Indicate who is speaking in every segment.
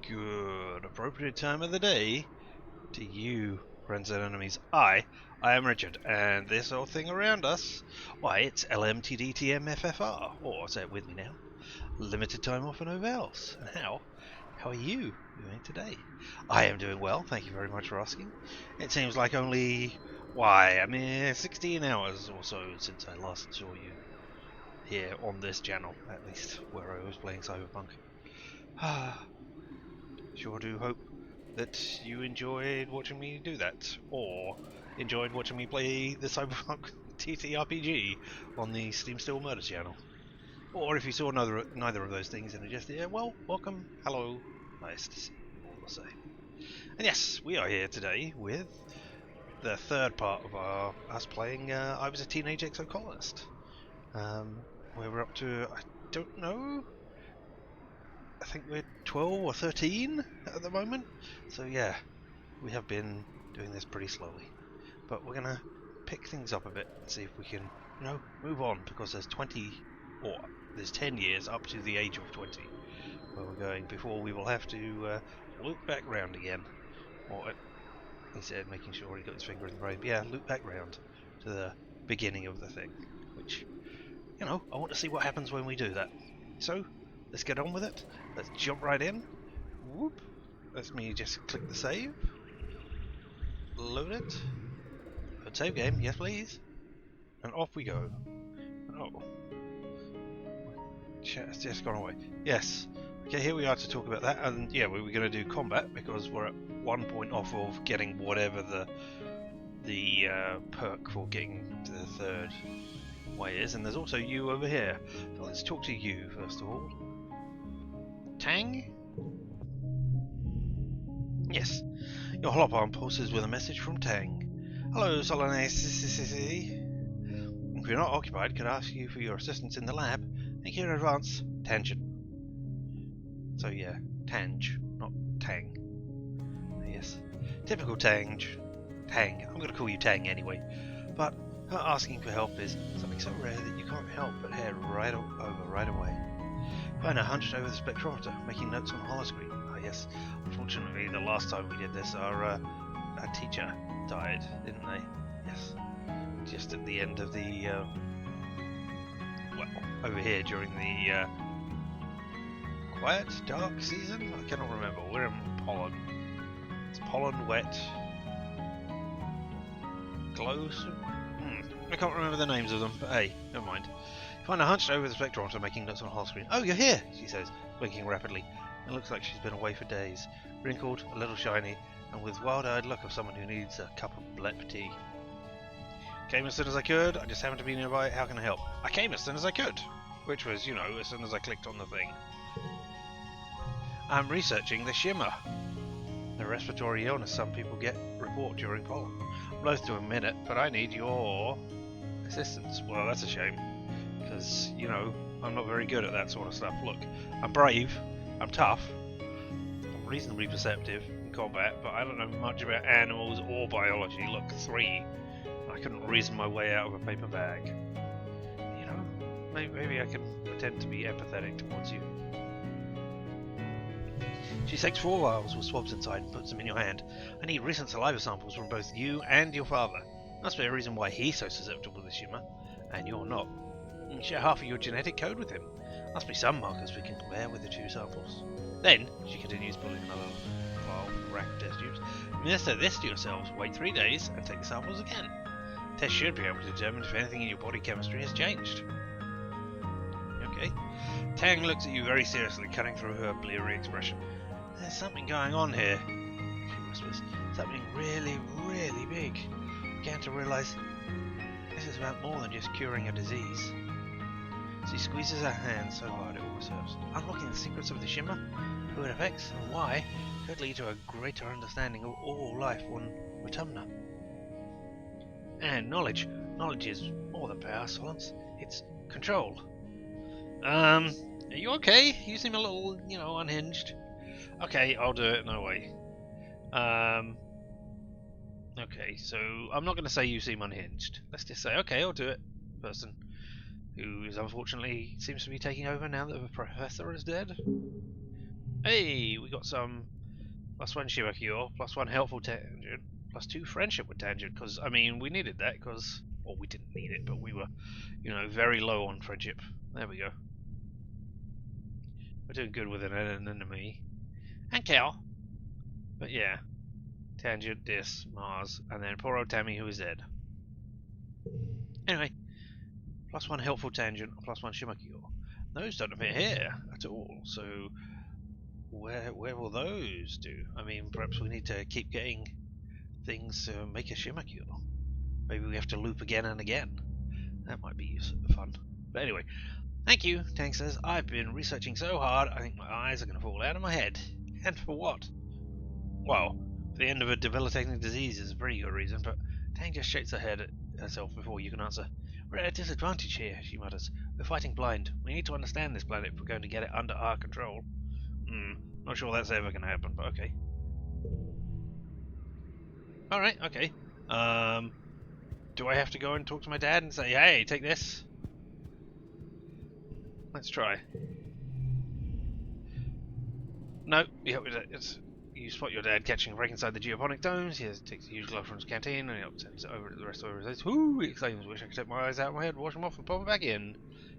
Speaker 1: Good appropriate time of the day to you, friends and enemies. I am Richard, and this old thing around us, why, it's LMTDTMFFR, or say it with me now, limited time offer no vowels. And how are you doing today? I am doing well, thank you very much for asking. It seems like only, 16 hours or so since I last saw you here on this channel, at least, where I was playing Cyberpunk. Sure do hope that you enjoyed watching me do that, or enjoyed watching me play the Cyberpunk TTRPG on the Steam Still Murder channel. Or if you saw neither of those things and are just here, well, welcome, hello, nice to see you all the same. And yes, we are here today with the third part of us playing I Was a Teenage Exocolonist. Where we're up to, I don't know, I think we're 12 or 13 at the moment. So yeah, we have been doing this pretty slowly. But we're going to pick things up a bit and see if we can, move on, because there's 10 years up to the age of 20 where we're going before we will have to loop back round again. Or he said, making sure he got his finger in the brain. But yeah, loop back round to the beginning of the thing, which, I want to see what happens when we do that. So let's get on with it. Let's jump right in. Whoop. Let me just click the save. Load it. Load save game. Yes, please. And off we go. Oh. Chat's just gone away. Yes. Okay, here we are to talk about that. And yeah, we were going to do combat because we're at 1 point off of getting whatever the perk for getting to the third way is. And there's also you over here. So let's talk to you first of all. Tang? Yes. Your holopalm pulses with a message from Tang. Hello, Solonase. If you're not occupied, could I ask you for your assistance in the lab? Thank you in advance. Tangent. So yeah, Tang, not Tang. Yes. Typical Tang. Tang. I'm going to call you Tang anyway. But her asking for help is something so rare that you can't help but head right away. Find her hunched over the spectrometer, making notes on the holoscreen. Ah yes, unfortunately the last time we did this, our teacher died, didn't they? Yes. Just at the end of the, over here during the quiet, dark season? I cannot remember. We're in pollen. It's pollen, wet, glow. I can't remember the names of them, but hey, never mind. Find her hunched over the spectrometer, making notes on the whole screen. Oh, you're here, she says, blinking rapidly. It looks like she's been away for days. Wrinkled, a little shiny, and with wild-eyed look of someone who needs a cup of blep tea. Came as soon as I could. I just happened to be nearby. How can I help? I came as soon as I could. Which was, as soon as I clicked on the thing. I'm researching the shimmer. The respiratory illness some people report during pollen. I'm loath to admit it, but I need your assistance. Well, that's a shame. Because, I'm not very good at that sort of stuff. Look, I'm brave, I'm tough, I'm reasonably perceptive in combat, but I don't know much about animals or biology. Look, 3. I couldn't reason my way out of a paper bag. Maybe I can pretend to be empathetic towards you. She takes 4 vials with swabs inside and puts them in your hand. I need recent saliva samples from both you and your father. Must be a reason why he's so susceptible to the shimmer, and you're not. You share half of your genetic code with him. Must be some markers we can compare with the 2 samples. Then, she continues pulling another vial from the rack of test tubes. Administer this to yourselves, wait 3 days, and take the samples again. Test should be able to determine if anything in your body chemistry has changed. Okay. Tang looks at you very seriously, cutting through her bleary expression. There's something going on here, she whispers. Something really, really big. I began to realise this is about more than just curing a disease. She squeezes her hand so hard it almost hurts. Unlocking the secrets of the shimmer, who it affects, and why, could lead to a greater understanding of all life on Rotumna. And knowledge. Knowledge is more than power, Solence. It's control. Are you okay? You seem a little, unhinged. Okay, I'll do it, no way. Okay, so I'm not going to say you seem unhinged. Let's just say, okay, I'll do it. Person who is unfortunately seems to be taking over now that the professor is dead. Hey, we got some +1 Shiva cure, +1 helpful tangent, +2 friendship with tangent. Because I mean, we needed that. Because well, we didn't need it, but we were, you know, very low on friendship. There we go. We're doing good with an enemy. And Cal. But yeah, tangent, this, Mars, and then poor old Tammy, who is dead. Anyway, +1 helpful tangent, +1 Shimmer cure. Those don't appear here at all. So where will those do? I mean, perhaps we need to keep getting things to make a Shimmer cure. Maybe we have to loop again and again. That might be fun. But anyway, thank you, Tank says. I've been researching so hard, I think my eyes are going to fall out of my head. And for what? Well, the end of a debilitating disease is a pretty good reason, but Tang just shakes her head at herself before you can answer. We're at a disadvantage here, she mutters. We're fighting blind. We need to understand this planet if we're going to get it under our control. Not sure that's ever going to happen, but okay. Alright, okay. Do I have to go and talk to my dad and say, hey, take this? Let's try. No, yeah, you spot your dad catching a break inside the geoponic domes. He takes a huge glove from his canteen and he sends it over to the rest of the results. Whoo! He exclaims, wish I could take my eyes out of my head, wash them off and pop them back in.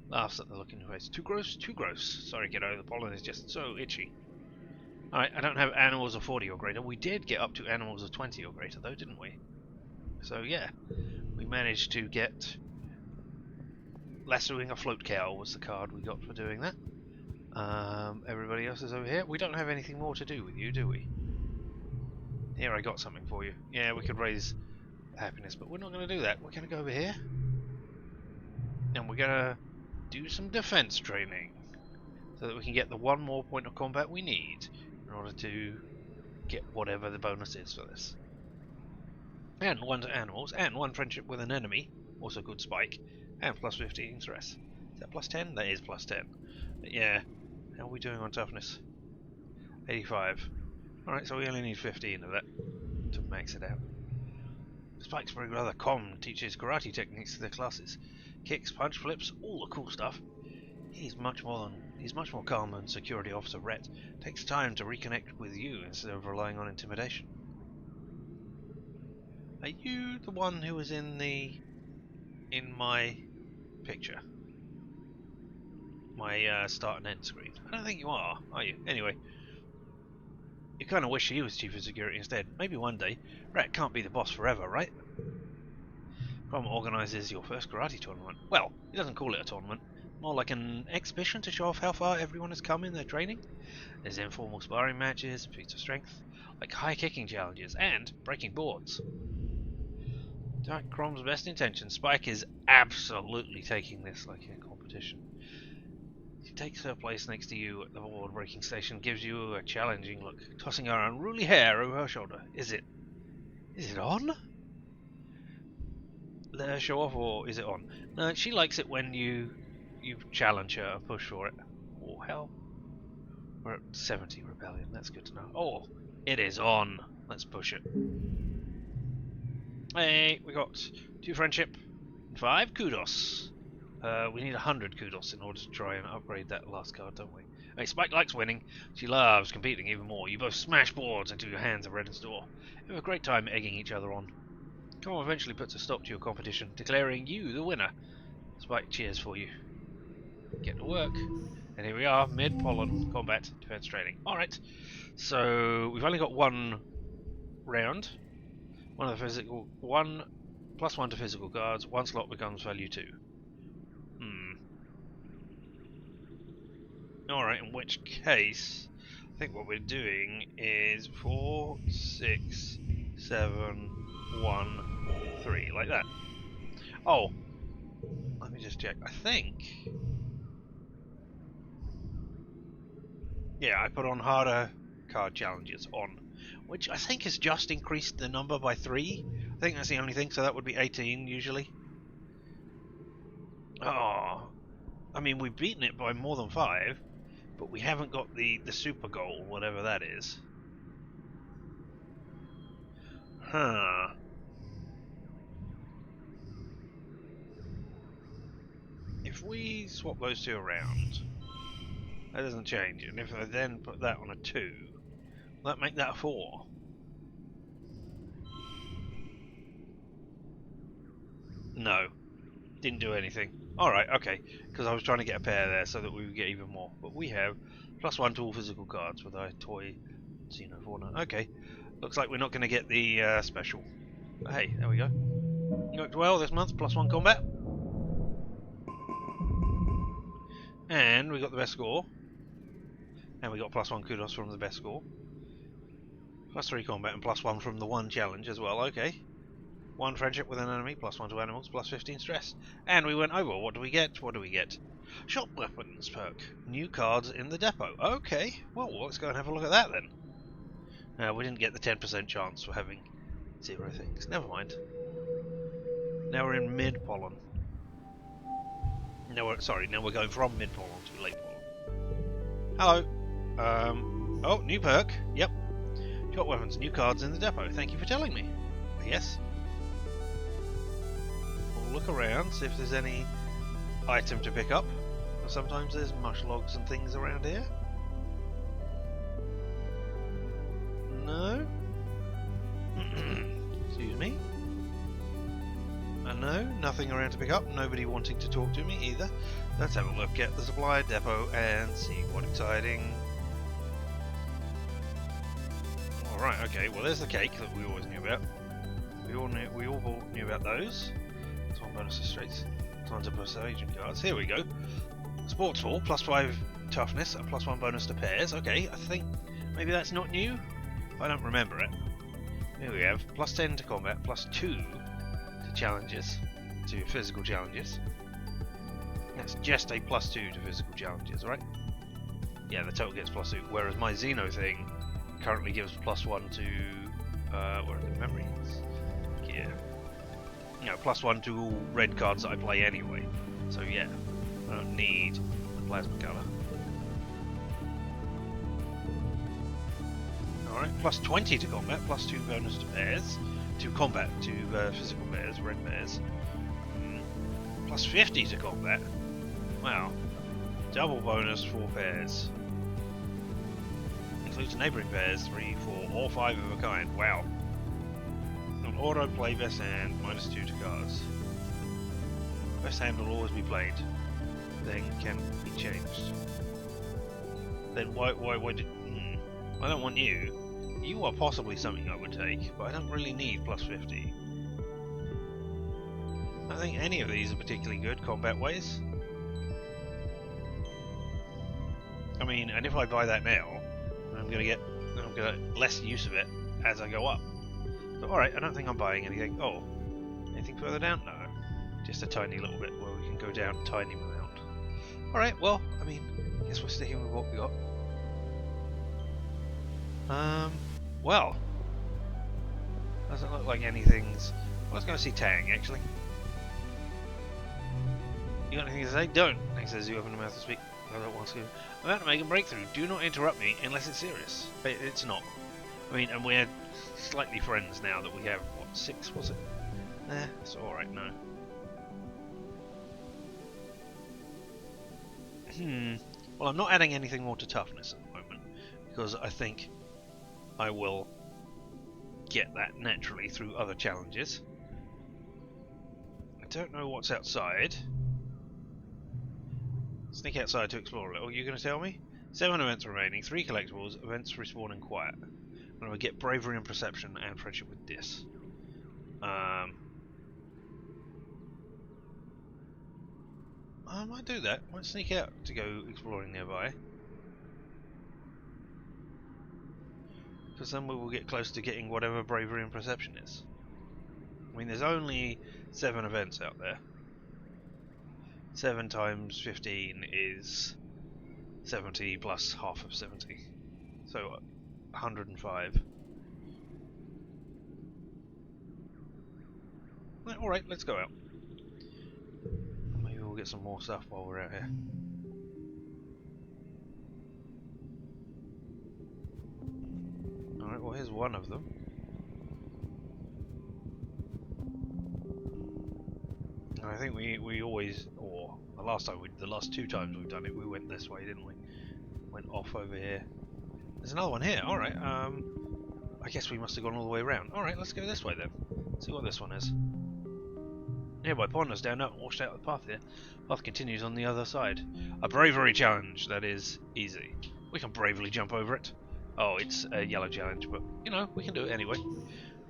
Speaker 1: Laughs at the look in your face. Too gross, too gross. Sorry, kiddo, the pollen is just so itchy. Alright, I don't have animals of 40 or greater. We did get up to animals of 20 or greater, though, didn't we? So, yeah. We managed to get... Lassoing a float cow was the card we got for doing that. Everybody else is over here. We don't have anything more to do with you, do we? Here, I got something for you. Yeah, we could raise happiness, but we're not going to do that. We're going to go over here. And we're going to do some defense training. So that we can get the one more point of combat we need in order to get whatever the bonus is for this. And 1 to animals, and 1 friendship with an enemy. Also good spike. And +15 stress. Is that +10? That is +10. But yeah. How are we doing on toughness? 85. Alright, so we only need 15 of that to max it out. Spike's very rather calm, teaches karate techniques to their classes. Kicks, punch, flips, all the cool stuff. He's much more calm than security officer Rhett. Takes time to reconnect with you instead of relying on intimidation. Are you the one who was in my picture? My start and end screen. I don't think you are you? Anyway. You kind of wish he was chief of security instead. Maybe one day. Rhett can't be the boss forever, right? Crom organises your first karate tournament. Well, he doesn't call it a tournament. More like an exhibition to show off how far everyone has come in their training. There's informal sparring matches, feats of strength, like high kicking challenges, and breaking boards. Despite Crom's best intentions, Spike is absolutely taking this like a competition. She takes her place next to you at the board breaking station, gives you a challenging look, tossing her unruly hair over her shoulder. Is it on? Let her show off, or is it on? No, she likes it when you challenge her and push for it. Oh, hell. We're at 70 rebellion, that's good to know. Oh, it is on. Let's push it. Hey, we got 2 friendship and 5 kudos. We need 100 kudos in order to try and upgrade that last card, don't we? Hey, Spike likes winning. She loves competing even more. You both smash boards until your hands are red and sore. You have a great time egging each other on. Com eventually puts a stop to your competition, declaring you the winner. Spike cheers for you. Get to work. And here we are, mid-pollen combat defense training. Alright, so we've only got 1 round. One of the physical, +1 to physical guards, 1 slot becomes value 2. Alright, in which case, I think what we're doing is 4, 6, 7, 1, 3, like that. Oh, let me just check. I think... Yeah, I put on harder card challenges on, which I think has just increased the number by 3. I think that's the only thing, so that would be 18 usually. Oh, I mean, we've beaten it by more than 5, but we haven't got the super goal, whatever that is. Huh. If we swap those 2 around, That doesn't change. And if I then put that on a 2, will that make that a 4? No. Didn't do anything. Alright, okay. Because I was trying to get a pair there so that we would get even more. But we have +1 to all physical cards with our toy Xenofauna. Okay. Looks like we're not going to get the special. But hey, there we go. Worked well this month. +1 combat. And we got the best score. And we got +1 kudos from the best score. +3 combat and +1 from the 1 challenge as well. Okay. 1 friendship with an enemy, +1 to animals, +15 stress. And we went over. What do we get? What do we get? Shop weapons perk. New cards in the depot. Okay. Well, let's go and have a look at that then. We didn't get the 10% chance for having 0 things. Never mind. Now we're in mid-pollen. Now we're going from mid-pollen to late pollen. Hello. Oh, new perk. Yep. Shop weapons, new cards in the depot. Thank you for telling me. Yes. We'll look around, see if there's any item to pick up. Sometimes there's mush logs and things around here. No. Excuse me. No, nothing around to pick up. Nobody wanting to talk to me either. Let's have a look at the supply depot and see what exciting. Alright, okay, well there's the cake that we always knew about. We all knew about those. It's 1 bonus to straights. Tons of persuasion cards. Here we go. Sports Ball, +5 toughness, a +1 bonus to pairs. Okay, I think maybe that's not new. I don't remember it. Here we have +10 to combat, +2 to challenges, to physical challenges. That's just a +2 to physical challenges, right? Yeah, the total gets +2. Whereas my Xeno thing currently gives +1 to where are the memories? Yeah. You know, +1 to all red cards that I play anyway. So yeah, I don't need the plasma colour. Alright, +20 to combat, +2 bonus to pairs. To combat, to physical pairs, red pairs. +50 to combat. Wow. Double bonus for pairs. Includes neighbouring pairs, 3, 4, or 5 of a kind. Wow. On auto play best hand, -2 to cards. Best hand will always be played. Then can be changed. Then why did... I don't want you. You are possibly something I would take, but I don't really need +50. I don't think any of these are particularly good combat ways. I mean, and if I buy that now, I'm gonna get less use of it as I go up. So alright, I don't think I'm buying anything. Oh, anything further down? No. Just a tiny little bit where we can go down a tiny amount. Alright, well, I mean, I guess we're sticking with what we got. Well, doesn't look like anything's... Well, let's go see Tang, actually. You got anything to say? Don't! Tang says you open the mouth to speak. I don't want to. I'm about to make a breakthrough. Do not interrupt me unless it's serious. But it's not. I mean, and we're slightly friends now that we have, what, 6, was it? It's alright, no. Well, I'm not adding anything more to toughness at the moment, because I think I will get that naturally through other challenges. I don't know what's outside. Sneak outside to explore a little. You're going to tell me? 7 events remaining, 3 collectibles, events respawn in quiet. And we get bravery and perception and friendship with Dis. I might do that. I might sneak out to go exploring nearby. Because then we will get close to getting whatever bravery and perception is. I mean, there's only 7 events out there. 7 times 15 is 70 plus half of 70. So 105. Alright, let's go out. Maybe we'll get some more stuff while we're out here. Alright, well here's one of them. And I think we always, or the last 2 times we've done it, we went this way, didn't we? went off over here. There's another one here. All right. I guess we must have gone all the way around. All right, let's go this way then. See what this one is. Nearby pond is down out, washed out of the path here. Path continues on the other side. A bravery challenge that is easy. We can bravely jump over it. Oh, it's a yellow challenge, but you know, we can do it anyway.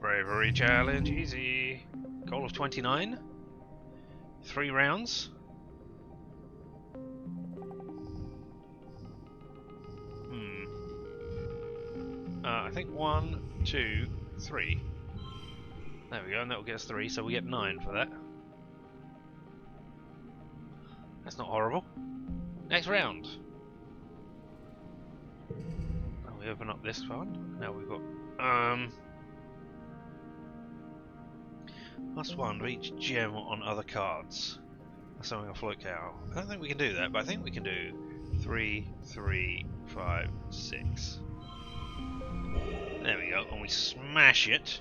Speaker 1: Bravery challenge, easy. Goal of 29. 3 rounds. I think 1, 2, 3. There we go, and that will get us 3, so we get 9 for that. That's not horrible. Next round. Oh, we open up this one. Now we've got +1 for each gem on other cards. That's something I'll float out. I don't think we can do that, but I think we can do 3, 3, 5, 6. There we go, and we smash it.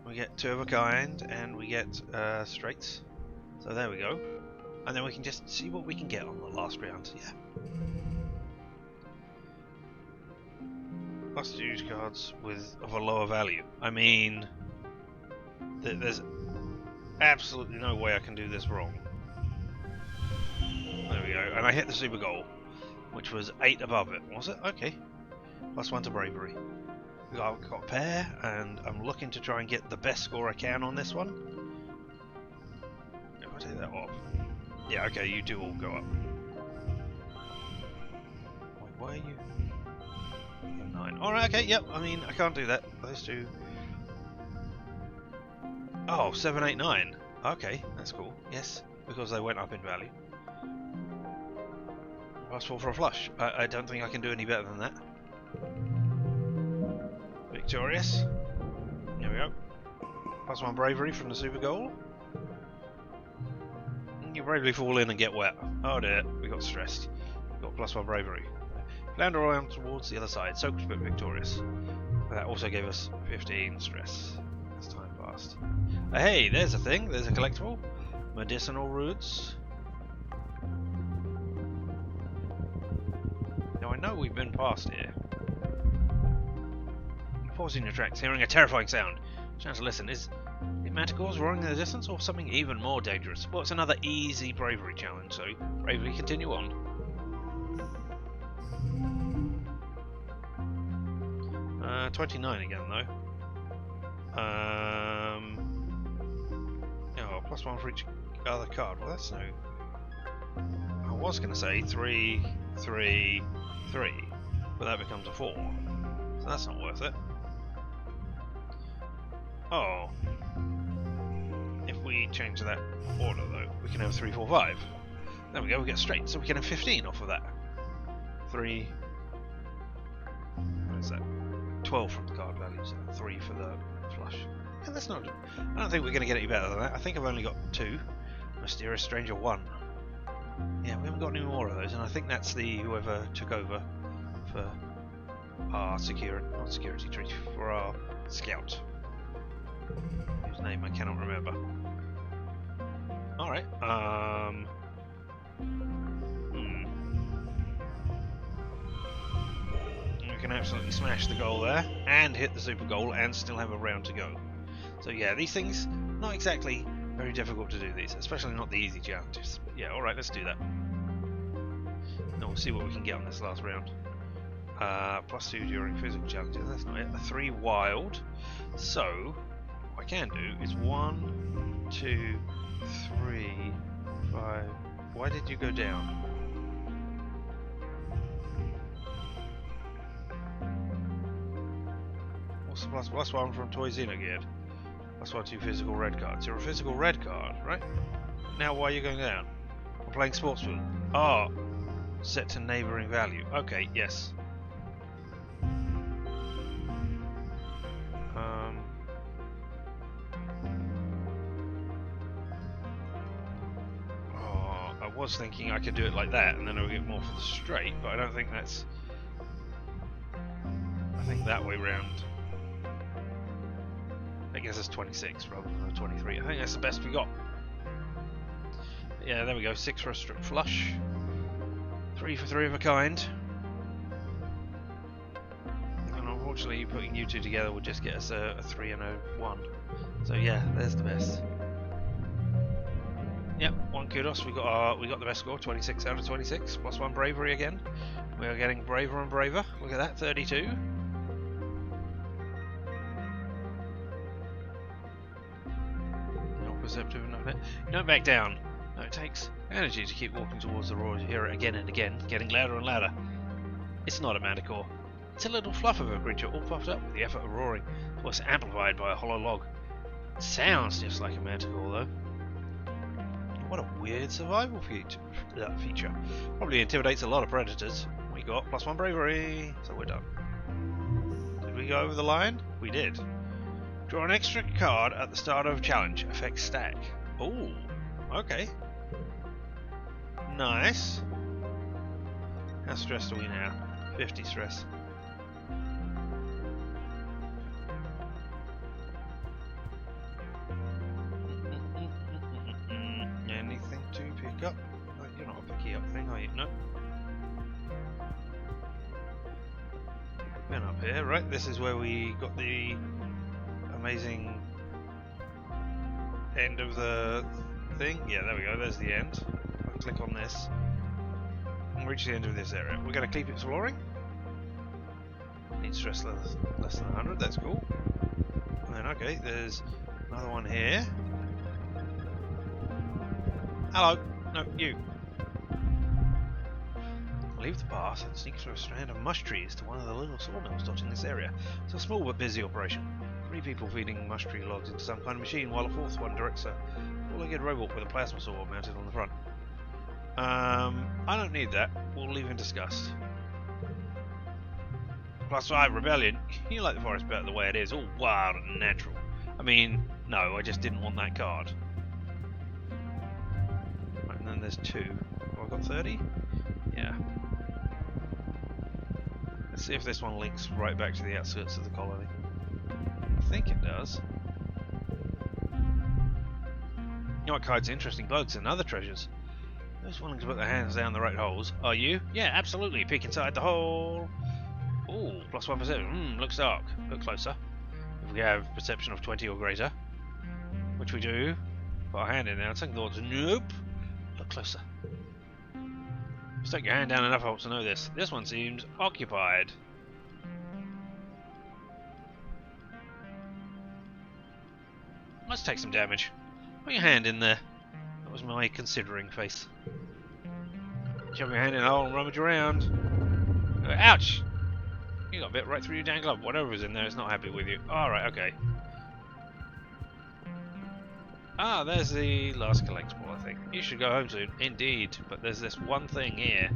Speaker 1: We get 2 of a kind, and we get straights. So there we go. And then we can just see what we can get on the last round. Yeah. Plus use cards of a lower value. I mean, there's absolutely no way I can do this wrong. There we go, and I hit the super goal, which was 8 above it. Was it? Okay. +1 to bravery. I've got a pair, and I'm looking to try and get the best score I can on this one. If I take that off. Yeah, okay, you do all go up. Wait, why are you? 9. Alright, okay, yep, I mean, I can't do that. Those two. Oh, 7, 8, 9. Okay, that's cool. Yes, because they went up in value. +4 for a flush. I don't think I can do any better than that. Victorious. There we go. +1 bravery from the super goal. You bravely fall in and get wet. Oh dear, we got stressed. We got +1 bravery. Flounder around towards the other side, soaked but victorious. That also gave us 15 stress as time passed. Hey, there's a thing, there's a collectible. Medicinal roots. Now I know we've been past here. Pausing your tracks, hearing a terrifying sound. Chance to listen. Is it manticores roaring in the distance, or something even more dangerous? Well, it's another easy bravery challenge, so bravely continue on. Uh, 29 again, though. Oh, +1 for each other card. Well, that's no. I was going to say 3, 3, 3, but that becomes a 4. So that's not worth it. Oh. If we change that order, though, we can have 3, 4, 5. There we go, we get straight, so we can have 15 off of that. 3. What is that? 12 from the card values, and 3 for the flush. Yeah, that's not. I don't think we're going to get any better than that. I think I've only got 2. Mysterious Stranger 1. Yeah, we haven't got any more of those, and I think that's the whoever took over for our security tree, for our scout. Whose name I cannot remember. Alright, we can absolutely smash the goal there, and hit the super goal, and still have a round to go. So yeah, these things, not exactly very difficult to do these, especially not the easy challenges. But yeah, alright, let's do that. And we'll see what we can get on this last round. +2 during physical challenges, that's not it. A 3 wild. So, what I can do is 1, 2, 3, 5. Why did you go down? What's the +1 from Toy Xenogeared? +1 2 physical red cards. You're a physical red card, right? Now why are you going down? I'm playing sportsman. Oh, set to neighbouring value. Okay, yes. I was thinking I could do it like that and then I'll get more for the straight, but I don't think that's. I think that way round. I guess it's 26 rather than 23. I think that's the best we got. Yeah, there we go. 6 for a straight flush. 3 for 3 of a kind. And unfortunately, putting you two together would just get us a 3 and a 1. So yeah, there's the best. Yep, 1 kudos. We got the best score, 26 out of 26. Plus 1 bravery again. We are getting braver and braver. Look at that, 32. Not perceptive enough. You don't back down. No, it takes energy to keep walking towards the roar. You hear it again and again, getting louder and louder. It's not a manticore. It's a little fluff of a creature, all puffed up with the effort of roaring. Its voice amplified by a hollow log. It sounds just like a manticore, though. What a weird survival feature. Probably intimidates a lot of predators. We got plus 1 bravery, so we're done. Did we go over the line? We did. Draw an extra card at the start of a challenge. Affects stack. Ooh, okay. Nice. How stressed are we now? 50 stress. Anything to pick up? Oh, you're not a picky up thing, are you? No. Been up here, right? This is where we got the amazing end of the thing. Yeah, there we go. There's the end. I'll click on this and reach the end of this area. We're going to keep exploring. Need stress less than 100. That's cool. And then, okay, there's another one here. Hello. No, you. Leave the path and sneak through a strand of mush trees to one of the little sawmills dotting this area. It's a small but busy operation. 3 people feeding mush tree logs into some kind of machine, while a 4th one directs a four-legged robot with a plasma saw mounted on the front. I don't need that. We'll leave in disgust. Plus 5 rebellion. You like the forest better the way it is, all wild and natural. I mean, no, I just didn't want that card. Right, and then there's 2. Have I got 30? Yeah. Let's see if this one links right back to the outskirts of the colony. I think it does. You know what hides interesting bugs and other treasures? Those willing to put their hands down the right holes. Are you? Yeah, absolutely. Peek inside the hole. Ooh, plus 1 perception. Looks dark. Look closer. If we have perception of 20 or greater, which we do, put our hand in there. Second thoughts. Nope. Look closer. Stick your hand down enough helps to know this. This one seems occupied. Let's take some damage. Put your hand in there. That was my considering face. Shove your hand in the hole and rummage around. Ouch! You got a bit right through your dang glove. Whatever's in there is not happy with you. Alright, okay. Ah, there's the last collectible, I think. You should go home soon. Indeed, but there's this one thing here.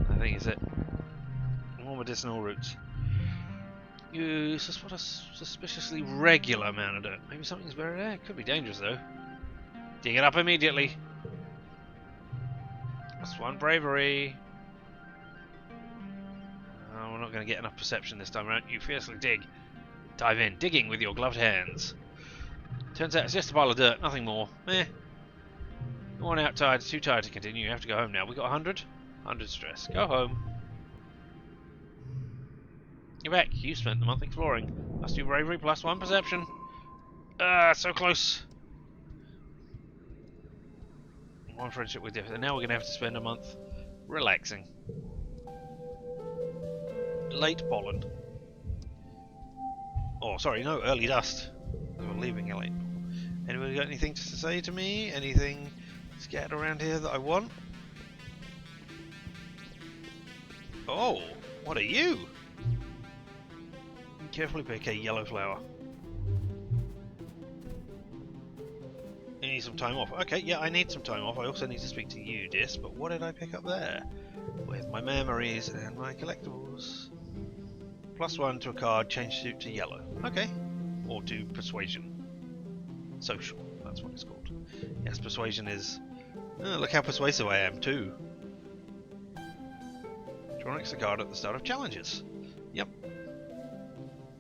Speaker 1: I think it's it. More medicinal roots. You spot a suspiciously regular amount of dirt. Maybe something's buried there. Could be dangerous, though. Dig it up immediately. Plus 1 bravery. Oh, we're not going to get enough perception this time around. You fiercely dig. Dive in, digging with your gloved hands. Turns out it's just a pile of dirt, nothing more. You're worn out, tired, too tired to continue. You have to go home now. We got 100? 100 stress. Go home. You're back. You spent the month exploring. Must do bravery plus 1 perception. So close. 1 friendship with difference. And now we're going to have to spend a month relaxing. Late pollen. Oh, sorry, no, early dust. We're leaving late. Anybody got anything to say to me? Anything scattered around here that I want? Oh, what are you? Carefully pick a yellow flower. You need some time off. Okay, yeah, I need some time off. I also need to speak to you, Dis, but what did I pick up there? With my memories and my collectibles. Plus 1 to a card, change suit to yellow. Okay. Or to persuasion. Social, that's what it's called. Yes, persuasion is... Oh, look how persuasive I am, too. Draw an extra card at the start of challenges. Yep.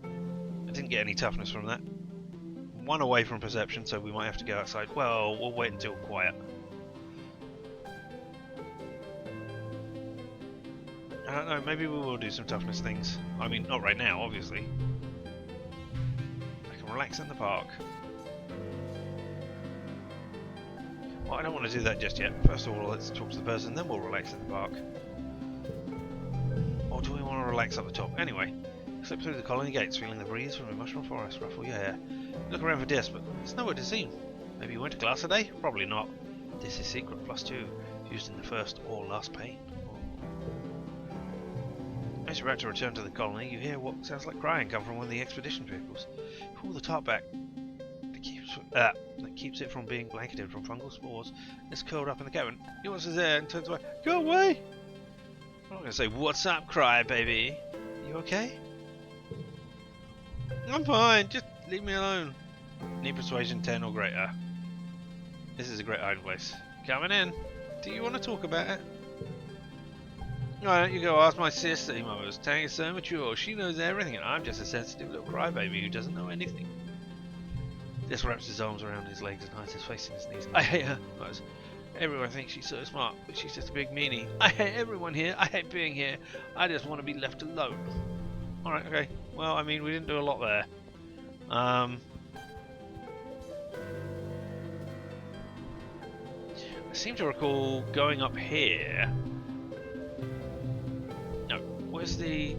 Speaker 1: I didn't get any toughness from that. 1 away from perception, so we might have to go outside. Well, we'll wait until quiet. I don't know, maybe we will do some toughness things. I mean, not right now, obviously. I can relax in the park. Well, I don't want to do that just yet. First of all, let's talk to the person, then we'll relax in the park. Or do we want to relax at the top? Anyway, slip through the colony gates, feeling the breeze from the mushroom forest ruffle your hair. Look around for Dis, but there's nowhere to see him. Maybe you went to class today? Probably not. This is secret +2, used in the first or last paint. As you're about to return to the colony, you hear what sounds like crying come from one of the expedition vehicles. Pull the tarp back that keeps it from being blanketed from fungal spores. It's curled up in the cabin. He wants his air and turns away. Go away! I'm not going to say, what's up, cry baby? You okay? I'm fine, just leave me alone. Need persuasion 10 or greater. This is a great hiding place. Coming in. Do you want to talk about it? Why don't you go ask my sister, he murmurs. Tang is so mature, she knows everything, and I'm just a sensitive little crybaby who doesn't know anything. This wraps his arms around his legs and hides his face in his knees. I hate her, mutters. Everyone thinks she's so smart, but she's just a big meanie. I hate everyone here, I hate being here. I just want to be left alone. Alright, okay. Well, I mean, we didn't do a lot there. I seem to recall going up here. Where's the...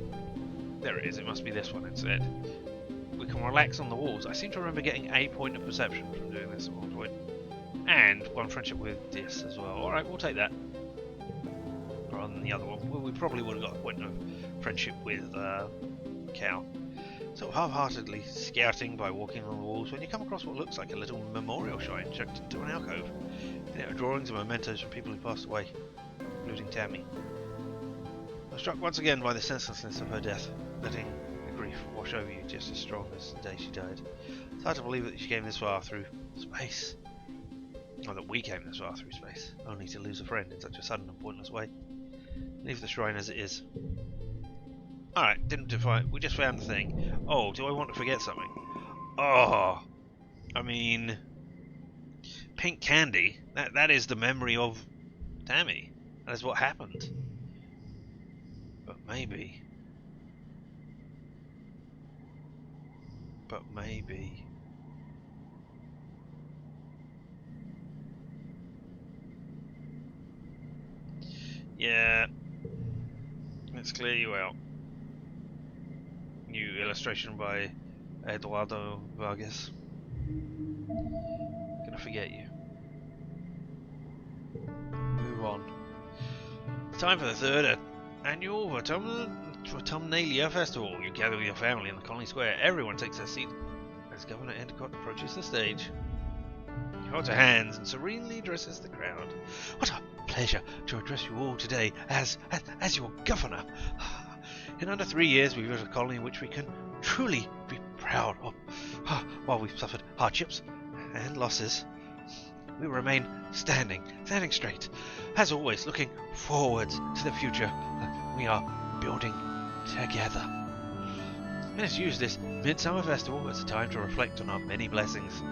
Speaker 1: There it is, it must be this one instead. We can relax on the walls. I seem to remember getting a point of perception from doing this at one point. And one friendship with Dis as well. Alright, we'll take that. Rather than the other one. Well, we probably would have got a point of friendship with Cal. So half-heartedly scouting by walking along the walls when you come across what looks like a little memorial shrine chucked into an alcove. In it are drawings and mementos from people who passed away, including Tammy. I was struck once again by the senselessness of her death, letting the grief wash over you just as strong as the day she died. It's hard to believe that she came this far through space. Or that we came this far through space, only to lose a friend in such a sudden and pointless way. Leave the shrine as it is. Alright, didn't define. We just found the thing. Oh, do I want to forget something? Oh, I mean, pink candy. That is the memory of Tammy. That is what happened. But maybe. Yeah. Let's clear you out. New illustration by Eduardo Vargas. Gonna forget you. Move on. It's time for the third annual Autumnalia Festival. You gather with your family in the colony square. Everyone takes their seat as Governor Endicott approaches the stage. He holds her hands and serenely addresses the crowd. What a pleasure to address you all today as your governor. In under 3 years we've built a colony in which we can truly be proud of. While we've suffered hardships and losses, we remain standing straight. As always, looking forward to the future we are building together. Let's use this Midsummer Festival as a time to reflect on our many blessings.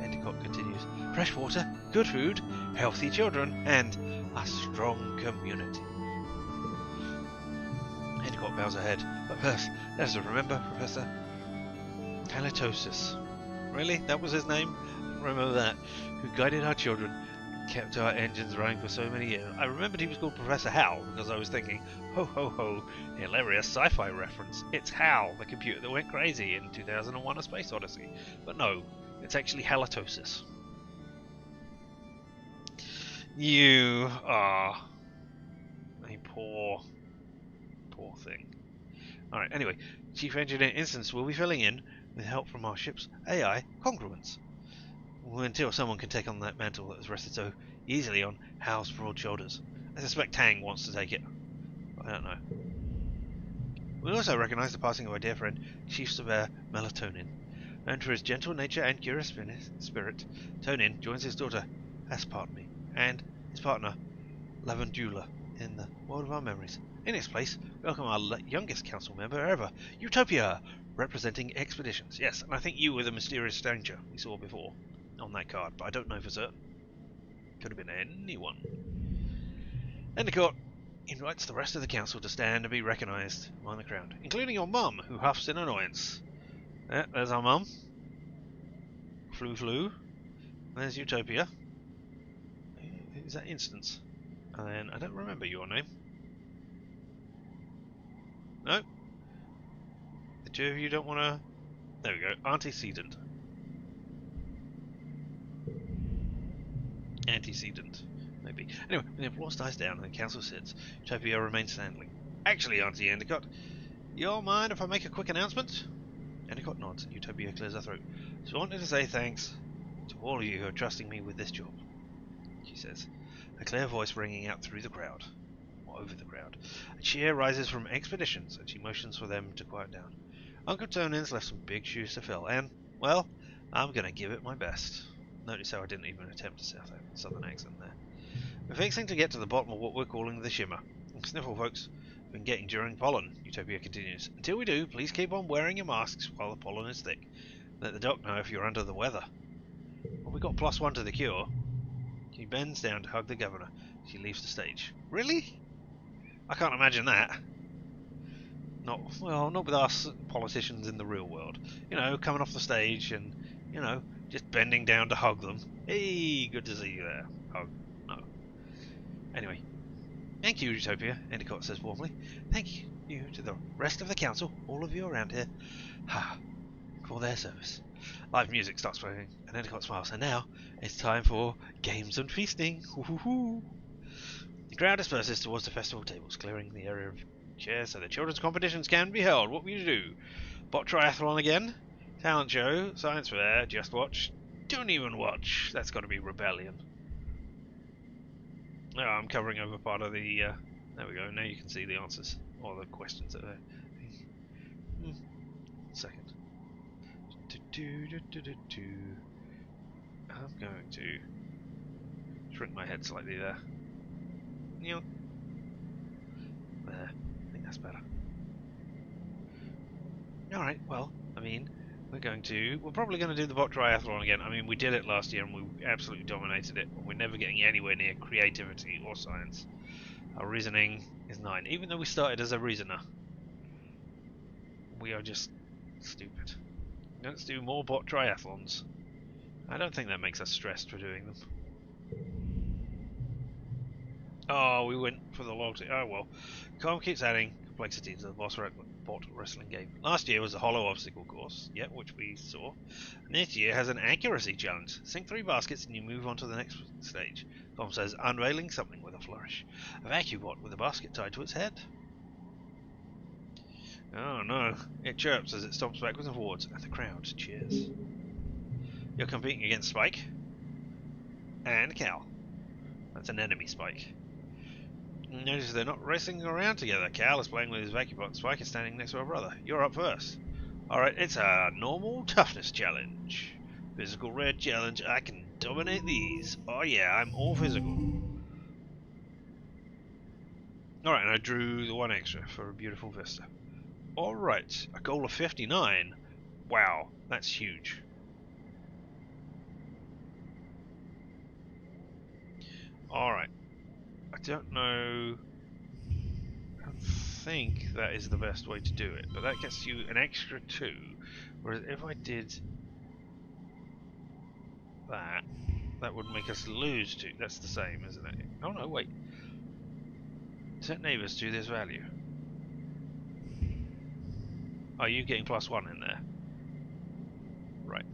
Speaker 1: Endicott continues. Fresh water, good food, healthy children, and a strong community. Endicott bows her head. But first, let us remember Professor Halitosis. Really? That was his name? I remember that. Who guided our children, kept our engines running for so many years. I remembered he was called Professor Hal because I was thinking, ho ho ho, hilarious sci-fi reference. It's Hal, the computer that went crazy in 2001: A Space Odyssey. But no, it's actually halitosis. You are a poor thing. Alright, anyway, Chief Engineer Instance will be filling in with help from our ship's AI congruence. Until someone can take on that mantle that has rested so easily on Hal's broad shoulders. I suspect Tang wants to take it. I don't know. We also recognise the passing of our dear friend, Chief Surveyor Melatonin. Known for his gentle nature and curious spirit, Tonin joins his daughter, Aspartame, and his partner, Lavandula, in the world of our memories. In its place, welcome our youngest council member ever, Utopia, representing expeditions. Yes, and I think you were the mysterious stranger we saw before on that card, but I don't know for certain. Could have been anyone. Endicott invites the rest of the council to stand and be recognised among the crowd, including your mum, who huffs in annoyance. There's our mum. Flu. There's Utopia. Is that Instance? And then, I don't remember your name. No? The two of you don't want to... There we go, antecedent. Antecedent, maybe. Anyway, when the applause dies down and the council sits, Utopia remains standing. Actually, Auntie Endicott, you mind if I make a quick announcement? Endicott nods and Utopia clears her throat. Just wanted to say thanks to all of you who are trusting me with this job, she says, a clear voice ringing out through the crowd, or over the crowd. A cheer rises from Expeditions, and she motions for them to quiet down. Uncle Tonan's left some big shoes to fill, and, well, I'm going to give it my best. Notice how I didn't even attempt a southern accent there. We're fixing to get to the bottom of what we're calling the shimmer. Sniffle folks have been getting during pollen, Utopia continues. Until we do, please keep on wearing your masks while the pollen is thick. Let the doc know if you're under the weather. Well, we got +1 to the cure. She bends down to hug the governor. She leaves the stage. Really? I can't imagine that. Not with us politicians in the real world. You know, coming off the stage and, you know, just bending down to hug them. Hey, good to see you there. Hug. No. Anyway. Thank you, Utopia, Endicott says warmly. Thank you to the rest of the council, all of you around here, for their service. Live music starts playing, and Endicott smiles. And now, it's time for games and feasting. Hoo-hoo-hoo. The crowd disperses towards the festival tables, clearing the area of chairs so the children's competitions can be held. What will you do? Bot triathlon again? Talent show? Science fair? Just watch? Don't even watch. That's got to be rebellion. Oh, I'm covering over part of the... there we go. Now you can see the answers. Or the questions that are there. Second. I'm going to shrink my head slightly there. There. I think that's better. Alright, well, I mean, we're probably going to do the bot triathlon again. I mean, we did it last year and we absolutely dominated it. We're never getting anywhere near creativity or science. Our reasoning is 9, even though we started as a reasoner. We are just stupid. Let's do more bot triathlons. I don't think that makes us stressed for doing them. Oh, we went for the loyalty. Oh well. Com keeps adding complexity to the bot wrestling game. Last year was a hollow obstacle course, which we saw. And this year has an accuracy challenge. Sink 3 baskets and you move on to the next stage. Com says, unveiling something with a flourish. A vacuum bot with a basket tied to its head. Oh no. It chirps as it stomps backwards and forwards, and the crowd cheers. You're competing against Spike and Cal. That's an enemy Spike. Notice they're not racing around together. Cal is playing with his vacuum bot. Spike is standing next to her brother. You're up first. Alright, it's a normal toughness challenge. Physical red challenge. I can dominate these. Oh yeah, I'm all physical. Alright, and I drew the 1 extra for a beautiful vista. Alright, a goal of 59. Wow, that's huge. Alright. I don't know. I think that is the best way to do it, but that gets you an extra 2. Whereas if I did that, that would make us lose 2. That's the same, isn't it? Oh no, wait. Set neighbours to this value. Are you getting +1 in there? Right.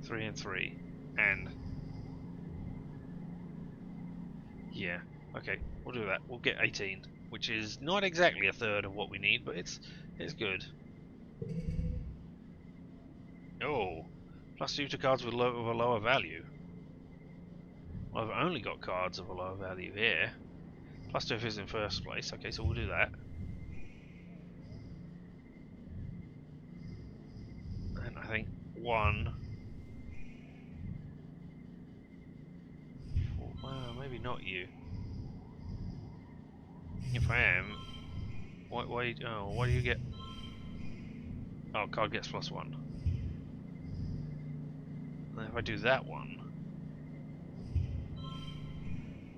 Speaker 1: Three and 3. And yeah, okay, we'll do that. We'll get 18, which is not exactly a third of what we need, but it's good. Oh, +2 to cards with a lower value. Well, I've only got cards of a lower value here. +2 if it's in first place. Okay, so we'll do that. And I think 1. Well, maybe not you. If I am, why do you get? Oh, card gets +1. And if I do that one,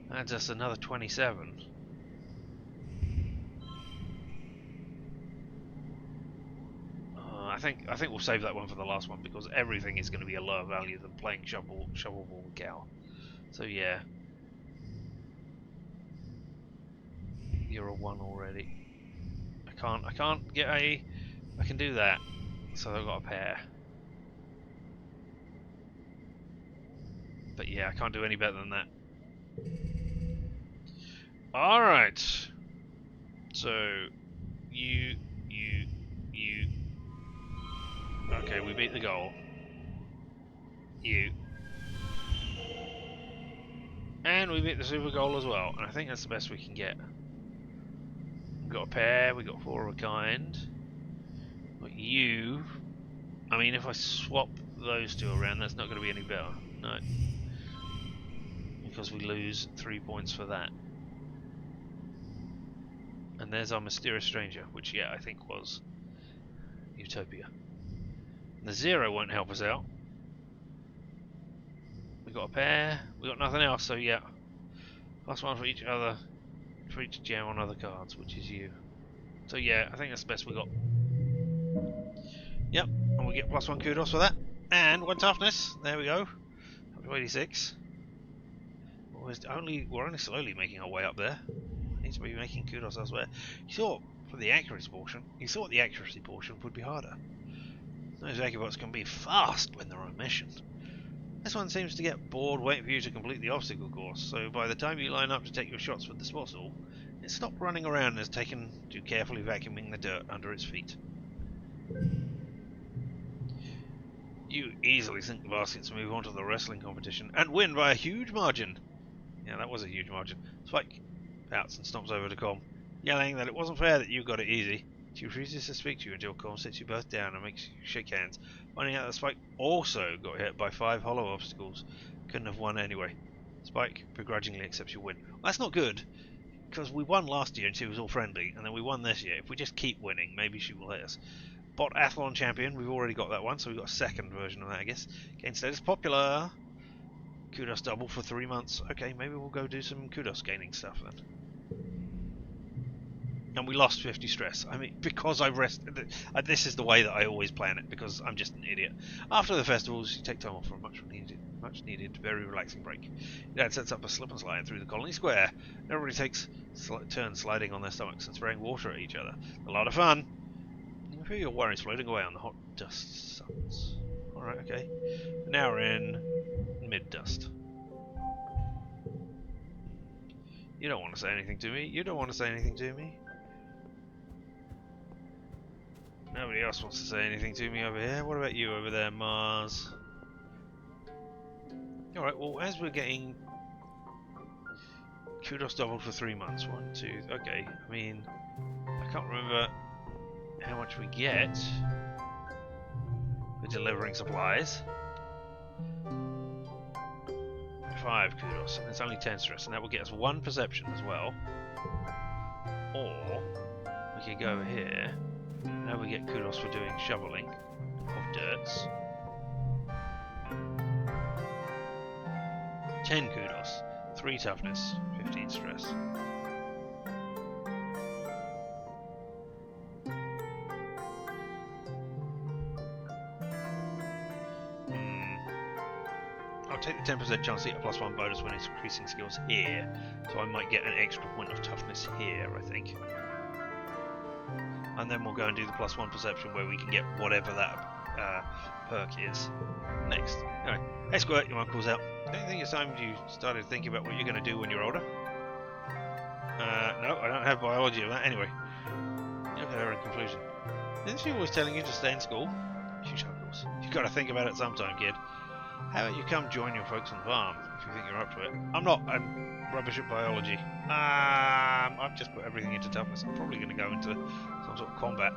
Speaker 1: That's just another 27. I think we'll save that one for the last one because everything is going to be a lower value than playing shovelable and cow. So yeah, you're a 1 already. I can't get a. I can do that. So I've got a pair. But yeah, I can't do any better than that. Alright. So, you. Okay, we beat the goal. You. And we beat the super goal as well. And I think that's the best we can get. We've got a pair, we've got 4 of a kind. But you. I mean, if I swap those two around, that's not going to be any better. No. Because we lose 3 points for that. And there's our mysterious stranger, which, yeah, I think was Utopia. The 0 won't help us out. We got a pair, we got nothing else, so yeah. +1 for each other, for each gem on other cards, which is you. So yeah, I think that's the best we got. Yep, and we get +1 kudos for that. And 1 toughness, there we go. Up to 86. We're only slowly making our way up there. Need to be making kudos elsewhere. You thought for the accuracy portion, the accuracy portion would be harder. Those Agibots can be fast when they're on a mission. This one seems to get bored waiting for you to complete the obstacle course, so by the time you line up to take your shots with the Sportsaw, it stopped running around and has taken to carefully vacuuming the dirt under its feet. You easily sink the basket to move on to the wrestling competition and win by a huge margin. Yeah, that was a huge margin. Spike pouts and stomps over to Com, yelling that it wasn't fair that you got it easy. She refuses to speak to you until Com sits you both down and makes you shake hands, finding out that Spike also got hit by 5 hollow obstacles. Couldn't have won anyway. Spike begrudgingly accepts your win. Well, that's not good, because we won last year and she was all friendly, and then we won this year. If we just keep winning, maybe she will hit us. Bot Athlon Champion, we've already got that one, so we've got a second version of that, I guess. Gain status popular. Kudos double for 3 months. Okay, maybe we'll go do some kudos gaining stuff then. And we lost 50 stress. I mean, because I rested. This is the way that I always plan it, because I'm just an idiot. After the festivals, you take time off for a much needed, very relaxing break. Dad sets up a slip and slide through the colony square. Everybody takes turns sliding on their stomachs and spraying water at each other. A lot of fun. You feel your worries floating away on the hot dust suns. Alright, okay. Now we're in mid-dust. You don't want to say anything to me. You don't want to say anything to me. Nobody else wants to say anything to me over here. What about you over there, Mars? Alright, well, as we're getting kudos doubled for 3 months. 1, 2, okay. I mean, I can't remember how much we get for delivering supplies. 5 kudos, and it's only 10 stress, and that will get us 1 perception as well. Or we could go over here. Now we get kudos for doing shoveling of dirts. 10 kudos, 3 toughness, 15 stress. I'll take the 10% chance to get a +1 bonus when it's increasing skills here, so I might get an extra point of toughness here, I think. And then we'll go and do the +1 perception where we can get whatever that perk is next. Anyway, hey Squirt, your mum calls out. Don't you think it's time you started thinking about what you're going to do when you're older? No, I don't have biology of that anyway. Look at her in conclusion. Isn't she always telling you to stay in school? She chuckles. You've got to think about it sometime, kid. How about you come join your folks on the farm, if you think you're up to it? I'm not. I'm rubbish at biology. I've just put everything into toughness. I'm probably going to go into some sort of combat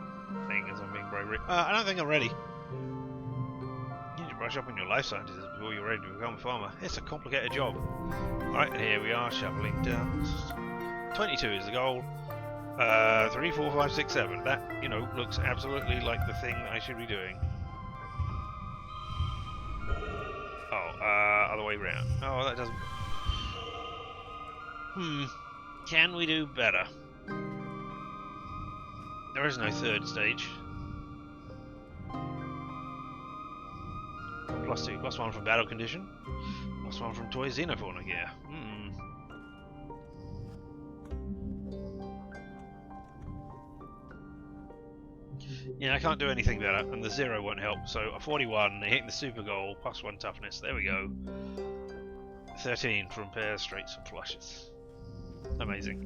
Speaker 1: thing as I'm being bravery. I don't think I'm ready. You need to brush up on your life sciences before you're ready to become a farmer. It's a complicated job. Alright, and here we are, shoveling dust. 22 is the goal. 3, 4, 5, 6, 7. That, you know, looks absolutely like the thing I should be doing. Oh, other way round. Oh, that doesn't... Can we do better? There is no third stage. +2, +1 from battle condition. +1 from toy xenofauna gear. Yeah, I can't do anything better, and the 0 won't help. So a 41, hitting the super goal, +1 toughness. There we go. 13 from pairs, straights, and flushes. Amazing.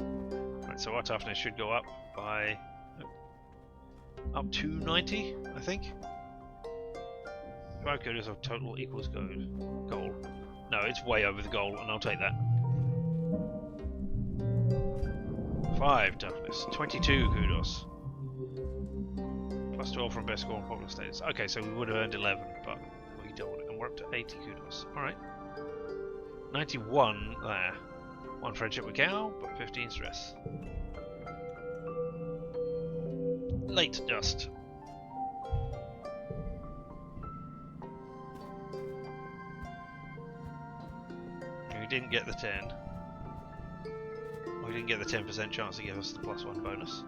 Speaker 1: Right, so our toughness should go up by up to 90, I think. 5 goodness of total equals goal. No, it's way over the goal, and I'll take that. 5 toughness, 22 kudos. +12 from best score and popular status. Okay, so we would have earned 11, but we don't. And we're up to 80 kudos. Alright. 91 there. 1 friendship with cow, but 15 stress. Late dust. We didn't get the 10. We didn't get the 10% chance to give us the +1 bonus.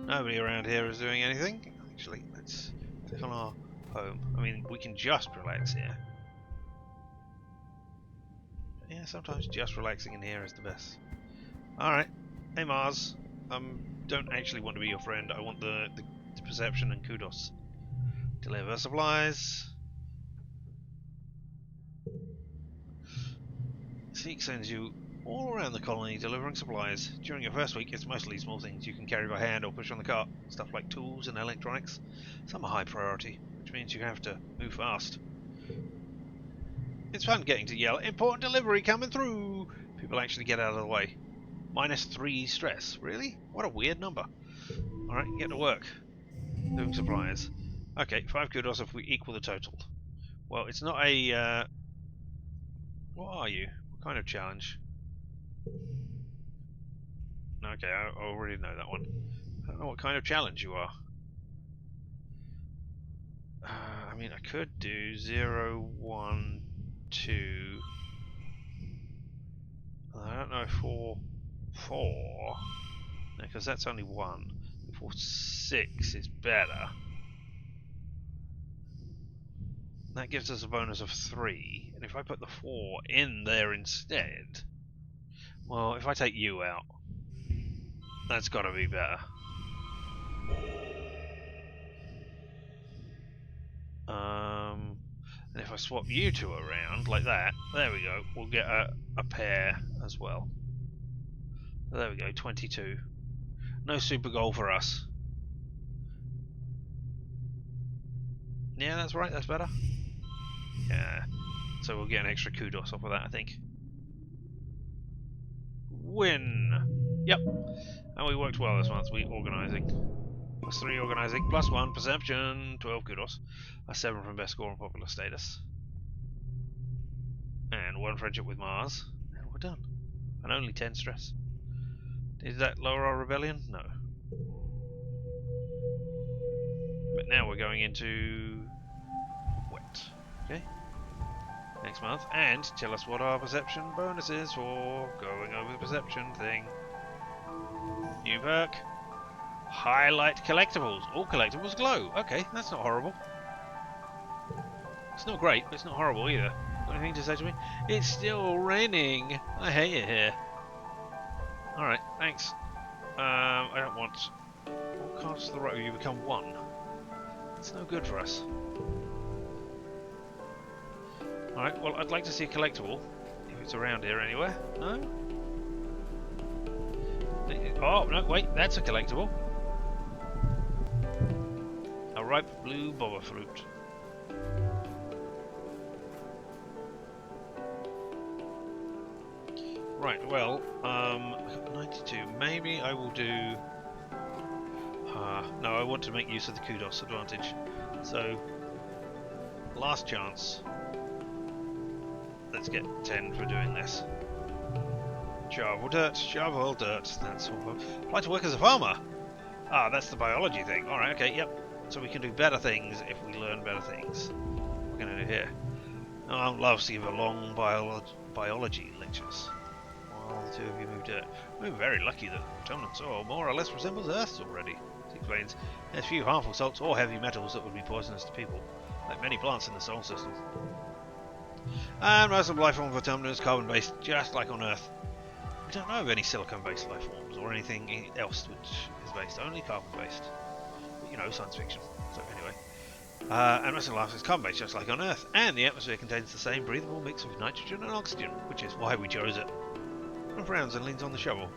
Speaker 1: Nobody around here is doing anything. Actually, let's click on our home. I mean, we can just relax here. Yeah, sometimes just relaxing in here is the best. Alright. Hey Mars. Don't actually want to be your friend. I want the perception and kudos. Deliver supplies. Seek sends you all around the colony delivering supplies. During your first week, it's mostly small things you can carry by hand or push on the cart. Stuff like tools and electronics. Some are high priority, which means you have to move fast. It's fun getting to yell, "Important delivery coming through!" People actually get out of the way. -3 stress. Really? What a weird number. Alright, get to work. Doing supplies. Okay, 5 kudos if we equal the total. Well, it's not a... What are you? What kind of challenge? Okay, I already know that one. I don't know what kind of challenge you are. I mean, I could do 0, 1, 2... I don't know, 4... 4... No, because that's only 1. 4, 6 is better. That gives us a bonus of 3. And if I put the 4 in there instead... Well, if I take you out... That's got to be better. And if I swap you two around, like that, there we go, we'll get a pair as well. There we go, 22. No super goal for us. Yeah, that's right, that's better. Yeah, so we'll get an extra kudos off of that, I think. Win! Yep, and we worked well this month, we organising. +3 organising, +1 perception, 12 kudos. A 7 from best score and popular status. And 1 friendship with Mars. And we're done. And only 10 stress. Did that lower our rebellion? No. But now we're going into... wet. Okay. Next month. And tell us what our perception bonus is for going over the perception thing. New perk. Highlight collectibles. All collectibles glow. Okay, that's not horrible. It's not great, but it's not horrible either. Got anything to say to me? It's still raining. I hate it here. Alright, thanks. I don't want... All cards to the right, you become 1. It's no good for us. Alright, well, I'd like to see a collectible. If it's around here anywhere. No? Oh, no, wait, that's a collectible. A ripe blue boba fruit. Right, well, I got 92. Maybe I will do... no, I want to make use of the kudos advantage. So, last chance. Let's get 10 for doing this. Shovel dirt, that's all. I'd like to work as a farmer! Ah, that's the biology thing. Alright, okay, yep. So we can do better things if we learn better things. What we're going to do here. Oh, I love to give a long biology lectures. While the two of you move dirt. We're very lucky that the Autumnal soil more or less resembles Earth's already, he explains. There's few harmful salts or heavy metals that would be poisonous to people, like many plants in the solar system. And most of the life form of Autumnal is carbon-based, just like on Earth. We don't know of any silicon-based life forms or anything else which is based, only carbon-based. But, you know, science fiction. So anyway. And most of life is carbon-based, just like on Earth, and the atmosphere contains the same breathable mix of nitrogen and oxygen, which is why we chose it. One frowns and leans on the shovel.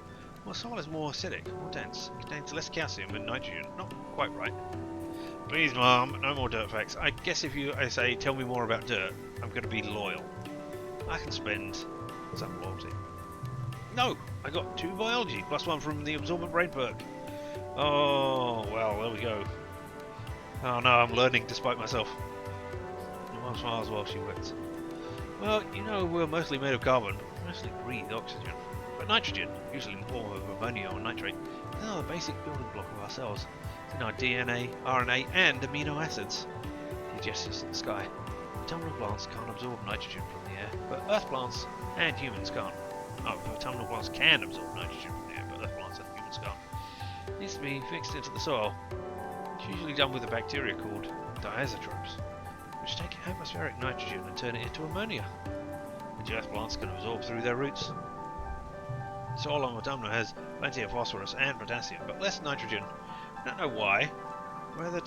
Speaker 1: Well, soil is more acidic, more dense, it contains less calcium and nitrogen. Not quite right. Please, Mom, no more dirt facts. I guess if I say, tell me more about dirt, I'm going to be loyal. I can spend some loyalty. No, I got 2 biology, plus 1 from the absorbent brain perk. Oh, well, there we go. Oh no, I'm learning despite myself. My mum smiles while she works. Well, you know, we're mostly made of carbon. We mostly breathe oxygen. But nitrogen, usually in the form of ammonia or nitrate, is now the basic building block of our cells. It's in our DNA, RNA, and amino acids. He gestures at the sky. Autumnal plants can't absorb nitrogen from the air, but Earth plants and humans can't. Oh, autumnal plants can absorb nitrogen from the air, but Earth plants and humans can't. It needs to be fixed into the soil. It's usually done with a bacteria called diazotropes, which take atmospheric nitrogen and turn it into ammonia, which Earth plants can absorb through their roots. Soil on Autumnal has plenty of phosphorus and potassium, but less nitrogen. I don't know why. Where are the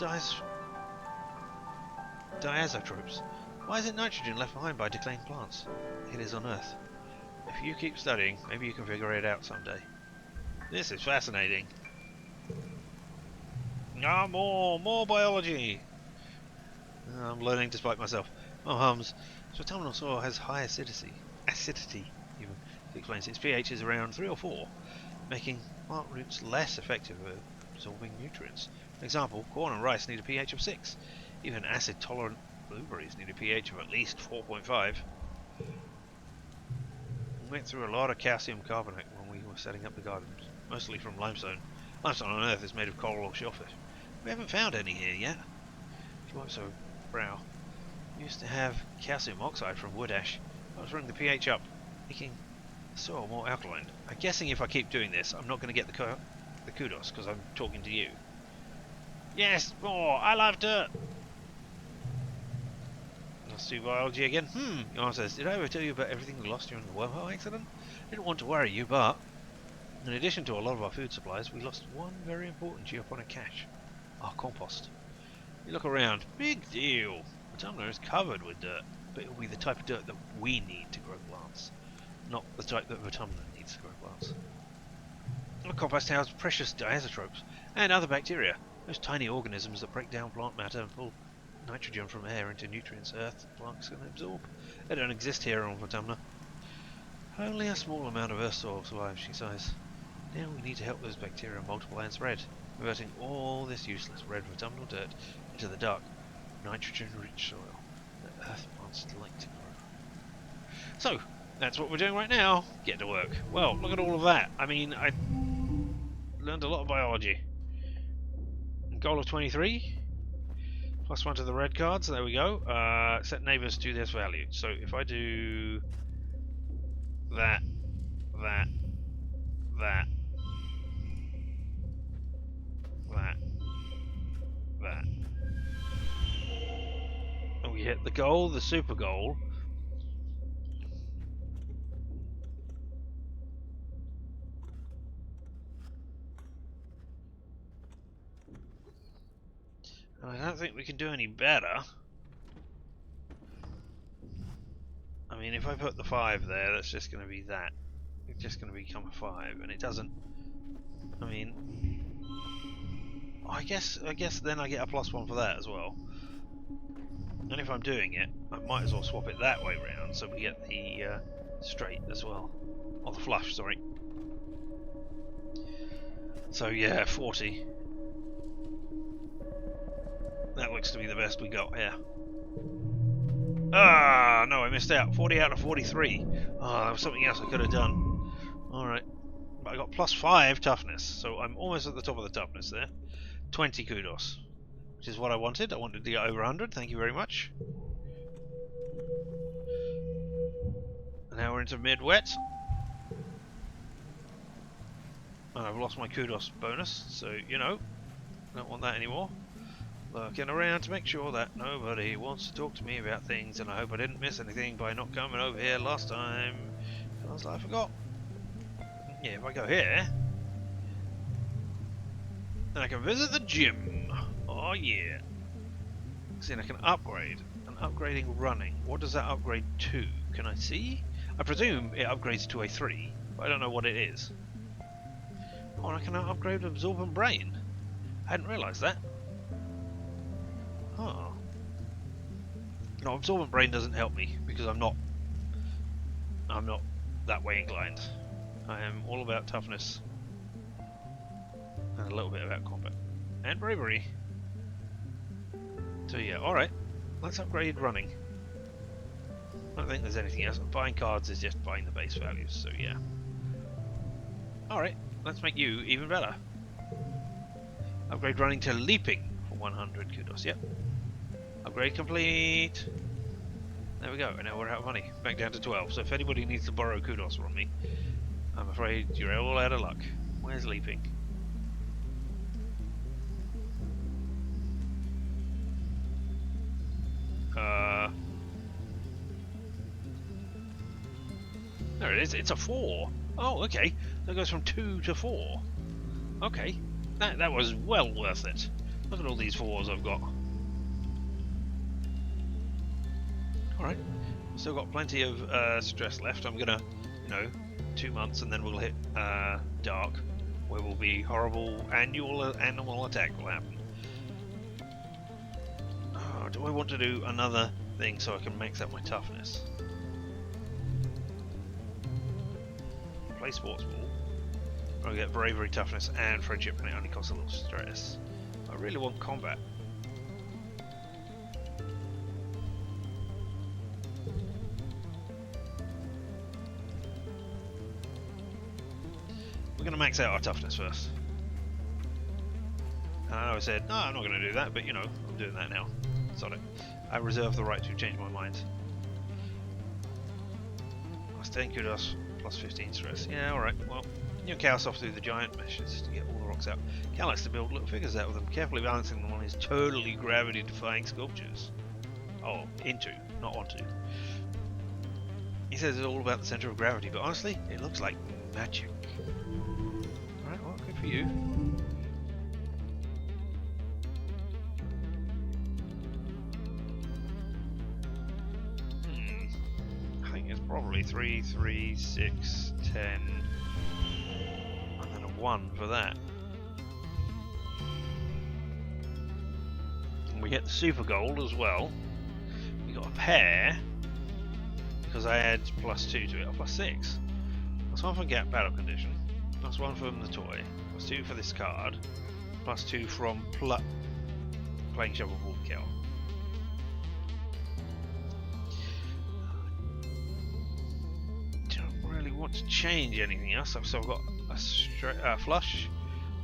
Speaker 1: diazotropes? Why isn't nitrogen left behind by decaying plants? It is on Earth. If you keep studying, maybe you can figure it out someday. This is fascinating. Ah, more biology! I'm learning despite myself. Oh, hums. So autumnal soil has high acidity even. It explains its pH is around 3 or 4, making plant roots less effective at absorbing nutrients. For example, corn and rice need a pH of 6. Even acid-tolerant blueberries need a pH of at least 4.5. We went through a lot of calcium carbonate when we were setting up the garden, mostly from limestone. Limestone on Earth is made of coral or shellfish. We haven't found any here yet. She wipes her brow. We used to have calcium oxide from wood ash. I was running the pH up, making the soil more alkaline. I'm guessing if I keep doing this, I'm not going to get the kudos, because I'm talking to you. Yes, more! I love dirt! Let's do biology again. Your answer says, did I ever tell you about everything we lost during the wormhole accident? I didn't want to worry you, but in addition to a lot of our food supplies, we lost one very important geoponic cache. Our compost. You look around, big deal. Autumnal is covered with dirt, but it will be the type of dirt that we need to grow plants, not the type that Autumnal needs to grow plants. Our compost houses precious diazotropes and other bacteria, those tiny organisms that break down plant matter and pull nitrogen from air into nutrients Earth plants can absorb. They don't exist here on Autumnal. Only a small amount of Earth soil survives, she sighs. Now we need to help those bacteria multiply and spread, converting all this useless red autumnal dirt into the dark, nitrogen-rich soil that Earth plants like to grow. So, that's what we're doing right now. Get to work. Well, look at all of that. I mean, I learned a lot of biology. Goal of 23. Plus 1 to the red cards. There we go. Set neighbours to this value. So if I do that, that, that, and we hit the goal, the super goal. And I don't think we can do any better. I mean, if I put the 5 there, that's just going to be that. It's just going to become a 5, and it doesn't. I mean, I guess then I get a +1 for that as well. And if I'm doing it, I might as well swap it that way round so we get the straight as well. Or the flush, sorry. So yeah, 40. That looks to be the best we got here. Ah, no, I missed out. 40 out of 43. Ah, there was something else I could have done. Alright. But I got +5 toughness, so I'm almost at the top of the toughness there. 20 kudos. Which is what I wanted. I wanted to get over 100, thank you very much. And now we're into mid-wet. And I've lost my kudos bonus, so you know, don't want that anymore. Looking around to make sure that nobody wants to talk to me about things, and I hope I didn't miss anything by not coming over here last time, because I forgot. Yeah, if I go here, then I can visit the gym. Oh yeah. See, and I can upgrade. And upgrading running. What does that upgrade to? Can I see? I presume it upgrades to a 3, but I don't know what it is. Oh, and I can upgrade absorbent brain. I hadn't realised that. Oh. No, absorbent brain doesn't help me because I'm not that way inclined. I am all about toughness and a little bit about combat and bravery. So yeah, alright, let's upgrade running. I don't think there's anything else. Buying cards is just buying the base values, so yeah. Alright, let's make you even better. Upgrade running to leaping for 100 kudos, yep. Upgrade complete. There we go, and now we're out of money. Back down to 12, so if anybody needs to borrow kudos from me, I'm afraid you're all out of luck. Where's leaping? There it is, it's a 4. Oh, okay. So it goes from 2 to 4. Okay. That was well worth it. Look at all these 4s I've got. Alright. Still got plenty of stress left. I'm gonna, 2 months and then we'll hit dark, where will be horrible animal attack will happen. Oh, do I want to do another thing so I can max out my toughness? Play sports ball. I'll get bravery, toughness, and friendship, and it only costs a little stress. I really want combat. We're going to max out our toughness first. And I know I said, no, I'm not going to do that, but I'm doing that now. Sod it. I reserve the right to change my mind. Plus 10 kudos, plus 15 stress. Yeah, alright, well, chaos off through the giant meshes to get all the rocks out. Cal likes to build little figures out of them, carefully balancing them on his totally gravity-defying sculptures. Oh, into, not onto. He says it's all about the centre of gravity, but honestly, it looks like magic. Alright, well, good for you. I think it's probably 3, 3, 6, 10, and then a 1 for that. And we get the super gold as well. We got a pair, because I had +2 to it, or +6. Plus 1 for gap battle condition, plus 1 from the toy, plus 2 for this card, plus 2 from playing shovel ball kill. Don't really want to change anything else. So I've got a flush,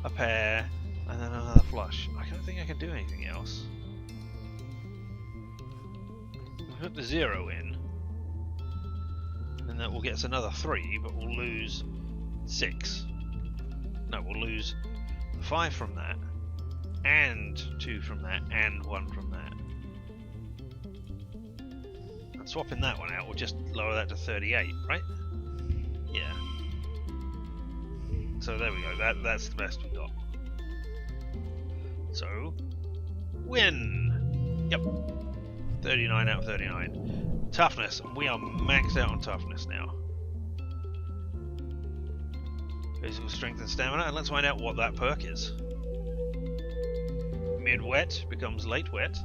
Speaker 1: a pair, and then another flush. I don't think I can do anything else. I put the 0 in, and that will get us another 3, but we'll lose 6. No, we'll lose 5 from that, and 2 from that, and 1 from that. And swapping that one out will just lower that to 38, right? Yeah. So there we go, that's the best we got. So, win! Yep. 39 out of 39. Toughness, we are maxed out on toughness now. Physical strength and stamina, and let's find out what that perk is. Mid-wet becomes late-wet.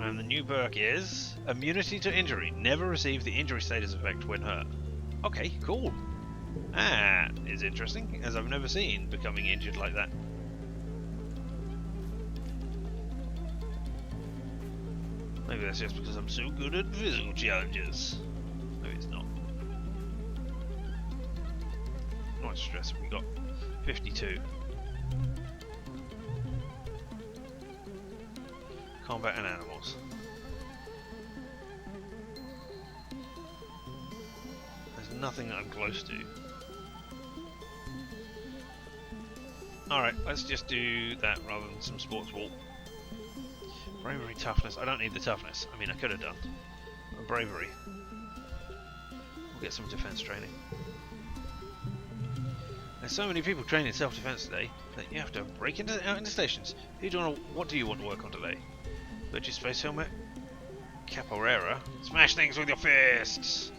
Speaker 1: And the new perk is immunity to injury. Never receive the injury status effect when hurt. Okay, cool. That is interesting, as I've never seen becoming injured like that. Maybe that's just because I'm so good at physical challenges. Maybe it's not. How much stress have we got? 52. Combat and animals. There's There's nothing that I'm close to. Alright, let's just do that rather than some sports wall. Bravery, toughness. I don't need the toughness. I mean, I could have done. But bravery. We'll get some defense training. There's so many people training self-defense today that you have to break out into stations. What do you want to work on today? Purchase space helmet. Capoeira. Smash things with your fists!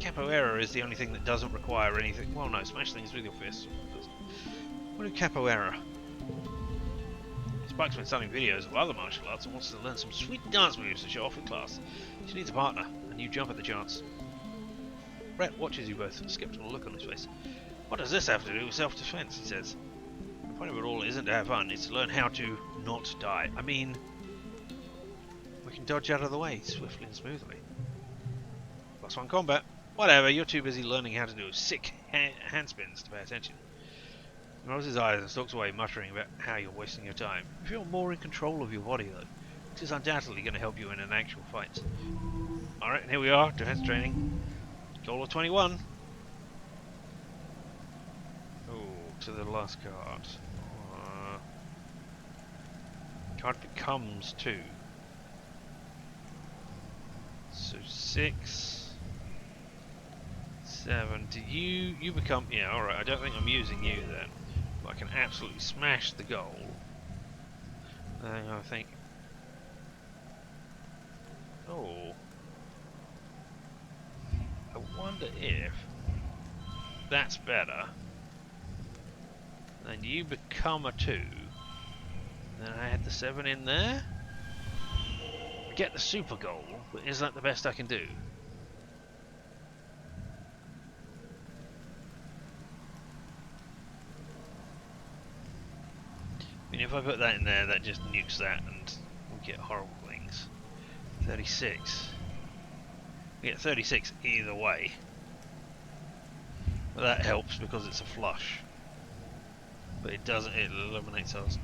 Speaker 1: Capoeira is the only thing that doesn't require anything. Well, no, smash things with your fists. What do capoeira? Spike's been studying videos of other martial arts and wants to learn some sweet dance moves to show off in class. She needs a partner, and you jump at the chance. Brett watches you both, a skeptical look on his face. What does this have to do with self-defense? He says. The point of it all isn't to have fun, it's to learn how to not die. I mean, we can dodge out of the way swiftly and smoothly. +1 combat. Whatever, you're too busy learning how to do sick handspins to pay attention. He rolls his eyes and stalks away, muttering about how you're wasting your time. You feel more in control of your body, though, which is undoubtedly going to help you in an actual fight. Alright, here we are, defense training. Goal of 21. Oh, to the last card. Card becomes 2. So 6. 7. Do you become... Yeah, alright, I don't think I'm using you then. But I can absolutely smash the goal. I think... Oh. I wonder if... That's better. Then you become a 2. Then I had the 7 in there. I get the super goal, but is that the best I can do? I mean, if I put that in there, that just nukes that and we get horrible things. 36. We get 36 either way. But that helps because it's a flush. But it doesn't, it eliminates us.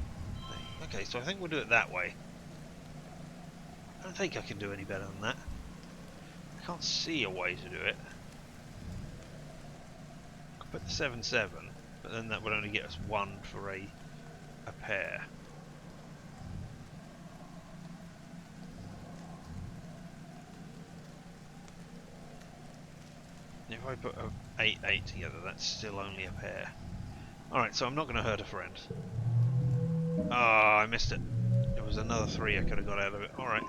Speaker 1: Okay, so I think we'll do it that way. I don't think I can do any better than that. I can't see a way to do it. I could put the 7-7, but then that would only get us 1 for a pair. If I put a 8-8 together, that's still only a pair. Alright, so I'm not going to hurt a friend. Ah, I missed it. There was another 3 I could have got out of it. Alright.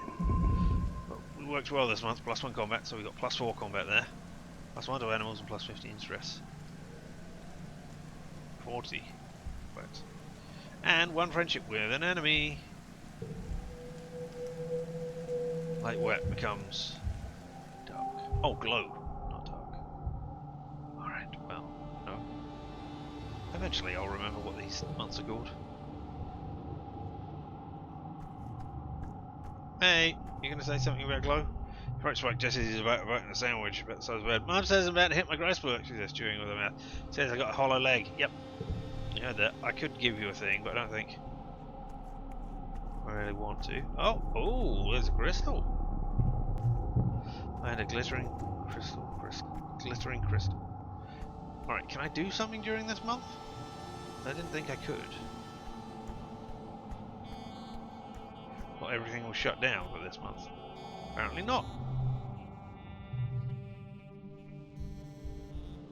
Speaker 1: Well, we worked well this month. +1 combat, so we got +4 combat there. +1 to animals and +15 stress. 40. But. And 1 friendship with an enemy. Light wet becomes dark. Oh, glow, not dark. Alright, well, no. Eventually I'll remember what these months are called. Hey, you gonna say something about glow? Right, Spike, Jesse's about a sandwich, but so bad. Mum says I'm about to hit my grace book, she says, chewing with her mouth. Says I got a hollow leg. Yep. You heard that. I could give you a thing, but I don't think I really want to. Oh, there's a crystal. I had a glittering crystal. Alright, can I do something during this month? I didn't think I could. Well, everything was shut down for this month. Apparently not.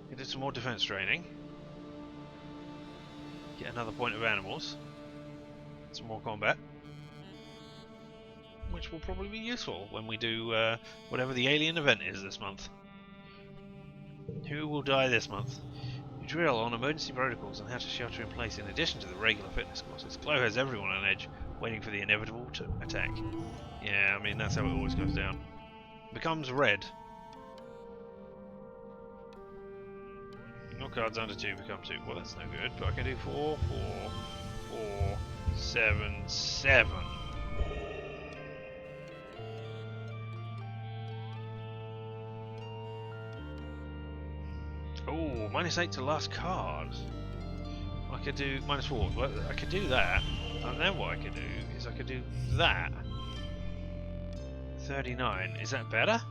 Speaker 1: I did some more defense training. Get another point of animals. Some more combat. Which will probably be useful when we do whatever the alien event is this month. Who will die this month? You drill on emergency protocols and how to shelter in place in addition to the regular fitness courses. Glow has everyone on edge, waiting for the inevitable attack. Yeah, I mean, that's how it always goes down. Becomes red. All cards under 2 become 2. Well, that's no good, but I can do 4, 4, 4, 7, 7. Oh, -8 to last card. I could do -4. Well, I could do that, and then what I could do is I could do that. 39. Is that better?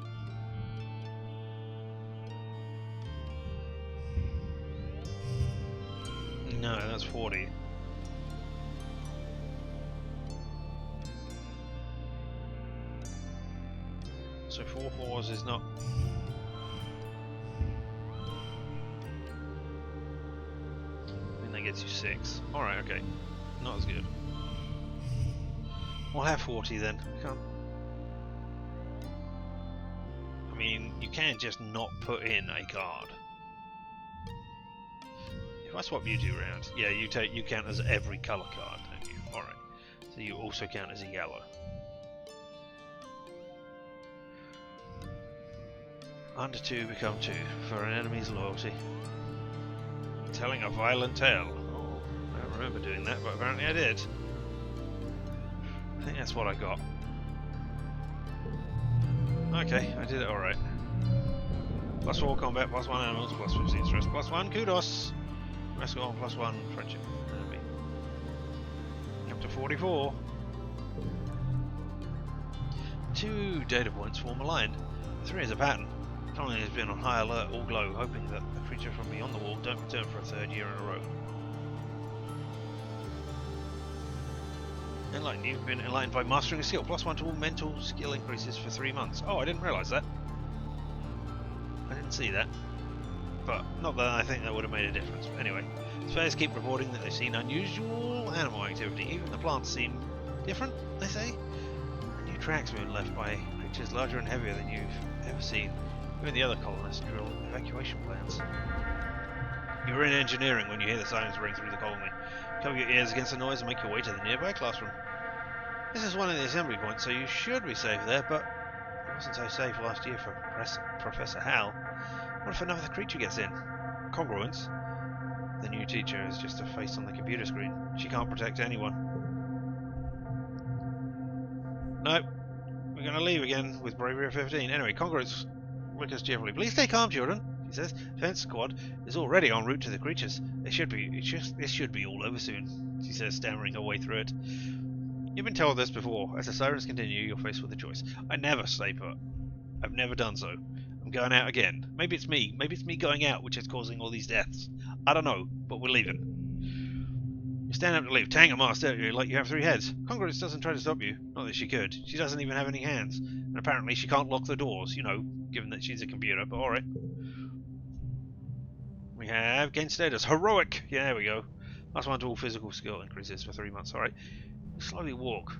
Speaker 1: No, that's 40. So 4 fours is not... I mean, that gets you 6. Alright, okay. Not as good. We'll have 40 then. Can't... I mean, you can just not put in a card. If I swap you two around, yeah, you count as every colour card, don't you? Alright. So you also count as a yellow. Under 2 become 2 for an enemy's loyalty. Telling a violent tale. Oh, I don't remember doing that, but apparently I did. I think that's what I got. Okay, I did it alright. +4 combat, +1 animals, +15 stress, +1 kudos. Rescue on +1 friendship. Enemy. Up to 44. 2 data points form a line. 3 is a pattern. Colony has been on high alert all glow, hoping that the creature from beyond the wall don't return for a 3rd year in a row. Enlightened. You've been enlightened by mastering a skill. +1 to all mental skill increases for 3 months. Oh, I didn't realise that. I didn't see that. But not that I think that would have made a difference. Anyway, surveyors keep reporting that they've seen unusual animal activity. Even the plants seem different, they say. New tracks have been left by creatures larger and heavier than you've ever seen. Even the other colonists drill evacuation plans. You were in engineering when you hear the sirens ring through the colony. Cover your ears against the noise and make your way to the nearby classroom. This is one of the assembly points, so you should be safe there, but it wasn't so safe last year for Professor Hal. What if another creature gets in? Congruence. The new teacher is just a face on the computer screen. She can't protect anyone. Nope. We're going to leave again with bravery of 15. Anyway, Congruence winkers cheerfully. Please stay calm, children. He says. Defense squad is already en route to the creatures. This should be all over soon. She says, stammering her way through it. You've been told this before. As the sirens continue, you're faced with a choice. I never stay put. I've never done so. I'm going out again. Maybe it's me. Maybe it's me going out which is causing all these deaths. I don't know, but we're leaving. You stand up to leave. Tang and stare at you like you have 3 heads. Congruence doesn't try to stop you. Not that she could. She doesn't even have any hands. And apparently she can't lock the doors, you know, given that she's a computer, but alright. We have gain status. Heroic! Yeah, there we go. +1 to all physical skill increases for 3 months. Alright. You slowly walk.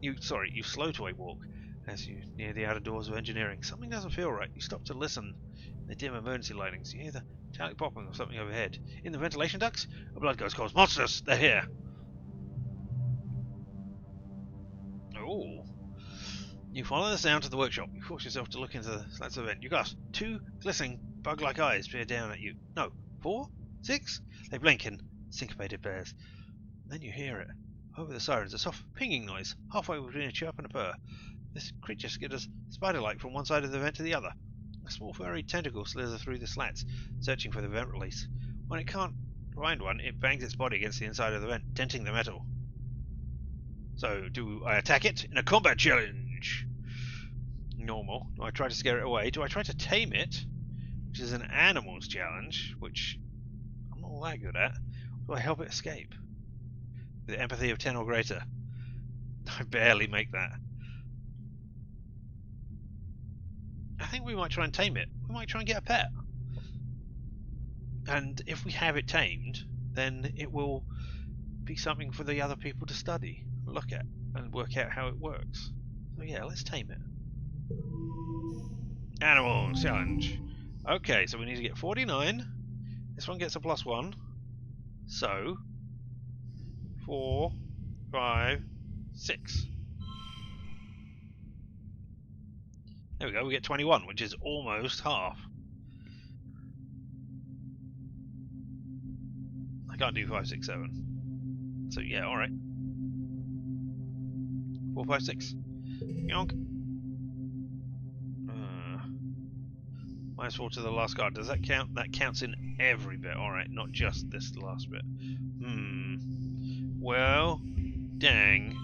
Speaker 1: You slow to a walk as you near the outer doors of engineering. Something doesn't feel right. You stop to listen. In the dim emergency lightings, you hear the metallic popping of something overhead. In the ventilation ducts, a blood ghost calls, "Monsters! They're here!" Oh. You follow the sound to the workshop. You force yourself to look into the slats of the vent. You gasp. 2 glistening, bug-like eyes peer down at you. No. 4? 6? They blink in syncopated pairs. Then you hear it. Over the sirens, a soft pinging noise, halfway between a chirp and a purr. This creature skitters spider-like from one side of the vent to the other. A small furry tentacle slithers through the slats, searching for the vent release. When it can't find one, it bangs its body against the inside of the vent, denting the metal. So, do I attack it in a combat challenge? Normal. Do I try to scare it away? Do I try to tame it? Which is an animals challenge, which I'm not all that good at. Do I help it escape? With empathy of 10 or greater. I barely make that. I think we might try and tame it. We might try and get a pet. And if we have it tamed, then it will be something for the other people to study, look at, and work out how it works. So yeah, let's tame it. Animal challenge. Okay, so we need to get 49. This one gets a +1. So 4, 5, 6. There we go, we get 21, which is almost half. I can't do 5, 6, 7. So yeah, alright. 4, 5, 6. Yonk. -4 to the last card. Does that count? That counts in every bit. Alright, not just this last bit. Well, dang.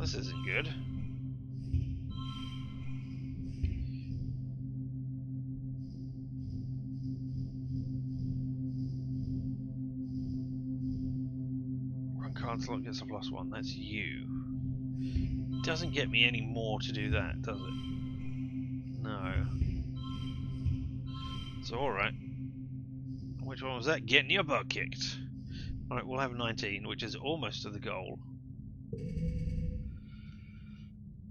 Speaker 1: this isn't good. One card slot gets a +1. That's you. Doesn't get me any more to do that, does it? No. So alright. Which one was that? Getting your butt kicked. Alright, we'll have 19, which is almost to the goal.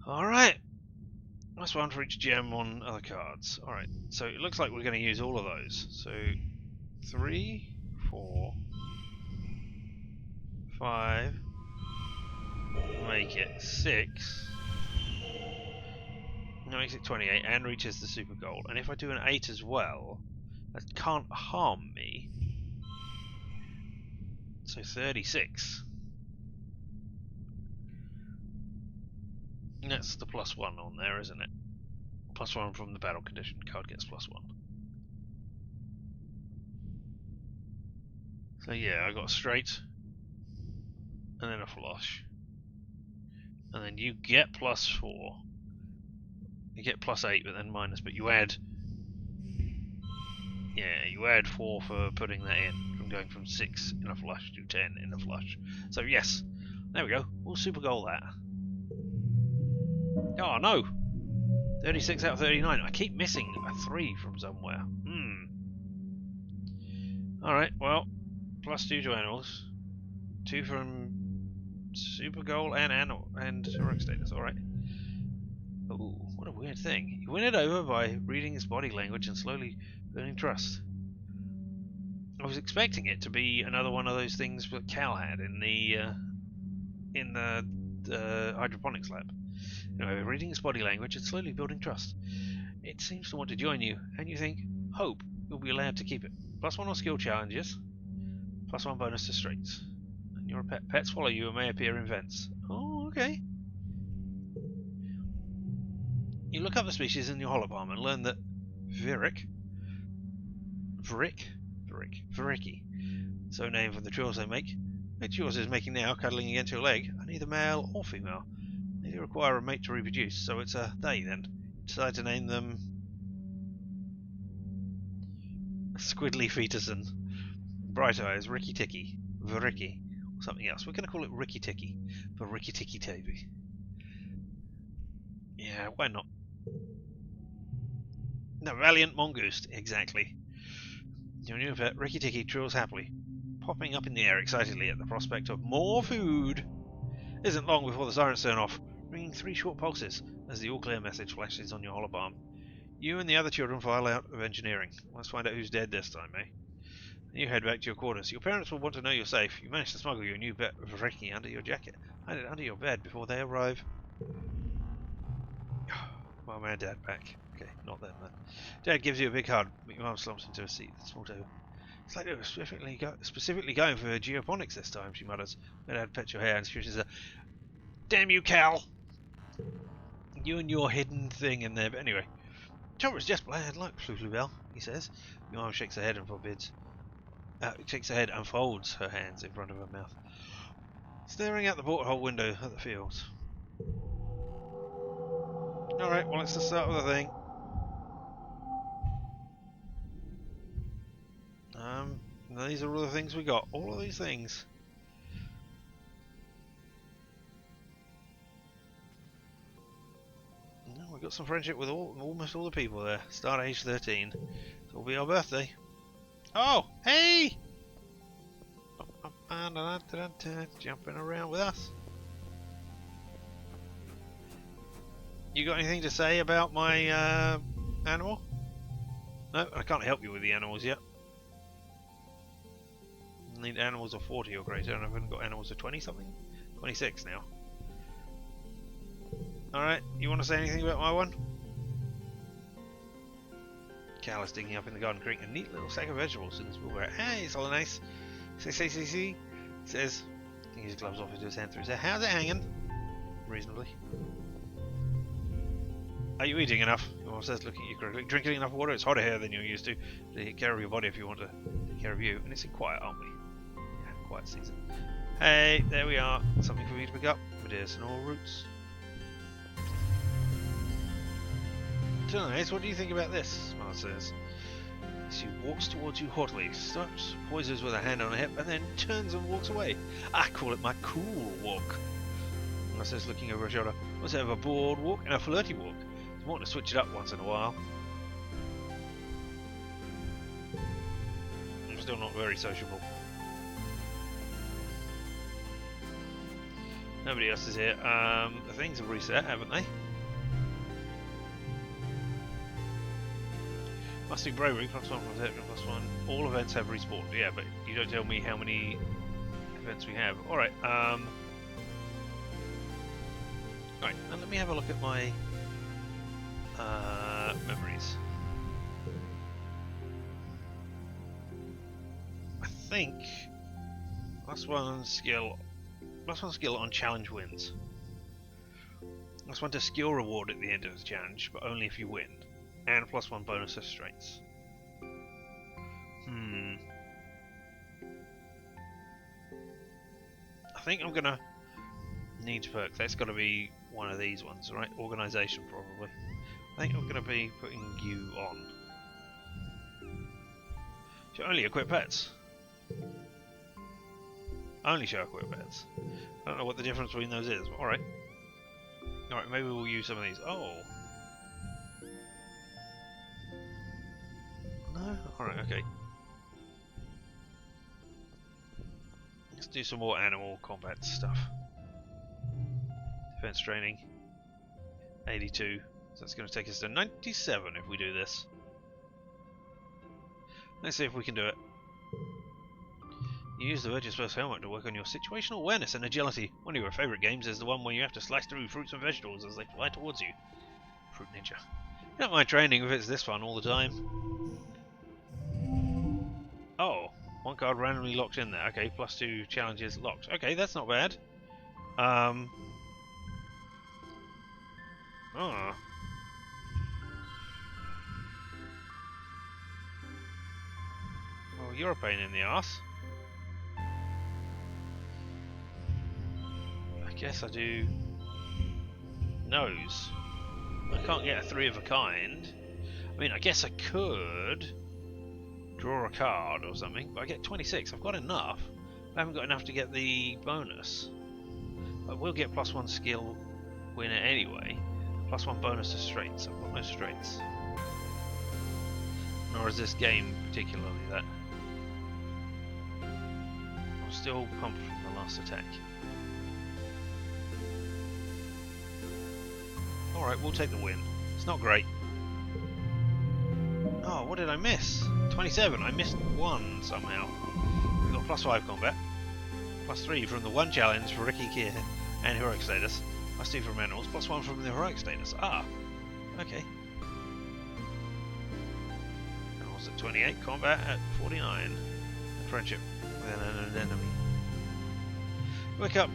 Speaker 1: Alright. That's one for each gem on other cards. Alright, so it looks like we're going to use all of those. So 3, 4, 5, make it 6. That makes it 28 and reaches the super goal. And if I do an 8 as well, that can't harm me. So 36. And that's the +1 on there, isn't it? +1 from the battle condition. Card gets +1. So yeah, I got a straight. And then a flush. And then you get +4. You get +8, but then minus. But you add... Yeah, you add 4 for putting that in. From going from 6 in a flush to 10 in a flush. So yes. There we go. We'll super goal that. Oh no! 36 out of 39. I keep missing a 3 from somewhere. Alright, well, +2 to animals. 2 from super goal and animal and heroic status. Alright. Ooh, what a weird thing. You win it over by reading his body language and slowly building trust. I was expecting it to be another one of those things that Cal had in the hydroponics lab. You know, reading his body language and slowly building trust. It seems to want to join you, and you think, hope you'll be allowed to keep it. +1 on skill challenges, +1 bonus to straights. And you're a pet. Pets follow you and may appear in vents. Oh, okay. You look up the species in your holobarn and learn that Viriki, so named for the trills they make, which yours is making now, cuddling against your leg, are neither male or female. They do require a mate to reproduce, so it's a they then. Decide to name them Squidly Fetuson, Bright Eyes, Ricky Ticky, Viriki, or something else. We're going to call it Ricky Ticky for Ricky Ticky Taby. Yeah, why not? No, Valiant Mongoose, exactly. Your new pet, Ricky Ticky, trills happily, popping up in the air excitedly at the prospect of more food. It isn't long before the sirens turn off, ringing 3 short pulses as the all-clear message flashes on your holobarn. You and the other children file out of engineering. Let's find out who's dead this time, eh? And you head back to your quarters. Your parents will want to know you're safe. You manage to smuggle your new pet Viriki under your jacket. Hide it under your bed before they arrive. Mum and Dad back. Okay, not them then. Dad gives you a big hug, but your mum slumps into a seat. Small toe. It's like they were specifically going for geoponics this time, she mutters. When Dad pets your hair and screeches a damn you, Cal! You and your hidden thing in there, but anyway. Chopper is just bland like Flubell, he says. Your mum shakes her head and folds her hands in front of her mouth, staring out the porthole window at the fields. Alright, well, it's the start of the thing. These are all the things we got. All of these things. We've got some friendship with almost all the people there. Start age 13. It'll be our birthday. Oh, hey! Jumping around with us. You got anything to say about my animal? No, I can't help you with the animals yet. I need animals of 40 or greater, and I haven't got animals of 20 something? 26 now. Alright, you want to say anything about my one? Cal is digging up in the garden, creating a neat little sack of vegetables in his wheelbarrow. Hey, it's all nice. See. He says, taking his gloves off into his hand through his hair. How's it hanging? Reasonably. Are you eating enough? Your mom says, looking at you critically. Drinking enough water? It's hotter here than you're used to take care of your body if you want to take care of you. And it's in quiet, aren't we? Yeah, quiet season. Hey, there we are. Something for me to pick up. Medicinal roots. Nice. What do you think about this? Mars says. She walks towards you haughtily, stops, poises with a hand on her hip, and then turns and walks away. I call it my cool walk. Mars says, looking over her shoulder. What's have a bored walk and a flirty walk? It's important to switch it up once in a while. I'm still not very sociable. Nobody else is here. The things have reset, haven't they? Mustang bravery, +1 protection, +1. All events have respawned. Yeah, but you don't tell me how many events we have. Alright, Right, now let me have a look at my memories. I think +1 skill on challenge wins. +1 to skill reward at the end of the challenge, but only if you win. And +1 bonus to strengths. I think I'm gonna need perk. That's got to be one of these ones, right? Organisation, probably. I think I'm gonna be putting you on. Should only equip pets. Only show equip pets. I don't know what the difference between those is. But alright. Alright, maybe we'll use some of these. Oh. No? Alright, okay. Let's do some more animal combat stuff. Defense training. 82. So that's going to take us to 97 if we do this. Let's see if we can do it. You use the Virtuous First helmet to work on your situational awareness and agility. One of your favourite games is the one where you have to slice through fruits and vegetables as they fly towards you. Fruit Ninja. You don't mind training if it's this fun all the time. Oh, one card randomly locked in there. Okay, +2 challenges locked. Okay, that's not bad. Oh. Well, you're a pain in the ass. I guess I do nose. I can't get a 3 of a kind. I mean, I guess I could draw a card or something, but I get 26. I've got enough. I haven't got enough to get the bonus. But we'll get +1 skill winner anyway. +1 bonus to strengths. I've got no strengths. Nor is this game particularly that. I'm still pumped from the last attack. Alright, we'll take the win. It's not great. Oh, what did I miss? 27. I missed 1 somehow. We've got +5 combat. +3 from the 1 challenge for Ricky Kier and heroic status. +2 from animals. +1 from the heroic status. Ah, okay. Animals at 28. Combat at 49. And friendship with an enemy. Wake up.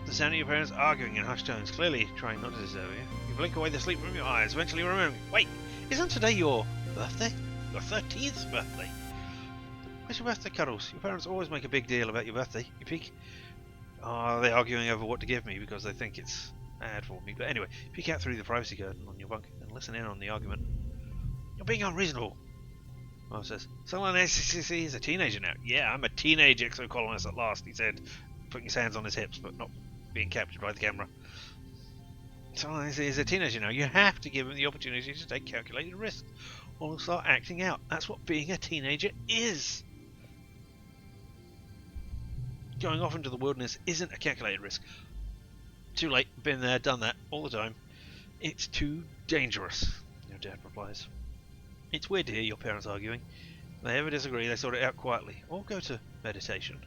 Speaker 1: The sound of your parents arguing in hushed tones, clearly trying not to disturb you. You blink away the sleep from your eyes, eventually remembering. Wait, isn't today your birthday? Your 13th birthday? Where's your birthday cuddles? Your parents always make a big deal about your birthday. You peek. Oh, they're arguing over what to give me because they think it's bad for me. But anyway, peek out through the privacy curtain on your bunk and listen in on the argument. You're being unreasonable. Mom says, someone is a teenager now. Yeah, I'm a teenage exocolonist at last, he said, putting his hands on his hips, but not being captured by the camera. Someone is a teenager now. You have to give him the opportunity to take calculated risks, or he'll start acting out. That's what being a teenager is. Going off into the wilderness isn't a calculated risk. Too late. Been there, done that, all the time. It's too dangerous, your dad replies. It's weird to hear your parents arguing. If they ever disagree, they sort it out quietly, or go to meditation.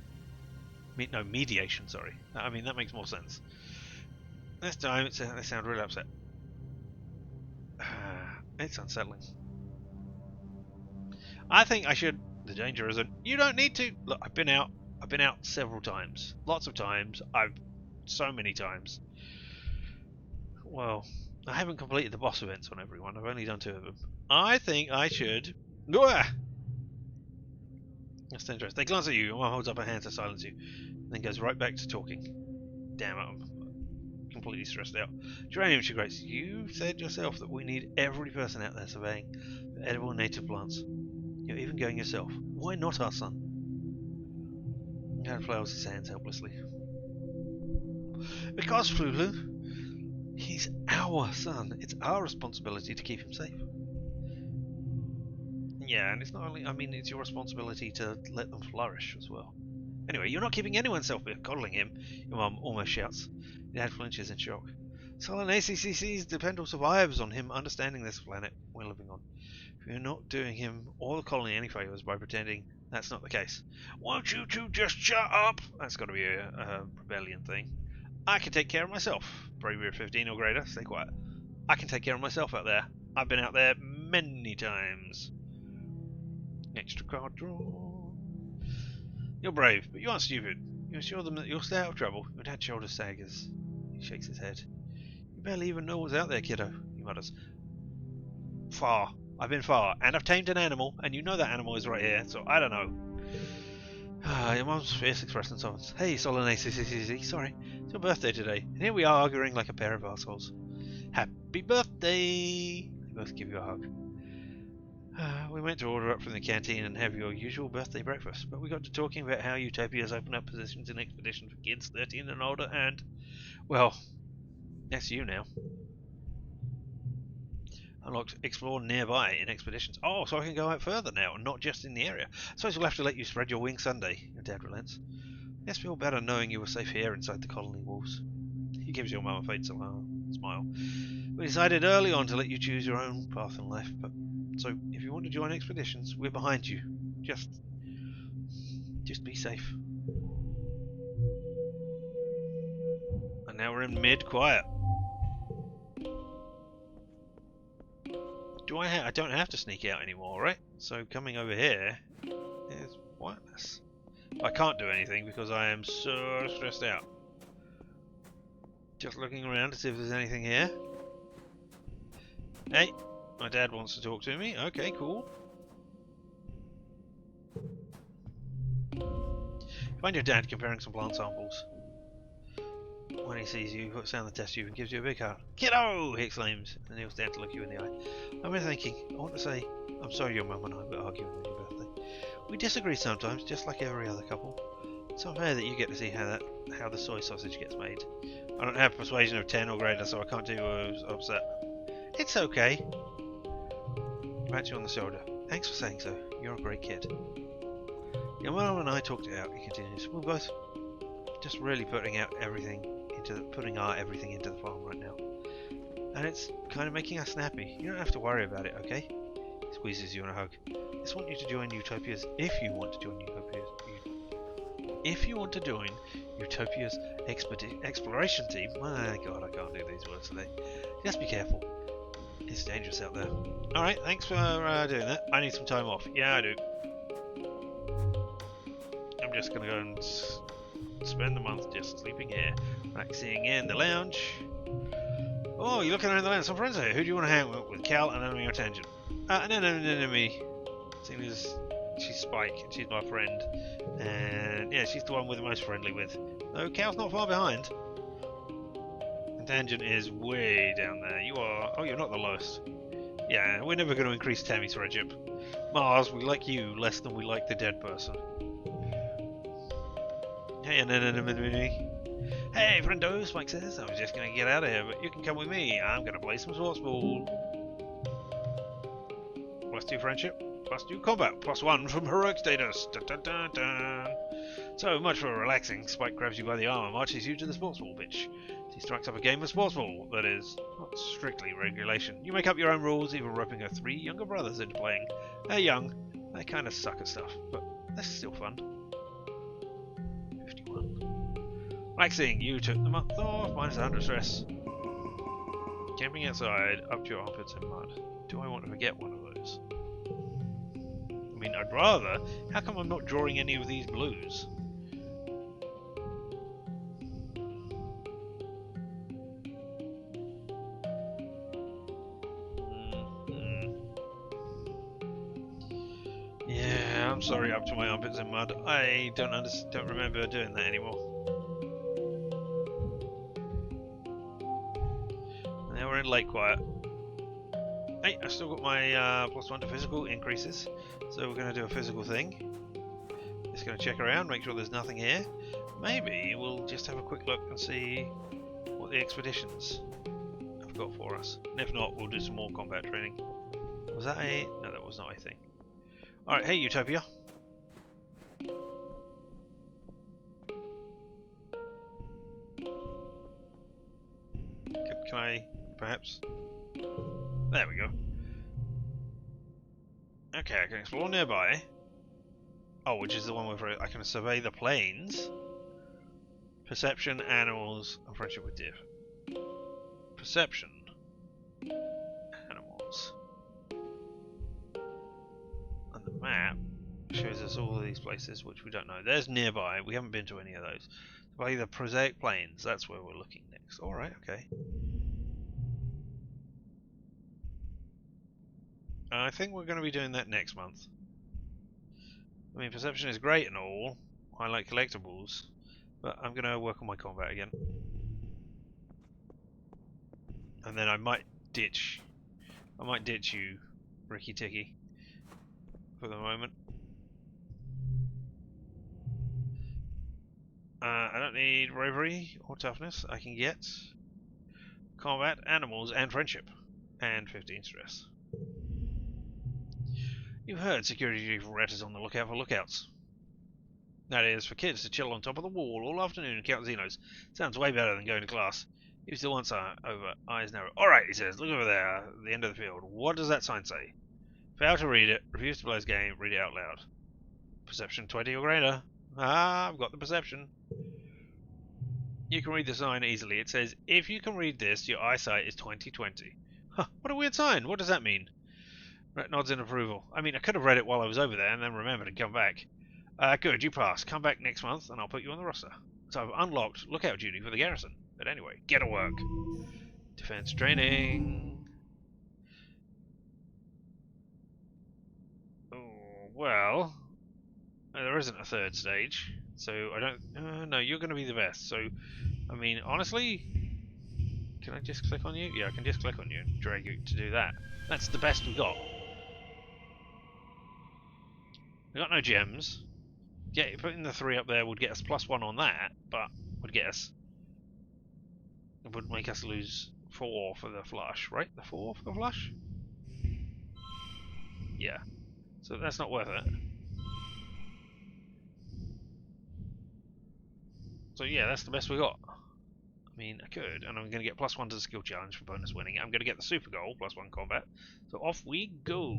Speaker 1: No, mediation, sorry. I mean, that makes more sense. This time, they sound really upset. It's unsettling. I think I should... The danger isn't... You don't need to... Look, I've been out several times. Lots of times. So many times. Well, I haven't completed the boss events on everyone. I've only done 2 of them. I think I should... That's dangerous. They glance at you and one holds up a hand to silence you. then goes right back to talking. Damn it, I'm completely stressed out. Geranium, she grates. You said yourself that we need every person out there surveying for edible native plants. You're even going yourself. Why not our son? Dad flails his hands helplessly. Because, Flulu, he's our son. It's our responsibility to keep him safe. Yeah, and it's not only, I mean, it's your responsibility to let them flourish as well. Anyway, you're not keeping anyone safe by coddling him, your mum almost shouts. Dad flinches in shock. Solon ACCC's dependable survives on him understanding this planet we're living on. We're not doing him or the colony any favours by pretending that's not the case. Won't you two just shut up? That's got to be a rebellion thing. I can take care of myself. Bravery of 15 or greater, stay quiet. I can take care of myself out there. I've been out there many times. Extra card draw. You're brave, but you aren't stupid. You assure them that you'll stay out of trouble. Your dad's shoulders sag as he shakes his head. You barely even know what's out there, kiddo, he mutters. Far. I've been far, and I've tamed an animal, and you know that animal is right here, so I don't know. Your mum's fierce expression softens. Hey, Solon ACCC, sorry. It's your birthday today, and here we are arguing like a pair of assholes. Happy birthday! They both give you a hug. We went to order up from the canteen and have your usual birthday breakfast, but we got to talking about how Utopia's opened up positions in expeditions for kids 13 and older, and, well, that's you now. Unlocked explore nearby in expeditions. Oh, so I can go out further now, and not just in the area. I suppose we'll have to let you spread your wings Sunday, your dad relents. Yes, feel better knowing you were safe here inside the colony walls. He gives your mum a faint smile. We decided early on to let you choose your own path in life, but so if you want to join expeditions, we're behind you. Just be safe. And now we're in mid-quiet. I don't have to sneak out anymore, right? So coming over here is pointless. I can't do anything because I am so stressed out. Just looking around to see if there's anything here. Hey, my dad wants to talk to me. Okay, cool. Find your dad comparing some plant samples. When he sees you, he puts down the test tube and gives you a big hug. Kiddo! He exclaims, and kneels down to look you in the eye. I've been thinking, I want to say, I'm sorry your mum and I were arguing on your birthday. We disagree sometimes, just like every other couple. It's unfair that you get to see how the soy sausage gets made. I don't have persuasion of 10 or greater, so I can't do who's upset. It's okay. Pats you on the shoulder. Thanks for saying so. You're a great kid. Your mum and I talked it out, he continues. We're both just really putting our everything into the farm right now. And it's kind of making us snappy. You don't have to worry about it, okay? He squeezes you in a hug. I just want you to join Utopia's, if you want to join Utopia's exploration team. My god, I can't do these words today. Just be careful. It's dangerous out there. Alright, thanks for doing that. I need some time off. Yeah, I do. I'm just gonna go and spend the month just sleeping here, relaxing in the lounge. Oh, you're looking around the lounge. Some friends here. Who do you want to hang with? Cal, an enemy, or Tangent? An enemy. Seeing as she's Spike, and she's my friend, and yeah, she's the one we're the most friendly with. Though Cal's not far behind. And Tangent is way down there. You are. Oh, you're not the lowest. Yeah, we're never going to increase Tammy's friendship. Mars, we like you less than we like the dead person. Hey, hey, friendo, Spike says. I was just going to get out of here, but you can come with me. I'm going to play some sports ball. +2 friendship, +2 combat, +1 from heroic status. Dun, dun, dun, dun. So much for relaxing. Spike grabs you by the arm and marches you to the sports ball pitch. He strikes up a game of sports ball that is not strictly regulation. You make up your own rules, even roping her 3 younger brothers into playing. They're young, they kind of suck at stuff, but that's still fun. 51. Relaxing, you took the month off, -100 stress. Camping outside, up to your armpits in mud. Do I want to forget one of those? I mean, I'd rather. How come I'm not drawing any of these blues? Yeah, I'm sorry, up to my armpits in mud. I don't remember doing that anymore. And now we're in lake quiet. Hey, I've still got my +1 to physical increases, so we're going to do a physical thing. Just going to check around, make sure there's nothing here. Maybe we'll just have a quick look and see what the expeditions have got for us. And if not, we'll do some more combat training. Was that a... No, that was not a thing. Alright, hey Utopia. Can I, perhaps? There we go. Okay, I can explore nearby. Oh, which is the one where I can survey the plains. Perception, animals, and friendship with deer. Perception. Animals. And the map shows us all of these places which we don't know. There's nearby, we haven't been to any of those. By the prosaic plains, that's where we're looking next. Alright, okay. I think we're going to be doing that next month. I mean, perception is great and all. I like collectibles, but I'm going to work on my combat again. And then I might ditch you, Ricky Ticky, for the moment. I don't need bravery or toughness. I can get combat, animals, and friendship, and 15 stress. You've heard Security Chief Rat is on the lookout for lookouts. That is, for kids to chill on top of the wall all afternoon and count Xenos. Sounds way better than going to class. He still wants over, eyes narrow. Alright, he says, look over there, at the end of the field. What does that sign say? Fail to read it, refuse to play this game, read it out loud. Perception 20 or greater. Ah, I've got the perception. You can read the sign easily. It says, if you can read this, your eyesight is 20/20. Huh, what a weird sign. What does that mean? Rat nods in approval. I mean, I could have read it while I was over there and then remembered and come back. Good, you passed. Come back next month and I'll put you on the roster. So I've unlocked lookout duty for the garrison. But anyway, get to work. Defense training. Oh, well, there isn't a third stage. So I don't... no, you're going to be the best. So, I mean, honestly, can I just click on you? Yeah, I can just click on you and drag you to do that. That's the best we got. We got no gems. Yeah, putting the 3 up there would get us +1 on that, but would get us... It would make us lose 4 for the flush, right? The 4 for the flush? Yeah. So that's not worth it. So yeah, that's the best we got. I mean, I could, and I'm going to get +1 to the skill challenge for bonus winning. I'm going to get the super goal, +1 combat. So off we go.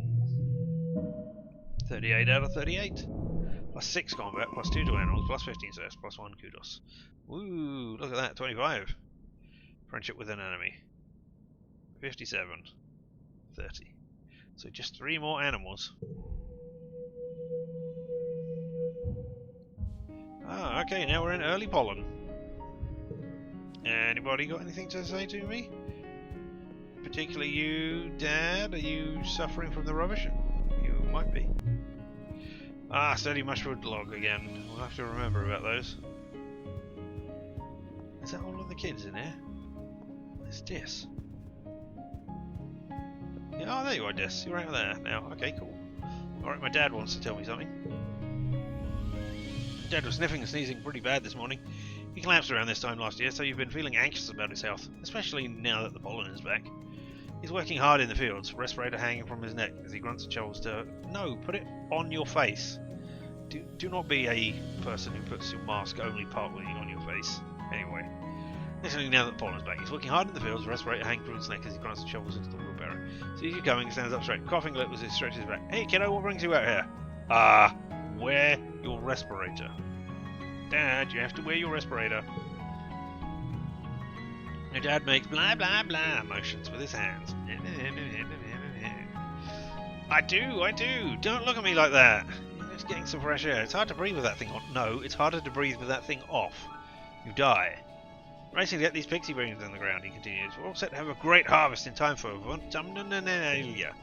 Speaker 1: 38 out of 38. +6 combat, +2 to animals, +15 stress, +1 kudos. Woo, look at that, 25. Friendship with an enemy. 57. 30. So just 3 more animals. Ah, okay, now we're in early pollen. Anybody got anything to say to me? Particularly you, Dad? Are you suffering from the rubbish? You might be. Ah, steady mushroom log again. We'll have to remember about those. Is that all of the kids in here? There's Dis. Yeah, oh, there you are, Dis. You're right there now. Okay, cool. Alright, my dad wants to tell me something. Dad was sniffing and sneezing pretty bad this morning. He collapsed around this time last year, so you've been feeling anxious about his health, especially now that the pollen is back. He's working hard in the fields, respirator hanging from his neck as he grunts and shovels dirt. No, put it on your face. Do not be a person who puts your mask only partly on your face. Anyway, especially now that the pollen is back. He's working hard in the fields, respirator hanging from his neck as he grunts and shovels into the wheelbarrow. Sees you coming, stands up straight, coughing lip as he stretches his back. Hey kiddo, what brings you out here? Wear your respirator. Dad, you have to wear your respirator. Your dad makes blah blah blah motions with his hands. I do. Don't look at me like that. You're just getting some fresh air. It's hard to breathe with that thing on. No, it's harder to breathe with that thing off. You die. Racing to get these pixie brains in the ground, he continues. We're all set to have a great harvest in time for autumnalia.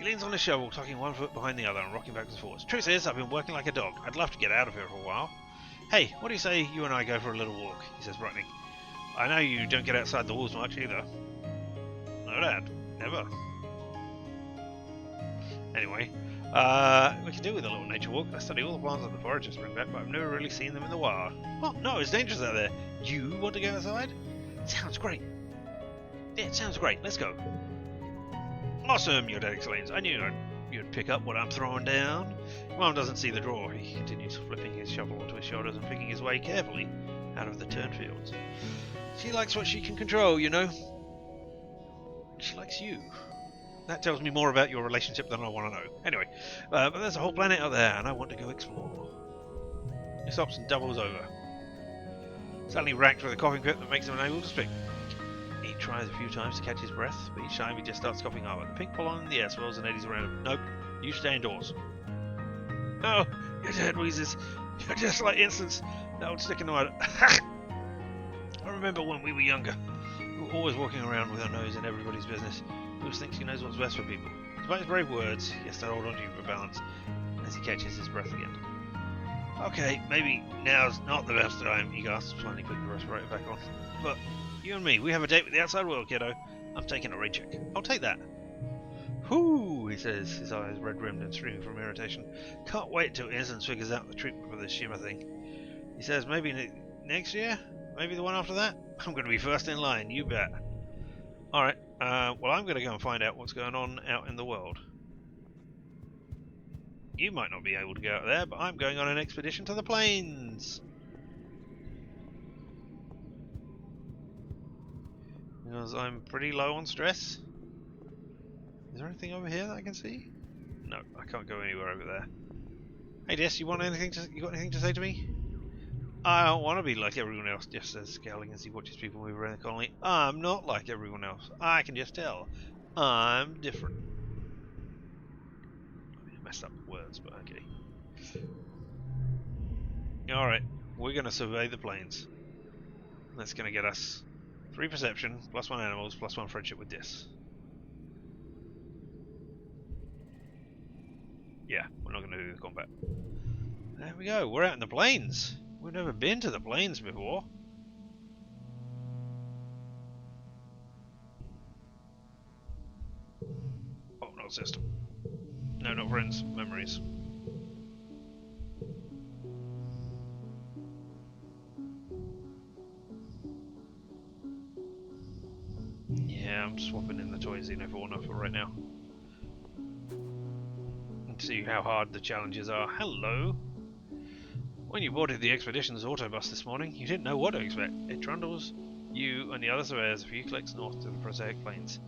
Speaker 1: He leans on his shovel, tucking one foot behind the other and rocking backwards and forwards. Truth is, I've been working like a dog. I'd love to get out of here for a while. Hey, what do you say you and I go for a little walk? He says, brightening. I know you don't get outside the walls much either. No, Dad. Never. Anyway, we can do with a little nature walk. I study all the plants in the forest to spring back, but I've never really seen them in the wild. Oh, no, it's dangerous out there. You want to go outside? Sounds great. Yeah, it sounds great. Let's go. Awesome, your dad exclaims. I knew you'd pick up what I'm throwing down. Mom doesn't see the drawer. He continues flipping his shovel onto his shoulders and picking his way carefully out of the turned fields. She likes what she can control, you know. She likes you. That tells me more about your relationship than I want to know. Anyway, but there's a whole planet out there, and I want to go explore. He stops and doubles over, suddenly racked with a coughing fit that makes him unable to speak. He tries a few times to catch his breath, but each time he just starts coughing harder. The pink pollen in the air swirls and eddies around him. Nope, you stay indoors. Oh, your dad wheezes. You're just like Instance, that old stick in the mud. I remember when we were younger. We were always walking around with our nose in everybody's business. He always thinks he knows what's best for people. Despite his brave words, he has to hold on to you for balance as he catches his breath again. Okay, maybe now's not the best time, he gasps, finally putting the respirator back on. But you and me, we have a date with the outside world, kiddo. I'm taking a raid check. I'll take that. Whoo, he says, his eyes red-rimmed and streaming from irritation. Can't wait till Instance figures out the treatment for this shimmer thing. He says, maybe next year? Maybe the one after that? I'm going to be first in line, you bet. Alright, well I'm going to go and find out what's going on out in the world. You might not be able to go out there, but I'm going on an expedition to the plains. Because I'm pretty low on stress. Is there anything over here that I can see? No, I can't go anywhere over there. Hey Des, you got anything to say to me? I don't want to be like everyone else, Des says, scowling as he watches people move around the colony. I'm not like everyone else. I can just tell. I'm different. I messed up the words, but okay. Alright, we're going to survey the plains. That's going to get us 3 perception, +1 animals, +1 friendship with Dis. Yeah, we're not going to do the combat. There we go, we're out in the plains. We've never been to the plains before. Oh, not system. No, not friends, memories. Yeah, I'm swapping in the toy Xeno for one for right now. And see how hard the challenges are. Hello! When you boarded the expedition's autobus this morning, you didn't know what to expect. It trundles you and the other surveyors a few clicks north to the prosaic plains.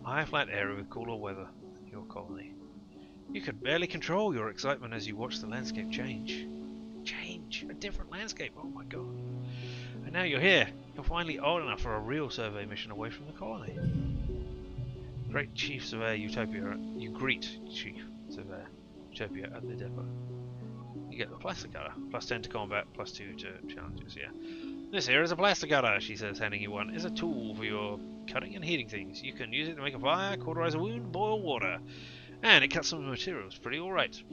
Speaker 1: A high flat area with cooler weather than your colony. You could barely control your excitement as you watched the landscape change. Change! A different landscape, oh my god. And now you're here. You're finally old enough for a real survey mission away from the colony. Great Chief Surveyor Utopia. You greet Chief Surveyor Utopia at the depot. You get the plastic cutter. +10 to combat, +2 to challenges, yeah. This here is a plastic cutter, she says, handing you one. It's a tool for your cutting and heating things. You can use it to make a fire, cauterize a wound, boil water. And it cuts some materials pretty alright.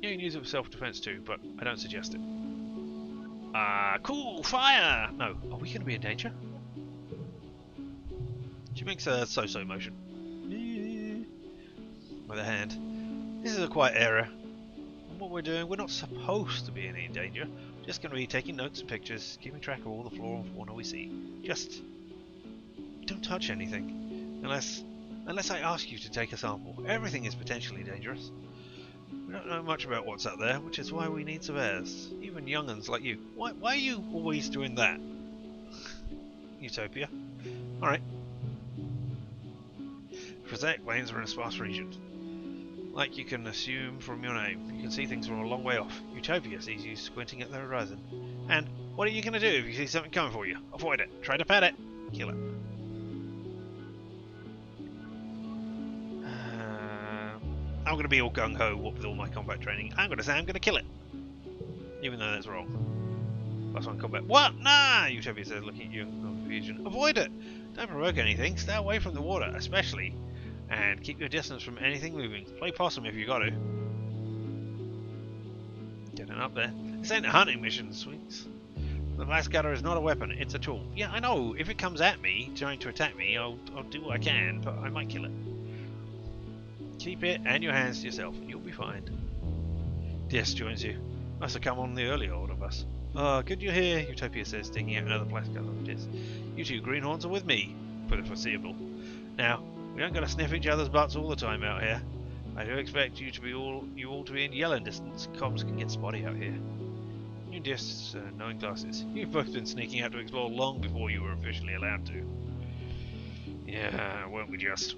Speaker 1: You can use it for self-defense too, but I don't suggest it. Cool! Fire! No, are we going to be in danger? She makes a so-so motion. With her hand. This is a quiet area. What we're doing, we're not supposed to be in any danger. Just going to be taking notes and pictures, keeping track of all the flora and fauna we see. Just don't touch anything unless I ask you to take a sample. Everything is potentially dangerous. We don't know much about what's out there, which is why we need surveyors, even young'uns like you. Why are you always doing that? Utopia. All right. Prosaic plains are in a sparse region. Like you can assume from your name, you can see things from a long way off. Utopia sees you squinting at the horizon. And what are you going to do if you see something coming for you? Avoid it. Try to pat it. Kill it. I'm going to be all gung-ho with all my combat training. I'm going to say I'm going to kill it. Even though that's wrong. +1 combat. What? Nah! Utopia says, looking at you in confusion. Avoid it. Don't provoke anything. Stay away from the water, especially And keep your distance from anything moving. Play possum if you got to. Getting up there. This ain't a hunting mission, sweets. The blast cutter is not a weapon, it's a tool. Yeah, I know. If it comes at me, trying to attack me, I'll do what I can, but I might kill it. Keep it and your hands to yourself, and you'll be fine. Yes, joins you. Must have come on the early order bus. Good you're here, Utopia says, taking out another blast cutter. Yes. You two greenhorns are with me, for the foreseeable. Now, we don't gotta sniff each other's butts all the time out here. I do expect you all to be in yelling distance. Comms can get spotty out here. New discs, knowing glasses. You've both been sneaking out to explore long before you were officially allowed to. Yeah, weren't we just?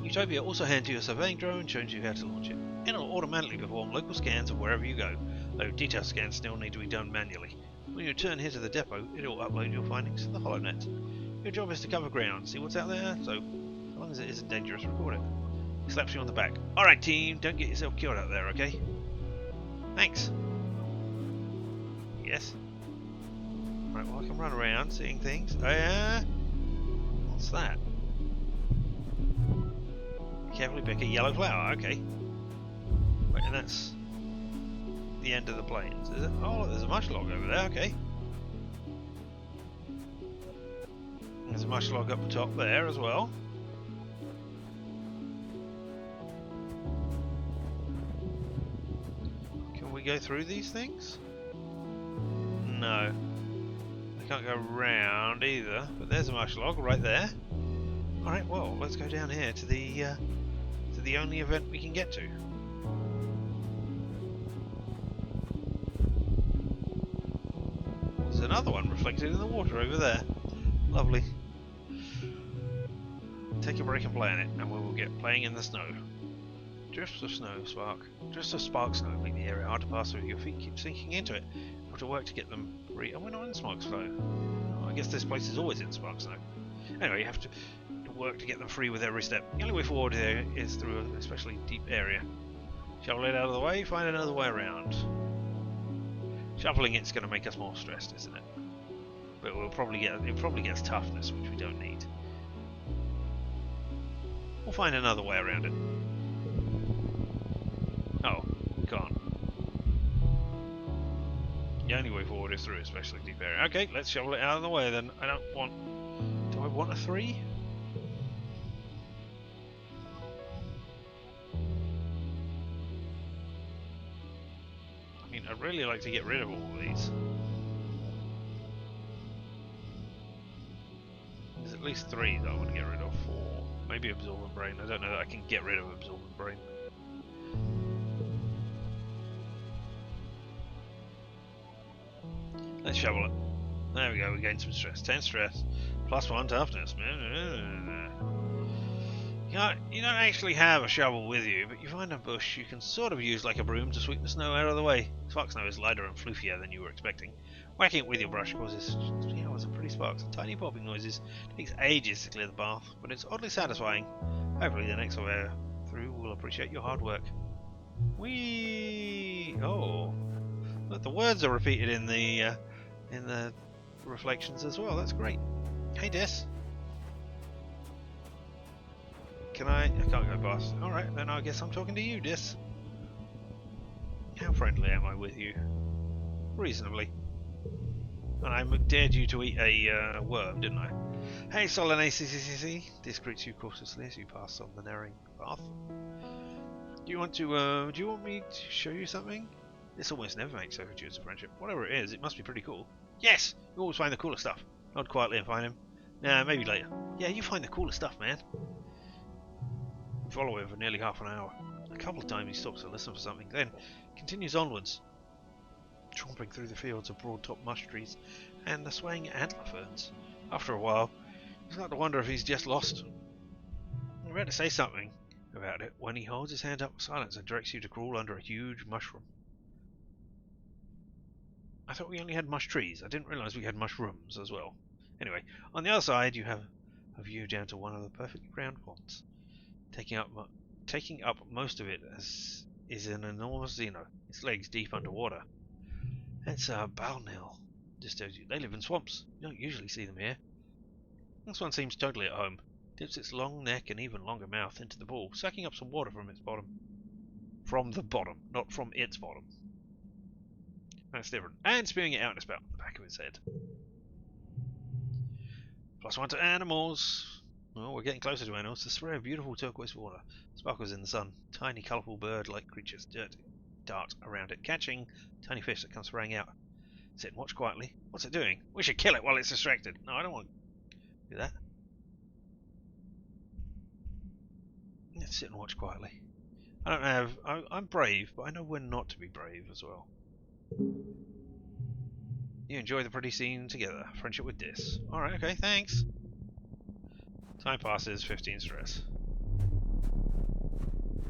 Speaker 1: Utopia also hands you a surveying drone and shows you how to launch it. It'll automatically perform local scans of wherever you go, though detailed scans still need to be done manually. When you return here to the depot, it'll upload your findings to the HoloNet. Your job is to cover ground, see what's out there, so as long as it isn't dangerous, record it. He slaps you on the back. Alright team, don't get yourself killed out there, okay? Thanks. Yes. Right, well I can run around seeing things. Oh yeah? What's that? Carefully pick a yellow flower, okay. Wait, and that's the end of the plains, is it? Oh, there's a mushlog over there, okay. There's a mushlog up the top there as well. Can we go through these things? No. I can't go round either, but there's a mushlog right there. Alright, well, let's go down here to the only event we can get to. There's another one reflected in the water over there. Lovely. Take a break and play on it, and we will get playing in the snow. Drifts of snow, spark. Drifts of spark snow make the area hard to pass through. Your feet keep sinking into it. You have to work to get them free. And we're not in spark snow. Oh, I guess this place is always in spark snow. Anyway, you have to work to get them free with every step. The only way forward here is through an especially deep area. Shovel it out of the way, find another way around. Shoveling it's going to make us more stressed, isn't it? But it probably gets toughness, which we don't need. We'll find another way around it. Oh, we can't. The only way forward is through a especially deep area. Okay, let's shovel it out of the way then. Do I want a 3? I mean, I'd really like to get rid of all of these. There's at least 3 that I want to get rid of. 4. Maybe Absorbent Brain. I don't know that I can get rid of Absorbent Brain. Let's shovel it. There we go, we gained some stress. 10 stress. +1 toughness. You don't actually have a shovel with you, but you find a bush you can sort of use like a broom to sweep the snow out of the way. Spark snow is lighter and floofier than you were expecting. Whacking it with your brush causes showers of pretty sparks and tiny popping noises. It takes ages to clear the path, but it's oddly satisfying. Hopefully the next surveyor through will appreciate your hard work. Whee! Oh, look, the words are repeated in the reflections as well. That's great. Hey, Des. I can't go past. Alright, then I guess I'm talking to you, Dis. How friendly am I with you? Reasonably. And I dared you to eat a worm, didn't I? Hey, Solanae CCCC. Dis greets you cautiously as you pass on the narrowing path. Do you want me to show you something? This almost never makes overtures of friendship. Whatever it is, it must be pretty cool. Yes! You always find the coolest stuff. Nod quietly and find him. Nah, maybe later. Yeah, you find the coolest stuff, man. Follow him for nearly half an hour. A couple of times he stops to listen for something, then continues onwards, tromping through the fields of broad-topped mush trees and the swaying antler ferns. After a while, you start to wonder if he's just lost. I'm about to say something about it when he holds his hand up in silence and directs you to crawl under a huge mushroom. I thought we only had mush trees. I didn't realise we had mushrooms as well. Anyway, on the other side you have a view down to one of the perfectly round ponds. Taking up most of it is an enormous xeno, its legs deep underwater. It's a balnil. Just tells you they live in swamps. You don't usually see them here. This one seems totally at home. dips its long neck and even longer mouth into the pool, sucking up some water from its bottom. From the bottom, not from its bottom. That's different. And spewing it out in its spout, the back of its head. +1 to animals. Oh, we're getting closer to animals. The spray of beautiful turquoise water sparkles in the sun. Tiny, colourful bird-like creatures dart around it, catching tiny fish that come spraying out. Sit and watch quietly. What's it doing? We should kill it while it's distracted. No, I don't want to do that. Let's sit and watch quietly. I don't have... I'm brave, but I know when not to be brave as well. You enjoy the pretty scene together. Friendship with Dis. Alright, okay, thanks. Time passes, 15 stress.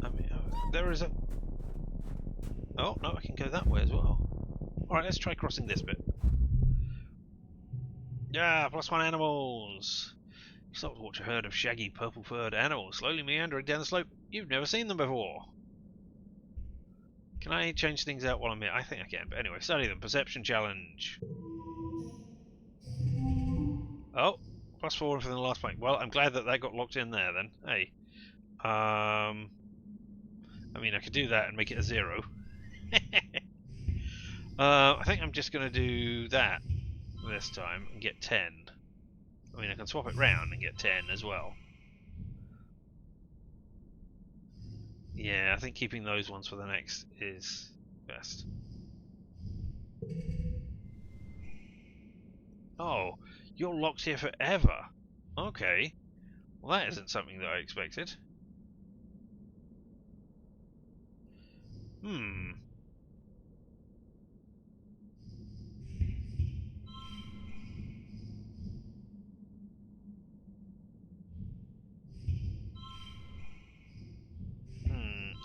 Speaker 1: I mean, there is a... Oh, no, I can go that way as well. Alright, let's try crossing this bit. Yeah, +1 animals! You stop to watch a herd of shaggy, purple-furred animals slowly meandering down the slope. You've never seen them before. Can I change things out while I'm here? I think I can, but anyway, study them. Perception challenge. Oh, +4 for the last point. Well, I'm glad that got locked in there then. Hey. I mean, I could do that and make it a 0. I think I'm just going to do that this time and get 10. I mean, I can swap it round and get 10 as well. Yeah, I think keeping those ones for the next is best. Oh, you're locked here forever. Okay. Well, that isn't something that I expected.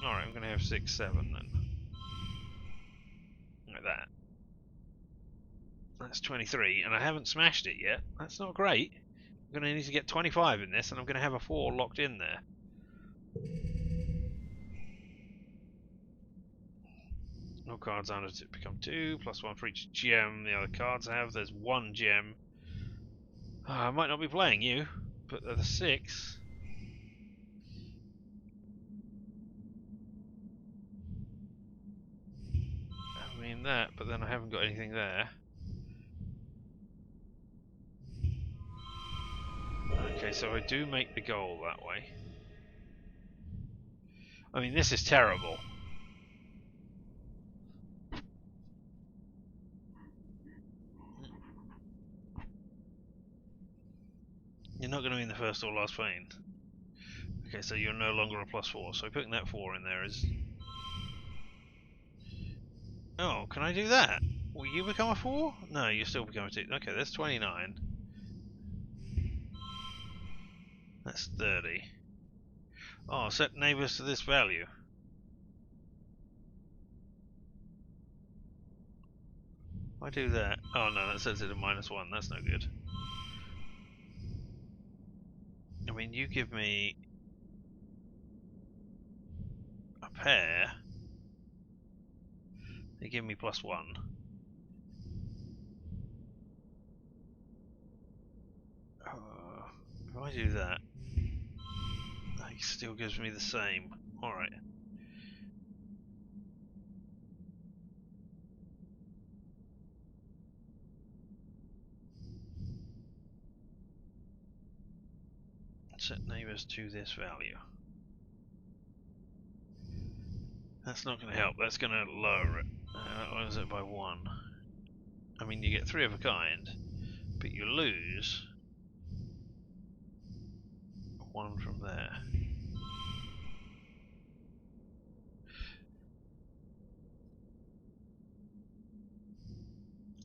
Speaker 1: Alright, I'm going to have 6, 7 then. Like that. That's 23, and I haven't smashed it yet. That's not great. I'm going to need to get 25 in this, and I'm going to have a 4 locked in there. No cards under it become 2, +1 for each gem the other cards have. There's 1 gem. I might not be playing you, but the 6. I mean that, but then I haven't got anything there. Okay, so I do make the goal that way. I mean, this is terrible. You're not going to be in the first or last plane. Okay, so you're no longer a +4, so putting that 4 in there is... Oh, can I do that? Will you become a 4? No, you still become a 2. Okay, that's 29. That's 30. Oh, set neighbours to this value. If I do that... Oh no, that sets it to -1. That's no good. I mean, you give me... a pair. They give me +1. If I do that... It still gives me the same. Alright. Set neighbours to this value. That's not going to help. That's going to lower it. Lowers it by 1. I mean, you get 3 of a kind, but you lose 1 from there.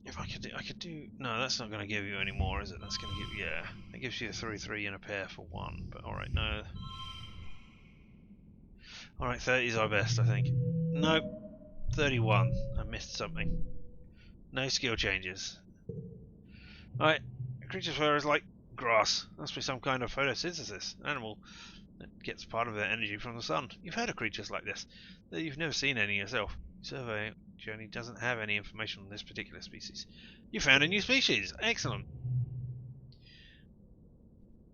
Speaker 1: If I could do. No, that's not going to give you any more, is it? That's going to give. Yeah, that gives you a 3/3 and a pair for 1. But all right, no. All right, 30 is our best, I think. Nope, 31. I missed something. No skill changes. All right, a creature's fur is like grass. Must be some kind of photosynthesis. An animal that gets part of their energy from the sun. You've heard of creatures like this, though you've never seen any yourself. Survey journey doesn't have any information on this particular species. You found a new species. Excellent.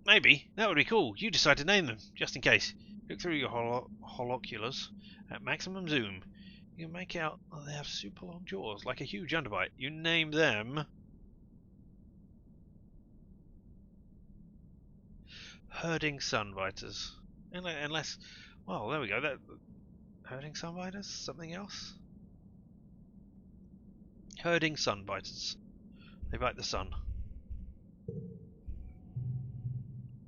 Speaker 1: Maybe. That would be cool. You decide to name them, just in case. Look through your holoculars at maximum zoom. You can make out they have super long jaws, like a huge underbite. You name them... herding sunbiters. Unless... well, there we go. That herding sunbiters? Something else? Herding sunbiters. They bite the sun.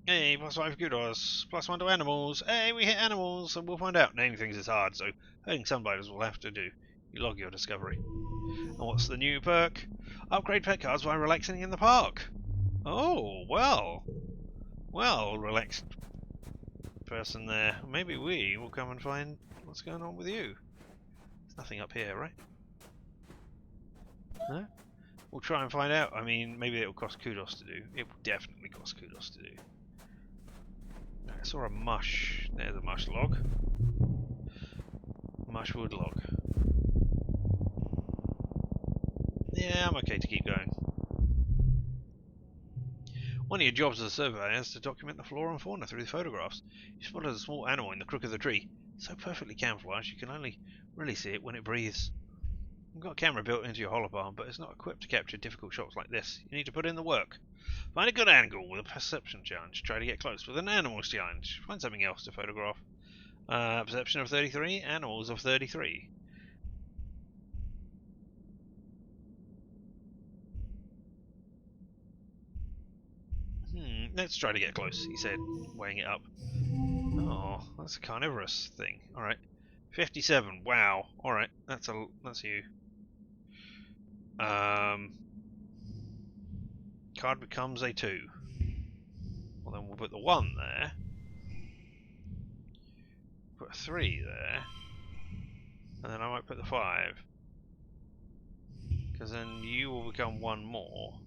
Speaker 1: Hey, +5 kudos. +1 to animals. Hey, we hit animals, and we'll find out. Naming things is hard, so herding sunbiters will have to do. You log your discovery. And what's the new perk? Upgrade pet cards while relaxing in the park. Oh, well. Well, relaxed person there. Maybe we will come and find what's going on with you. There's nothing up here, right? No? We'll try and find out. I mean, maybe it'll cost kudos to do. It will definitely cost kudos to do. I saw a mush. There's a mush log. Mushwood log. Yeah, I'm okay to keep going. One of your jobs as a surveyor is to document the flora and fauna through the photographs. You spotted a small animal in the crook of the tree. So perfectly camouflaged, you can only really see it when it breathes. You've got a camera built into your holobarn, but it's not equipped to capture difficult shots like this. You need to put in the work. Find a good angle with a perception challenge. Try to get close with an animals challenge. Find something else to photograph. Perception of 33, animals of 33. Let's try to get close, he said, weighing it up. Oh, that's a carnivorous thing. Alright. 57, wow. Alright, that's you. Card becomes a 2. Well, then we'll put the 1 there. Put a 3 there. And then I might put the 5. Because then you will become 1 more.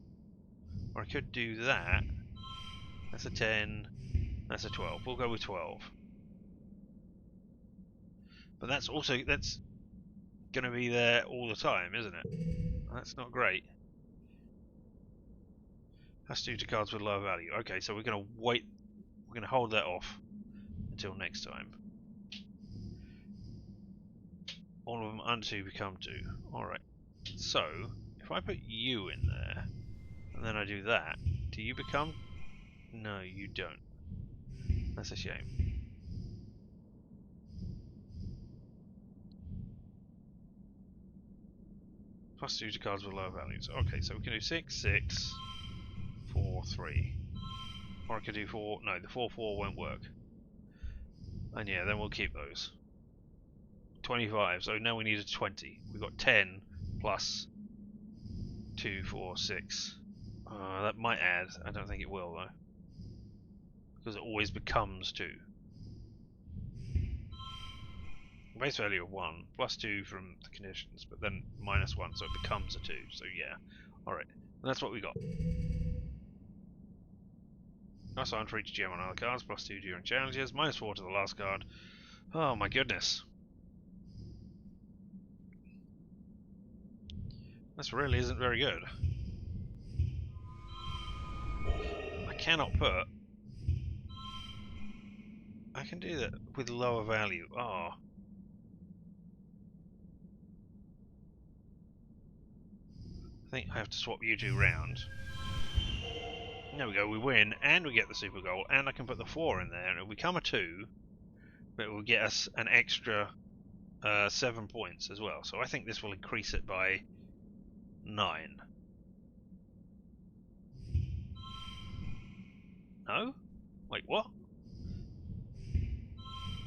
Speaker 1: Or I could do that. That's a 10. That's a 12. We'll go with 12. But that's going to be there all the time, isn't it? That's not great. Has to do to cards with lower value. Okay, so we're going to wait. We're going to hold that off until next time. All of them under 2 become 2. Alright. So, if I put you in there, and then I do that, do you become... no, you don't. That's a shame. +2 to cards with lower values. Okay, so we can do 6, 6, 4, 3. Or I could do 4... no, the 4, 4 won't work. And yeah, then we'll keep those. 25, so now we need a 20. We've got 10 plus 2, 4, 6. That might add. I don't think it will, though. Because it always becomes 2. Base value of 1, +2 from the conditions, but then -1, so it becomes a 2. So yeah. Alright, that's what we got. +1 for each gem on other cards, +2 during challenges, -4 to the last card. Oh my goodness. This really isn't very good. I cannot put... I can do that with lower value. Oh. I think I have to swap you two round. There we go, we win, and we get the super goal, and I can put the 4 in there, and it'll become a 2, but it will get us an extra 7 points as well. So I think this will increase it by 9. No? Wait, what?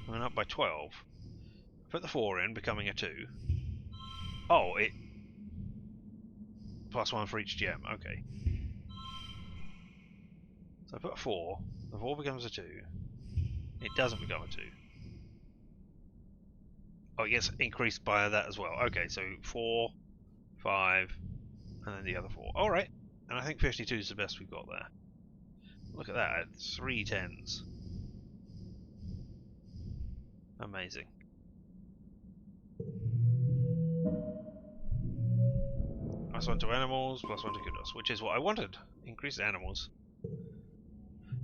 Speaker 1: I went up by 12. Put the 4 in, becoming a 2. Oh, it... +1 for each gem, okay. So I put a 4, the 4 becomes a 2. It doesn't become a 2. Oh, it gets increased by that as well. Okay, so 4, 5, and then the other 4. Alright, and I think 52 is the best we've got there. Look at that, 3 10s. Amazing. +1 to animals, +1 to kudos, which is what I wanted. Increased animals.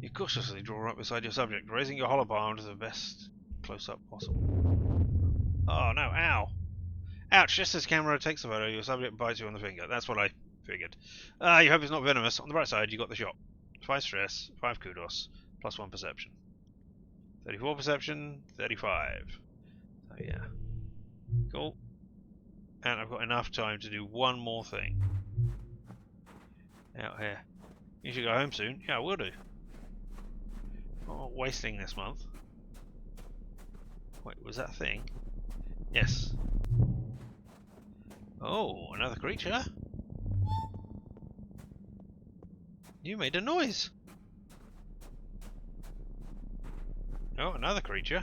Speaker 1: You cautiously draw up beside your subject, raising your hollow palm to the best close-up possible. Oh no, ow! Ouch! Just as the camera takes the photo, your subject bites you on the finger. That's what I figured. You hope it's not venomous. On the bright side, you got the shot. 5 stress, 5 kudos, plus 1 perception. 34 perception, 35. So yeah. Cool. And I've got enough time to do one more thing. Out here. You should go home soon. Yeah, I will do. Not wasting this month. Wait, was that a thing? Yes. Oh, another creature? You made a noise! Oh, another creature.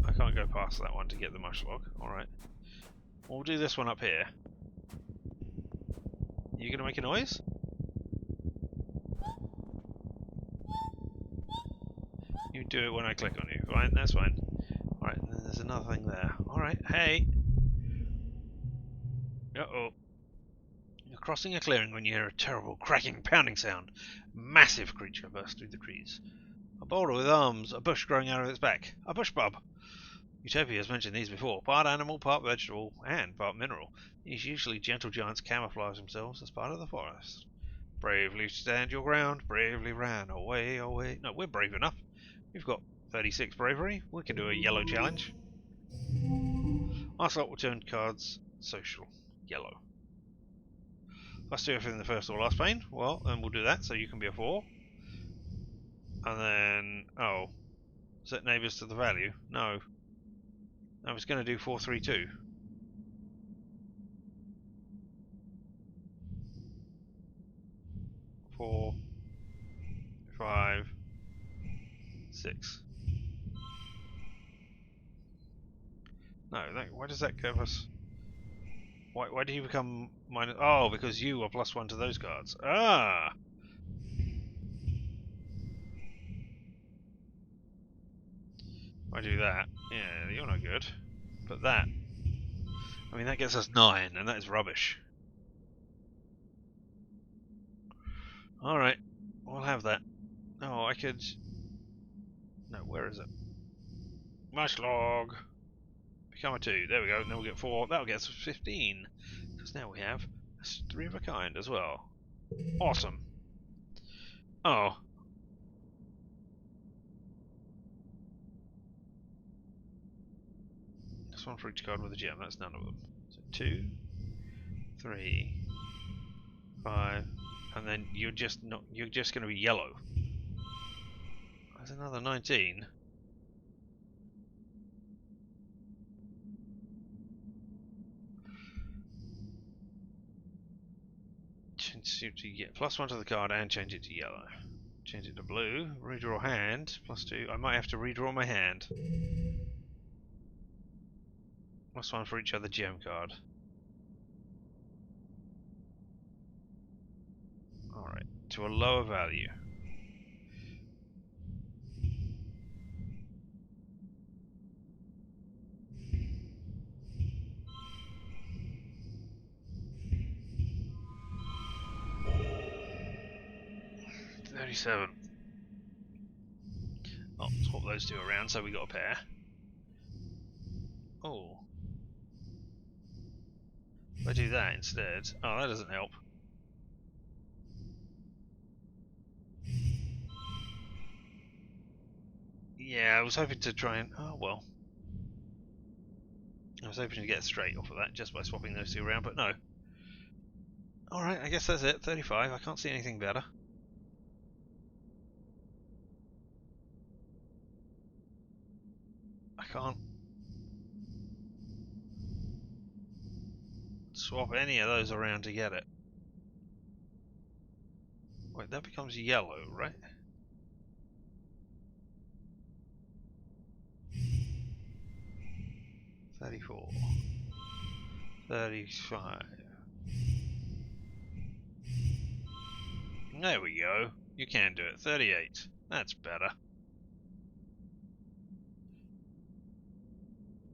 Speaker 1: I can't go past that one to get the mushlog. Alright. We'll do this one up here. You gonna make a noise? You do it when I click on you. Fine, that's fine. Alright, there's another thing there. Alright, hey! Uh-oh. You're crossing a clearing when you hear a terrible cracking, pounding sound. Massive creature bursts through the trees. A boulder with arms, a bush growing out of its back. A bush bub. Utopia has mentioned these before. Part animal, part vegetable, and part mineral. These usually gentle giants camouflage themselves as part of the forest. Bravely stand your ground, bravely ran away, away. No, we're brave enough. We've got 36 bravery. We can do a yellow challenge. Our slot will turn cards social. Yellow. Let's do everything in the first or last pane. Well, then we'll do that, so you can be a 4. And then, oh, set neighbours to the value. No. I was going to do 4, 3, 2. 4, 5, 6. No, why does that give us... Why do you become minus... Oh, because you are +1 to those cards. Ah! I do that. Yeah, you're not good. But that... I mean, that gets us 9, and that is rubbish. Alright, we'll have that. Oh, I could... No, where is it? Mushlog! Become a 2. There we go. And then we'll get 4. That'll get us 15. Because now we have 3 of a kind as well. Awesome. Oh. Just one for each card with a gem. That's none of them. So 2, 3, 5, and then you're just going to be yellow. There's another 19. Change to get +1 to the card and change it to yellow. Change it to blue. Redraw hand. +2. I might have to redraw my hand. +1 for each other gem card. Alright, to a lower value. $37. Oh, swap those two around so we got a pair. Oh. If I do that instead... Oh, that doesn't help. Yeah, I was hoping to try and... Oh, well. I was hoping to get straight off of that just by swapping those two around, but no. Alright, I guess that's it. 35. I can't see anything better. I can't swap any of those around to get it. Wait, that becomes yellow, right? $34. $35. There we go. You can do it. 38. That's better.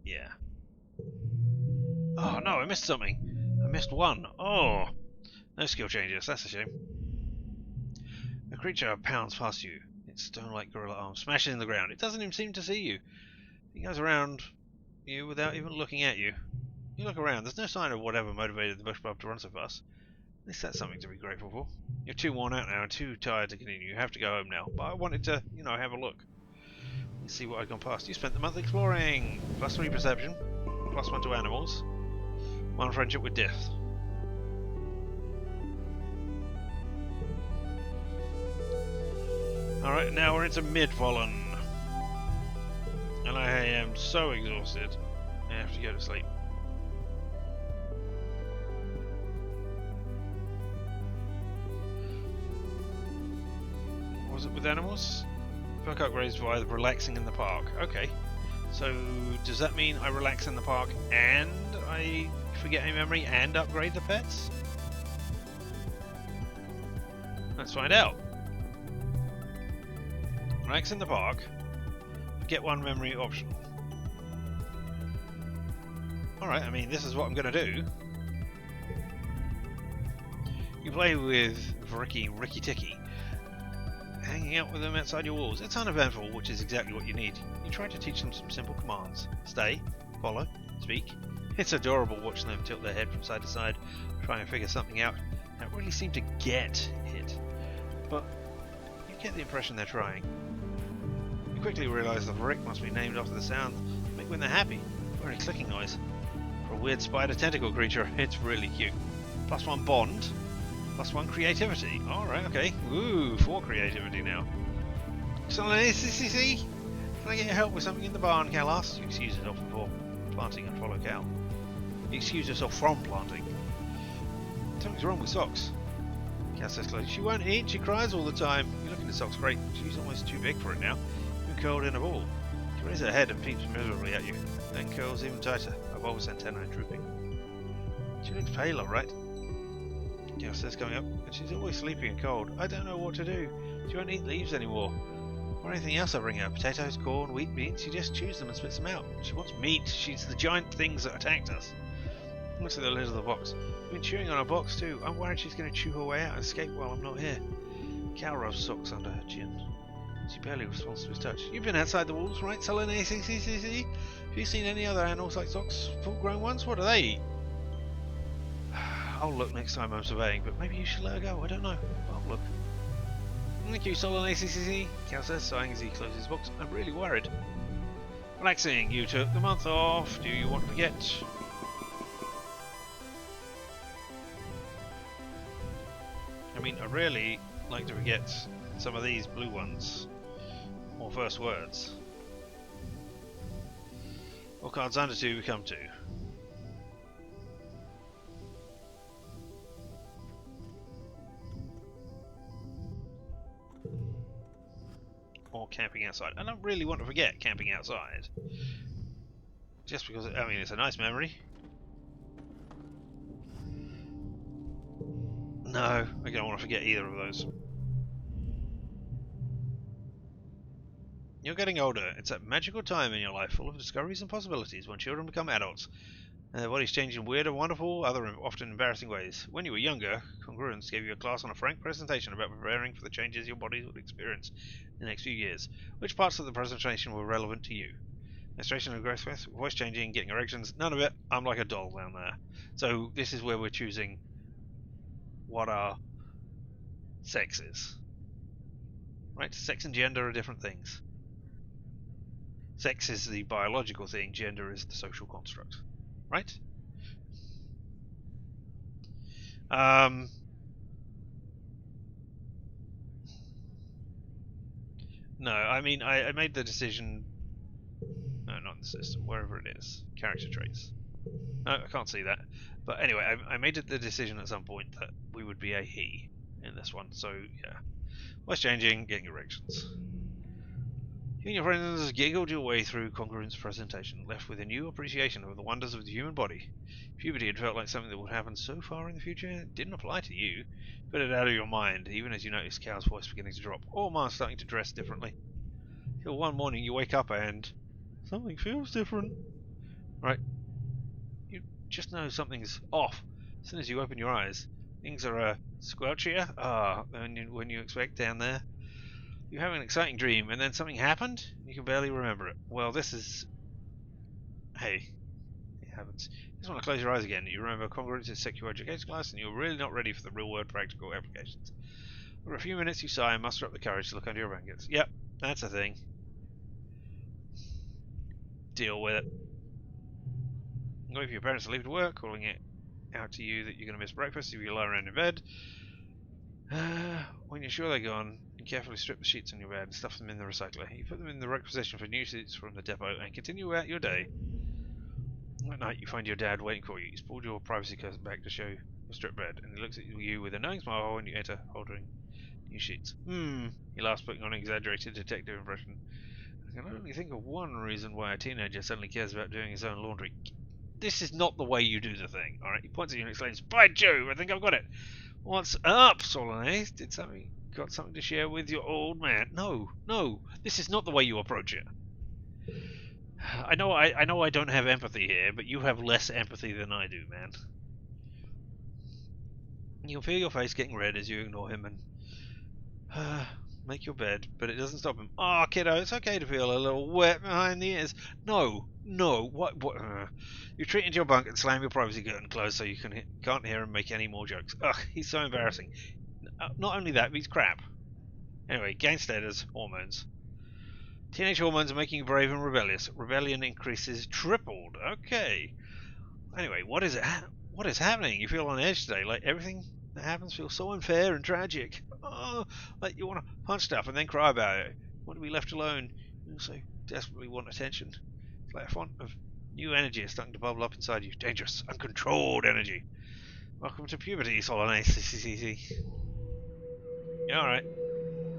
Speaker 1: Yeah. Oh no, I missed something. I missed one. Oh. No skill changes. That's a shame. The creature pounds past you, its stone-like gorilla arm smashing in the ground. It doesn't even seem to see you. It goes around you without even looking at you. You look around. There's no sign of whatever motivated the bush to run so fast. At least that's something to be grateful for. You're too worn out now and too tired to continue. You have to go home now. But I wanted to, have a look. Let's see what I've gone past. You spent the month exploring. +3 perception. +1 to animals. 1 friendship with death. Alright, now we're into mid-Volon. And I am so exhausted. I have to go to sleep. What was it with animals? Perk upgrades via relaxing in the park. Okay. So, does that mean I relax in the park and I forget a memory and upgrade the pets? Let's find out. Relax in the park. Get 1 memory optional. Alright, I mean, this is what I'm going to do. You play with Ricky Ticky, hanging out with them outside your walls. It's uneventful, which is exactly what you need. You try to teach them some simple commands. Stay, follow, speak. It's adorable watching them tilt their head from side to side, trying to figure something out. They don't really seem to get it, but you get the impression they're trying. You quickly realise the Rick must be named after the sound they make when they're happy, or a clicking noise. For a weird spider tentacle creature, it's really cute. +1 bond, +1 creativity. Alright, okay. Ooh, 4 creativity now. Exocolonist, can I get your help with something in the barn, Cal asks. You excuse yourself before planting and follow Cal. You excuse yourself from planting. Something's wrong with Socks. Cal says close. She won't eat, she cries all the time. You're looking at Socks great. She's almost too big for it now. You're curled in a ball. She raises her head and peeps miserably at you, then curls even tighter, her bulbous antennae drooping. She looks pale, alright. Cal says coming up, but she's always sleepy and cold. I don't know what to do. She won't eat leaves anymore. Or anything else I bring her. Potatoes, corn, wheat, beans. She just chews them and spits them out. She wants meat. She's the giant things that attacked us. Looks at the lid of the box. I've been chewing on her box too. I'm worried she's going to chew her way out and escape while I'm not here. Cal rubs Socks under her chin. She barely responds to his touch. You've been outside the walls, right, Sullen ACCCC? Have you seen any other animals like Socks? Full-grown ones? What do they eat? I'll look next time I'm surveying, but maybe you should let her go. I don't know. I'll look. Thank you, Sullen ACCC, Cal says, sighing as he closes his box. I'm really worried. Relaxing. You took the month off. Do you want to get? I mean, I really like to forget some of these blue ones. Or first words. All cards under 2 become 2. Or camping outside. I don't really want to forget camping outside. Just because, I mean, it's a nice memory. No, I don't want to forget either of those. You're getting older. It's that magical time in your life full of discoveries and possibilities when children become adults. And their bodies change in weird and wonderful, other often embarrassing ways. When you were younger, Congruence gave you a class on a frank presentation about preparing for the changes your bodies would experience in the next few years. Which parts of the presentation were relevant to you? Menstruation and growth, voice changing, getting erections, none of it. I'm like a doll down there. So this is where we're choosing what our sex is. Right? Sex and gender are different things. Sex is the biological thing, gender is the social construct. Right? No, I mean, I made the decision... No, not in the system, wherever it is. Character traits. No, I can't see that. But anyway, I made the decision at some point that we would be a he in this one, so yeah. Voice changing, getting erections. You and your friends giggled your way through Congruence's presentation, left with a new appreciation of the wonders of the human body. Puberty had felt like something that would happen so far in the future, it didn't apply to you. Put it out of your mind, even as you noticed Cal's voice beginning to drop, or Mars starting to dress differently. Till one morning you wake up and... something feels different. Right? You just know something's off as soon as you open your eyes. Things are squelchier. Ah, when you expect down there. You have an exciting dream, and then something happened? You can barely remember it. Well, this is... Hey, it happens. You just want to close your eyes again. You remember congruence is sexual education class, and you're really not ready for the real-world practical applications. For a few minutes, you sigh and muster up the courage to look under your blankets. Yep, that's a thing. Deal with it. Wait for your parents to leave to work, calling it out to you that you're going to miss breakfast if you lie around in bed. When you're sure they're gone, you carefully strip the sheets on your bed and stuff them in the recycler. You put them in the right position for new sheets from the depot and continue out your day. At night, you find your dad waiting for you. He's pulled your privacy curtain back to show your stripped bed, and he looks at you with a knowing smile when you enter, holding new sheets. He laughs, putting on an exaggerated detective impression. I can only think of one reason why a teenager suddenly cares about doing his own laundry. This is not the way you do the thing, alright? He points at you and exclaims, "By Jove, I think I've got it! What's up, Solanace? Got something to share with your old man?" No, this is not the way you approach it. I know I don't have empathy here, but you have less empathy than I do, man. You can feel your face getting red as you ignore him and make your bed, but it doesn't stop him. "Oh, kiddo, it's okay to feel a little wet behind the ears." No, what? You retreat into your bunk and slam your privacy curtain closed so you can't hear him make any more jokes. Ugh, he's so embarrassing. Not only that, but he's crap. Anyway, gang status, hormones. Teenage hormones are making you brave and rebellious. Rebellion increases tripled. Okay. Anyway, what is it? What is happening? You feel on edge today. Like everything that happens feels so unfair and tragic. Oh, like you want to punch stuff and then cry about it. You want to be left alone. You also desperately want attention. It's like a font of new energy is starting to bubble up inside you. Dangerous, uncontrolled energy. Welcome to puberty, Solanace. Yeah, alright.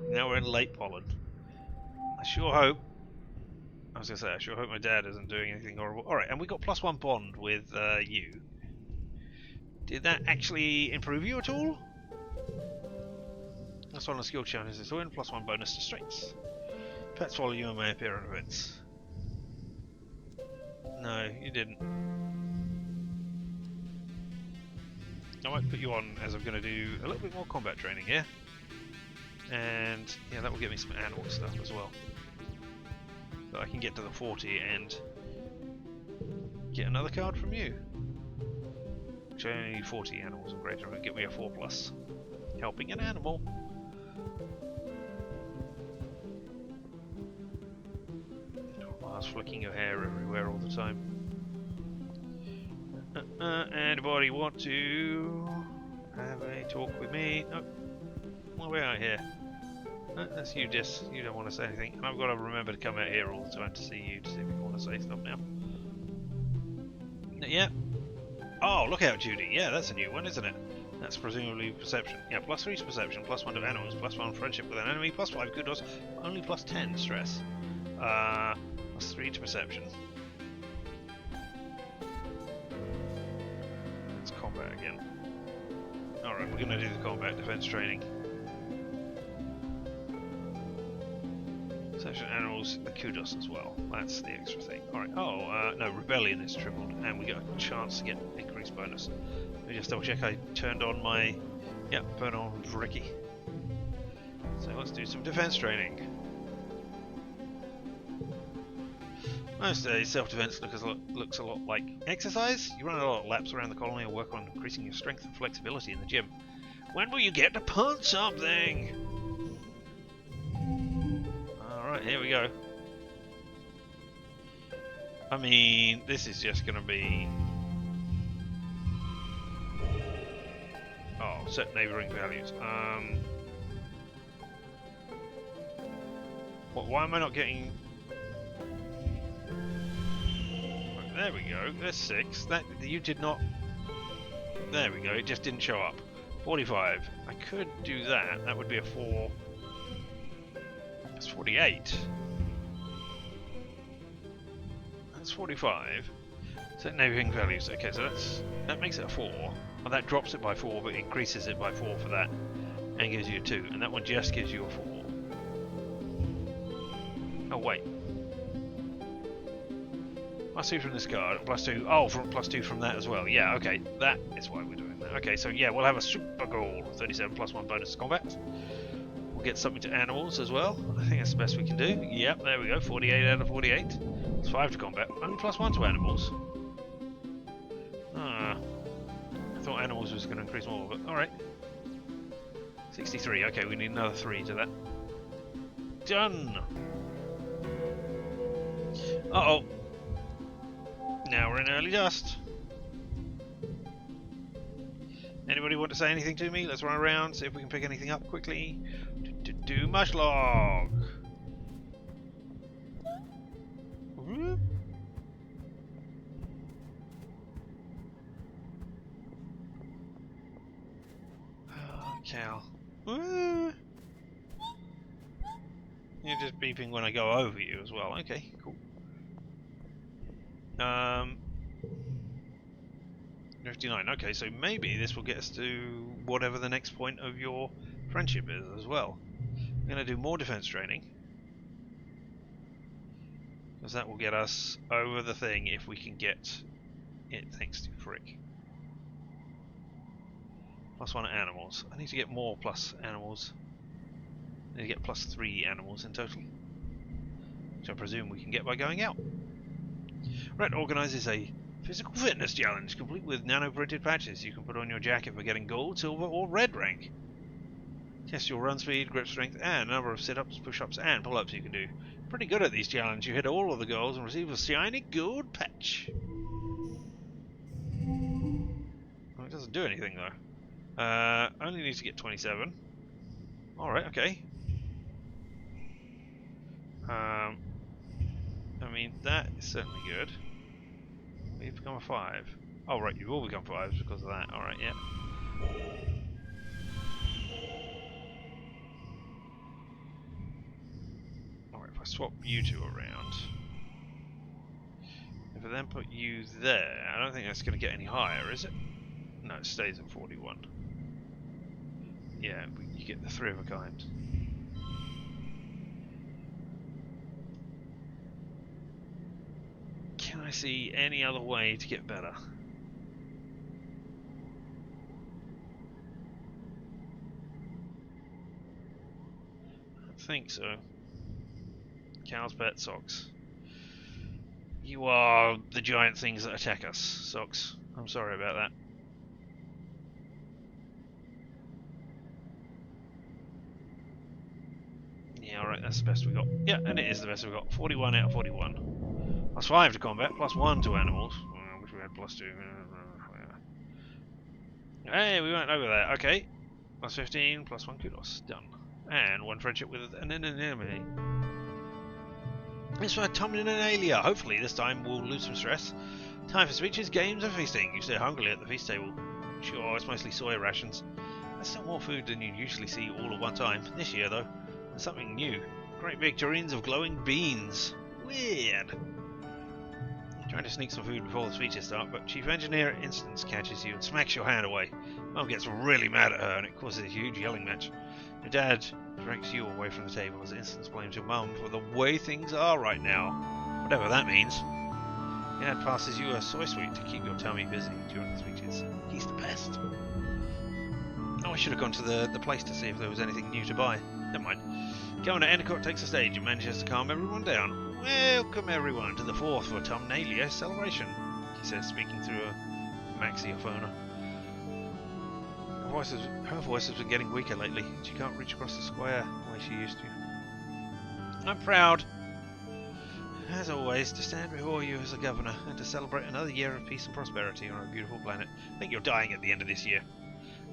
Speaker 1: Now we're in late pollen. I sure hope my dad isn't doing anything horrible. Alright, and we got +1 bond with you. Did that actually improve you at all? That's one of the skill challenges to win, +1 bonus to strengths. Pets follow you and may appear on events. No, you didn't. I might put you on as I'm going to do a little bit more combat training here. And yeah, that will get me some animal stuff as well. So I can get to the 40 and get another card from you. Which I only need 40 animals or greater. It'll get me a 4+. Helping an animal. Whilst flicking your hair everywhere all the time. Anybody want to have a talk with me? Nope. Well, we are here. That's you, Dis. You don't want to say anything. And I've got to remember to come out here all the time to see you, to see if you want to say stuff now. Yeah. Oh, look out, Judy. Yeah, that's a new one, isn't it? That's presumably perception. Yeah, +3 to perception, +1 to animals, +1 friendship with an enemy, +5 kudos, only +10 stress. +3 to perception. Let's combat again. Alright, we're going to do the combat defense training. Perception animals, the kudos as well. That's the extra thing. Alright, no, rebellion is tripled, and we get a chance to get increased bonus. Let me just double check I turned on my... Yep, turn on Ricky. So let's do some defense training. Most days, self-defense looks a lot like exercise. You run a lot of laps around the colony and work on increasing your strength and flexibility in the gym. When will you get to punch something? Alright, here we go. I mean, this is just going to be... Oh, set neighbouring values. Why am I not getting... There we go, there's 6. That you did not... There we go, it just didn't show up. 45. I could do that. That would be a 4. That's 48. That's 45. Set neighbouring values. Okay, so that makes it a 4. Well, that drops it by 4, but increases it by 4 for that, and gives you a 2. And that one just gives you a 4. Oh wait. +2 from this card, +2. Oh, from +2 from that as well. Yeah, okay, that is why we're doing that. Okay, so yeah, we'll have a super goal. 37 plus 1 bonus to combat. We'll get something to animals as well. I think that's the best we can do. Yep, there we go. 48 out of 48. It's 5 to combat. Only plus 1 to animals. I thought animals was going to increase more, but alright. 63. Okay, we need another 3 to that. Done! Uh-oh. Now we're in early dust. Anybody want to say anything to me? Let's run around, see if we can pick anything up quickly. Do Mushlog! Oh, Cal. You're just beeping when I go over you as well. Okay, cool. 59. Okay, so maybe this will get us to whatever the next point of your friendship is as well. I'm going to do more defense training, because that will get us over the thing if we can get it thanks to Frick. Plus 1 animals. I need to get more plus animals. I need to get plus 3 animals in total, which I presume we can get by going out. Red organises a physical fitness challenge, complete with nano-printed patches you can put on your jacket for getting gold, silver, or red rank. Test your run speed, grip strength, and number of sit-ups, push-ups, and pull-ups you can do. Pretty good at these challenges. You hit all of the goals and receive a shiny gold patch. Well, it doesn't do anything though. Only need to get 27. Alright, okay. I mean, that is certainly good. You've become a 5. Oh, right, you've all become 5s because of that. Alright, yeah. Alright, if I swap you two around. If I then put you there, I don't think that's going to get any higher, is it? No, it stays at 41. Yeah, you get the 3 of a kind. Can I see any other way to get better? I think so. Cow's pet socks. You are the giant things that attack us, socks. I'm sorry about that. Yeah, alright, that's the best we got. Yeah, and it is the best we got. 41 out of 41. Plus 5 to combat, plus 1 to animals. I wish we had plus 2. Hey, we went over that. Okay. Plus 15, plus 1 kudos. Done. And 1 friendship with an enemy. It's for Tumlin and Alia. Hopefully this time we'll lose some stress. Time for speeches, games, and feasting. You stay hungrily at the feast table. Sure, it's mostly soy rations. There's still more food than you usually see all at one time. This year, though, there's something new. Great big tureens of glowing beans. Weird. I'm trying to sneak some food before the speeches start, but Chief Engineer Instance catches you and smacks your hand away. Mum gets really mad at her, and it causes a huge yelling match. Your dad drags you away from the table as Instance blames your mum for the way things are right now. Whatever that means. Your dad passes you a soy sweet to keep your tummy busy during the speeches. He's the best. Oh, I should have gone to the place to see if there was anything new to buy. Never mind. Governor Endicott takes the stage and manages to calm everyone down. Welcome everyone to the 4th for Tumnalia celebration, he says, speaking through a maxiophone. Her voice has been getting weaker lately. She can't reach across the square the way she used to. I'm proud, as always, to stand before you as a governor and to celebrate another year of peace and prosperity on our beautiful planet. I think you're dying at the end of this year.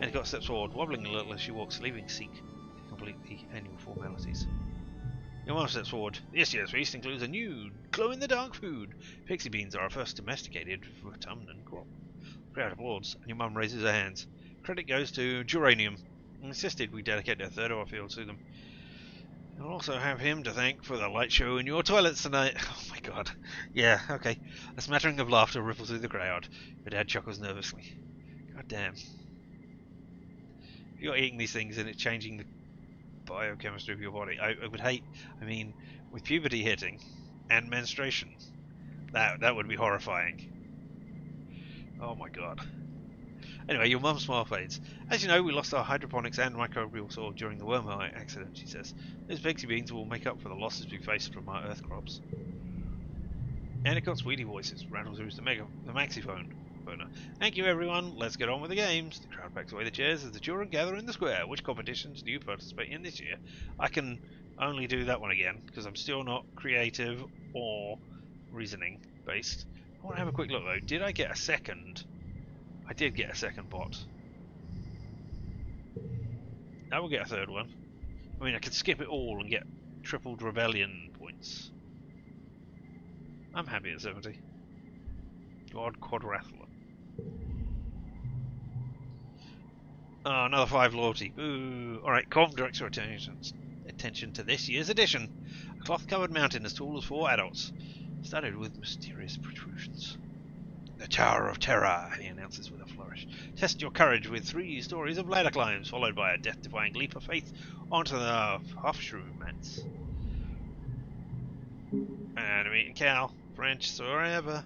Speaker 1: Endicott steps forward, wobbling a little as she walks, leaving Seek to complete the annual formalities. Your mom steps forward. This year's feast includes a new glow-in-the-dark food. Pixie beans are our first domesticated for Tumnan crop. Crowd applauds, and your mum raises her hands. Credit goes to Geranium, and insisted we dedicate a third of our field to them. You'll also have him to thank for the light show in your toilets tonight. Oh my god. Yeah, okay. A smattering of laughter ripples through the crowd. Your dad chuckles nervously. God damn. If you're eating these things and it's changing the biochemistry of your body, I would hate, I mean, with puberty hitting and menstruation, that would be horrifying. Oh my god. Anyway, your mum's smile fades. As you know, we lost our hydroponics and microbial soil during the wormhole accident, she says. Those Pixie beans will make up for the losses we faced from our earth crops. Endicott's weedy voices rattle through the maxiphone. Thank you, everyone. Let's get on with the games. The crowd packs away the chairs as the children gather in the square. Which competitions do you participate in this year? I can only do that one again because I'm still not creative or reasoning based. I want to have a quick look though. Did I get a second? I did get a second bot. I will get a third one. I mean, I could skip it all and get tripled rebellion points. I'm happy at 70. God quadrathlon. Oh, another 5 loyalty. Ooh. Alright, Comm directs your attention to this year's edition. A cloth-covered mountain as tall as 4 adults, studded with mysterious protrusions. The Tower of Terror, he announces with a flourish. Test your courage with 3 stories of ladder climbs, followed by a death-defying leap of faith onto the half-shroom mats. Enemy and Cal, French forever.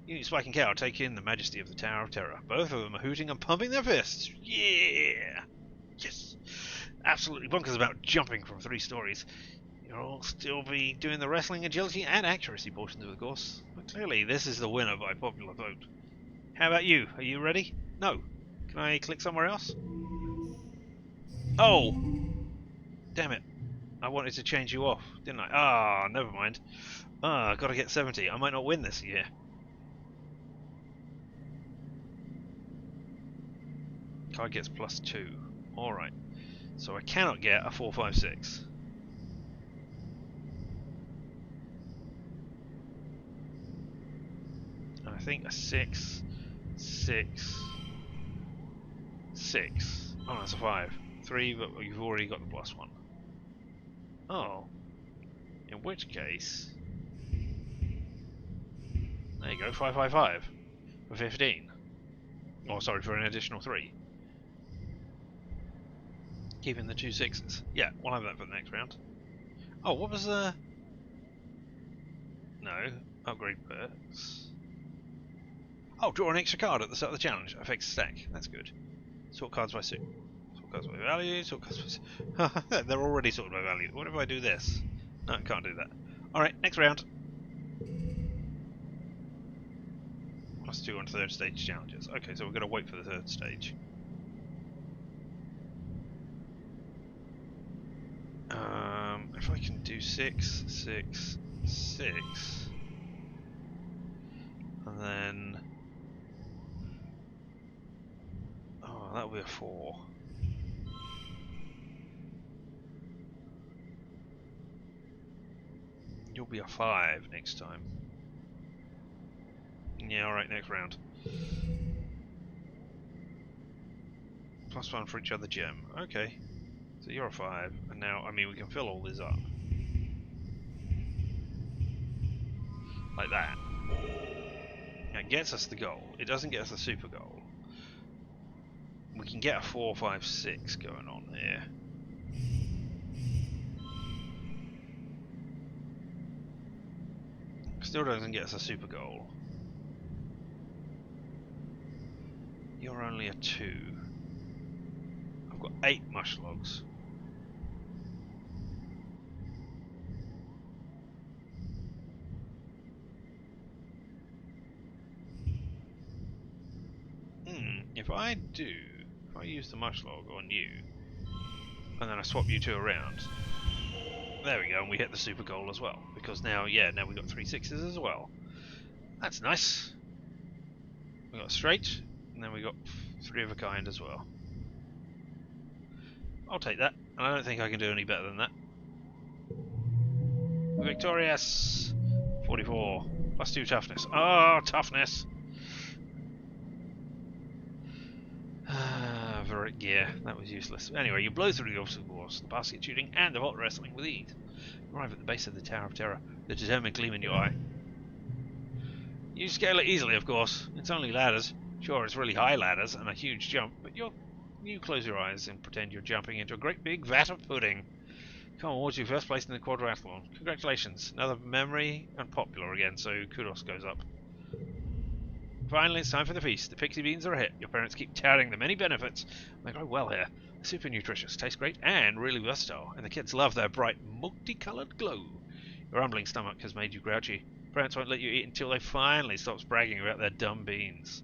Speaker 1: You, Spike and Cow, take in the majesty of the Tower of Terror. Both of them are hooting and pumping their fists. Yeah! Yes! Absolutely bonkers about jumping from 3 stories. You'll still be doing the wrestling, agility, and accuracy portions of the course. But clearly, this is the winner by popular vote. How about you? Are you ready? No. Can I click somewhere else? Oh! Damn it. I wanted to change you off, didn't I? Ah, never mind. Ah, gotta get 70. I might not win this year. Card gets +2. Alright. So I cannot get a 4, 5, 6. And I think a 6, 6, 6. Oh, that's a 5. 3, but you've already got the +1. Oh. In which case... There you go, 5, 5, 5. For 15. Oh, sorry, for an additional 3. Keeping the 2 6s. Yeah, we'll have that for the next round. Oh, what was the... No, upgrade perks. Oh, draw an extra card at the start of the challenge. Affects stack. That's good. Sort cards by suit. Sort cards by value. Sort cards by... They're already sorted by value. What if I do this? No, I can't do that. Alright, next round. +2 on 3rd stage challenges. Okay, so we're going to wait for the 3rd stage. If I can do 6, 6, 6, and then... Oh, that'll be a 4. You'll be a 5 next time. Yeah, alright, next round. +1 for each other gem. Okay. So you're a 5, and now, I mean, we can fill all this up. Like that. That gets us the goal. It doesn't get us the super goal. We can get a 4, 5, 6 going on here. Still doesn't get us a super goal. You're only a 2. I've got 8 mush logs. If I use the mush log on you, and then I swap you 2 around, there we go, and we hit the super goal as well. Because now, yeah, now we've got 3 6s as well. That's nice. We got straight, and then we got 3 of a kind as well. I'll take that, and I don't think I can do any better than that. Victorious! 44. +2 toughness. Oh, toughness! Yeah, that was useless. Anyway, you blow through the obstacle course, the basket shooting, and the vault wrestling with ease. You arrive at the base of the Tower of Terror, the determined gleam in your eye. You scale it easily, of course. It's only ladders. Sure, it's really high ladders and a huge jump, but you close your eyes and pretend you're jumping into a great big vat of pudding. Come awards you first place in the quadrathlon. Congratulations. Another memory and popular again, so kudos goes up. Finally, it's time for the feast. The pixie beans are a hit. Your parents keep touting the many benefits. They grow well here. They're super nutritious, taste great, and really versatile. And the kids love their bright, multicolored glow. Your rumbling stomach has made you grouchy. Parents won't let you eat until they finally stop bragging about their dumb beans.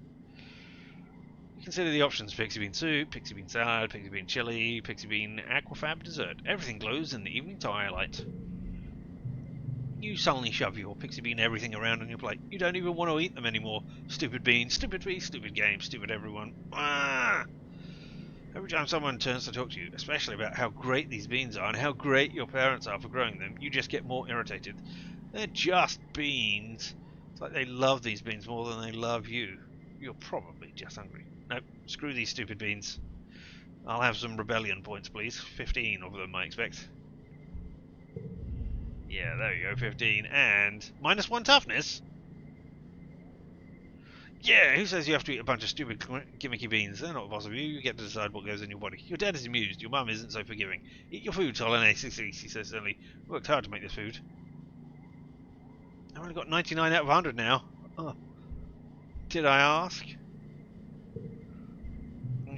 Speaker 1: Consider the options: pixie bean soup, pixie bean salad, pixie bean chili, pixie bean aquafab dessert. Everything glows in the evening twilight. You suddenly shove your pixie bean everything around on your plate. You don't even want to eat them anymore. Stupid beans, stupid feast, stupid game, stupid everyone. Ah! Every time someone turns to talk to you, especially about how great these beans are and how great your parents are for growing them, you just get more irritated. They're just beans. It's like they love these beans more than they love you. You're probably just hungry. Nope, screw these stupid beans. I'll have some rebellion points, please. 15 of them, I expect. Yeah, there you go, 15. And -1 toughness? Yeah, who says you have to eat a bunch of stupid gimmicky beans? They're not the boss of you. You get to decide what goes in your body. Your dad is amused. Your mum isn't so forgiving. Eat your food, Solene, she says suddenly. Worked hard to make this food. I've only got 99 out of 100 now. Oh. Did I ask?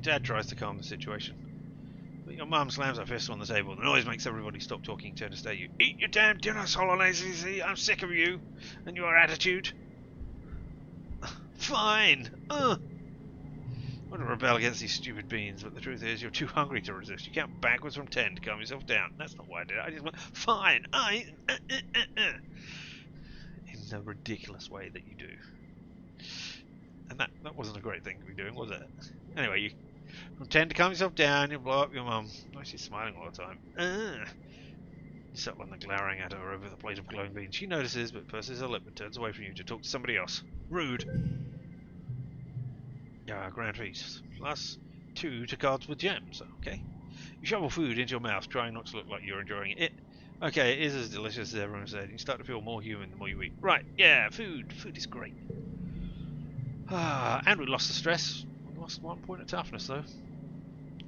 Speaker 1: Dad tries to calm the situation. But your mum slams her fist on the table. The noise makes everybody stop talking and turn to stare at you. Eat your damn dinner, Solene, I'm sick of you and your attitude. Fine. I want to rebel against these stupid beans, but the truth is you're too hungry to resist. You count backwards from 10 to calm yourself down. That's not why I did it. I just went, fine, in the ridiculous way that you do. And that wasn't a great thing to be doing, was it? Anyway, you from 10 to calm yourself down, you blow up your mum. Oh, she's smiling all the time. You settle on the glowering at her over the plate of glowing beans. She notices, but purses her lip and turns away from you to talk to somebody else. Rude. Grand feast. +2 to cards with gems. Okay. You shovel food into your mouth, trying not to look like you're enjoying it. Okay, it is as delicious as everyone said. You start to feel more human the more you eat. Right, yeah, food. Food is great. And we lost the stress. We lost 1 point of toughness, though.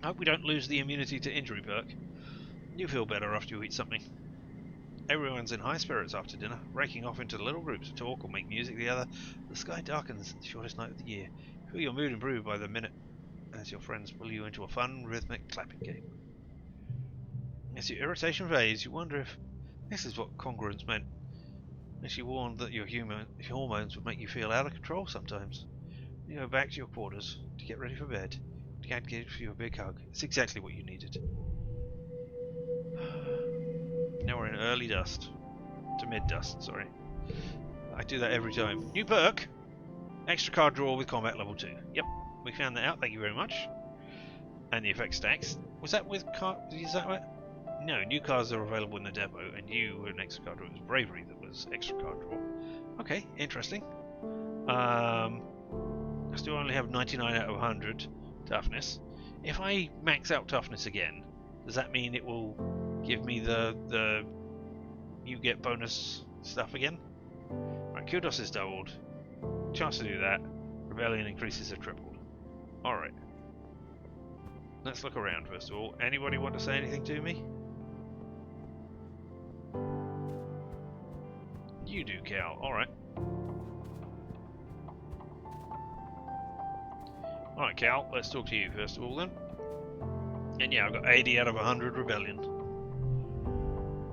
Speaker 1: I hope we don't lose the immunity to injury perk. You feel better after you eat something. Everyone's in high spirits after dinner, breaking off into little groups to talk or make music together. The sky darkens in the shortest night of the year. Feel your mood improve by the minute as your friends pull you into a fun, rhythmic clapping game. As your irritation fades, you wonder if this is what congruence meant. And she warned that your hormones would make you feel out of control sometimes. You go back to your quarters to get ready for bed. Dad gives you a big hug. It's exactly what you needed. Now we're in early dust. To mid dust, sorry. I do that every time. New perk! Extra card draw with combat level 2. Yep, we found that out, thank you very much. And the effect stacks. Was that with card? Is that right? No, new cards are available in the depot, and you were an extra card draw. It was Bravery that was extra card draw. Okay, interesting. I still only have 99 out of 100 toughness. If I max out toughness again, does that mean it will give me the you get bonus stuff again? Right, kudos is doubled. Chance to do that. Rebellion increases are tripled. Alright. Let's look around first of all. Anybody want to say anything to me? You do, Cal. Alright. Alright, Cal, let's talk to you first of all then. And yeah, I've got 80 out of 100 Rebellion.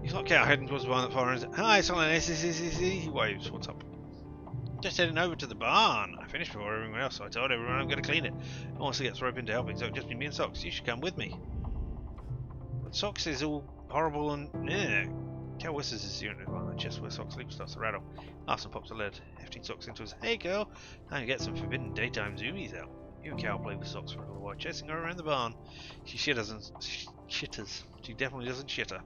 Speaker 1: He's not Cal heading towards the barn that far and hi, Solene, he waves. What's up? Just heading over to the barn. I finished before everyone else, so I told everyone I'm going to clean it. No one wants to get roped into helping, so it'll just be me and Socks. You should come with me. But Socks is all horrible and Cal whistles his unit on the chest where Socks sleeps, starts to rattle. Larson pops a lid, hefting Socks into his hey girl, time to get some forbidden daytime zoomies out. You and Cal play with Socks for a little while, chasing her around the barn. She shitters. She definitely doesn't shitter.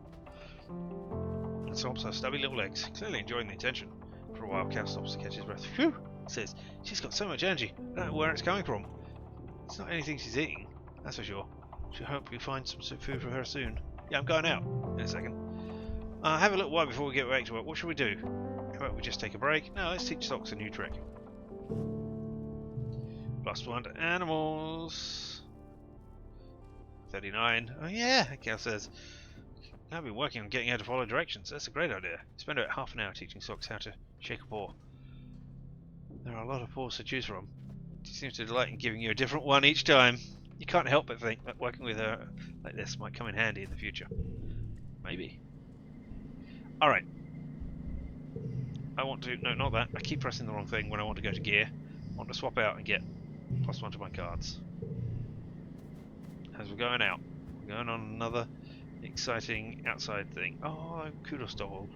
Speaker 1: And stomps her stubby little legs, clearly enjoying the attention. For a while, Cal stops to catch his breath. Phew! Says, she's got so much energy, I don't know where it's coming from. It's not anything she's eating, that's for sure. She'll hope you find some food for her soon. Yeah, I'm going out in a second. Have a little while before we get back to work. What should we do? How about we just take a break? No, let's teach Socks a new trick. +1 to animals. 39. Oh yeah, Cal says. I've been working on getting her to follow directions. That's a great idea. Spend about half an hour teaching Socks how to shake a paw. There are a lot of paws to choose from. She seems to delight in giving you a different one each time. You can't help but think that working with her like this might come in handy in the future. Maybe. Alright. I want to... No, not that. I keep pressing the wrong thing when I want to go to gear. I want to swap out and get +1 to my cards. As we're going out. We're going on another exciting outside thing. Oh, kudos to all.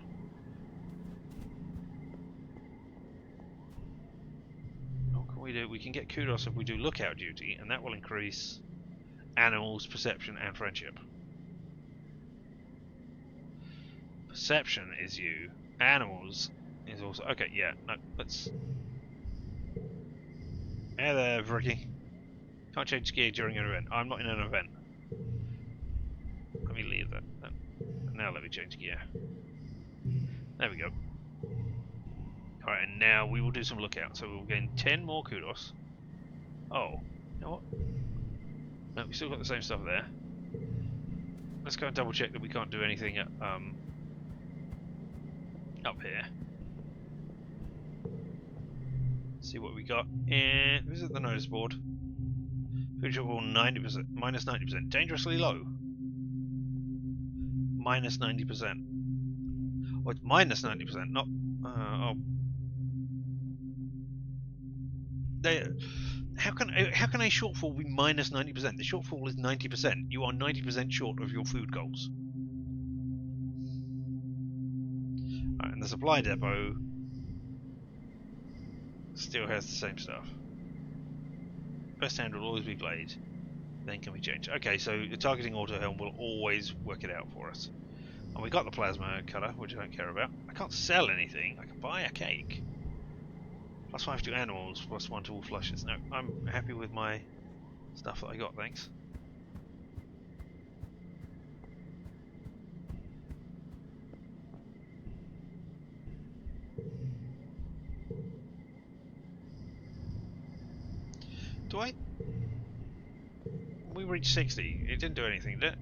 Speaker 1: What can we do? We can get kudos if we do lookout duty, and that will increase animals, perception, and friendship. Perception is you. Animals is also... Okay, yeah, no, let's... Hey there, Ricky. Can't change gear during an event. I'm not in an event. Let me leave that. Now let me change gear. There we go. Alright, and now we will do some lookout. So we'll gain 10 more kudos. Oh, you know what? No, we still got the same stuff there. Let's go and double check that we can't do anything at, up here. See what we got. And visit the notice board. Food shortfall 90%, minus 90%. Dangerously low. Minus 90%. Oh, it's minus 90%, not. Oh. How can a shortfall be minus 90%? The shortfall is 90%. You are 90% short of your food goals. Right, and the supply depot still has the same stuff. First hand will always be blade, then can be changed. Okay, so the targeting auto helm will always work it out for us. And we got the plasma cutter, which I don't care about. I can't sell anything. I can buy a cake. +5 to animals, +1 to all flushes. No, I'm happy with my stuff that I got, thanks. Do I? We reached 60. It didn't do anything, did it?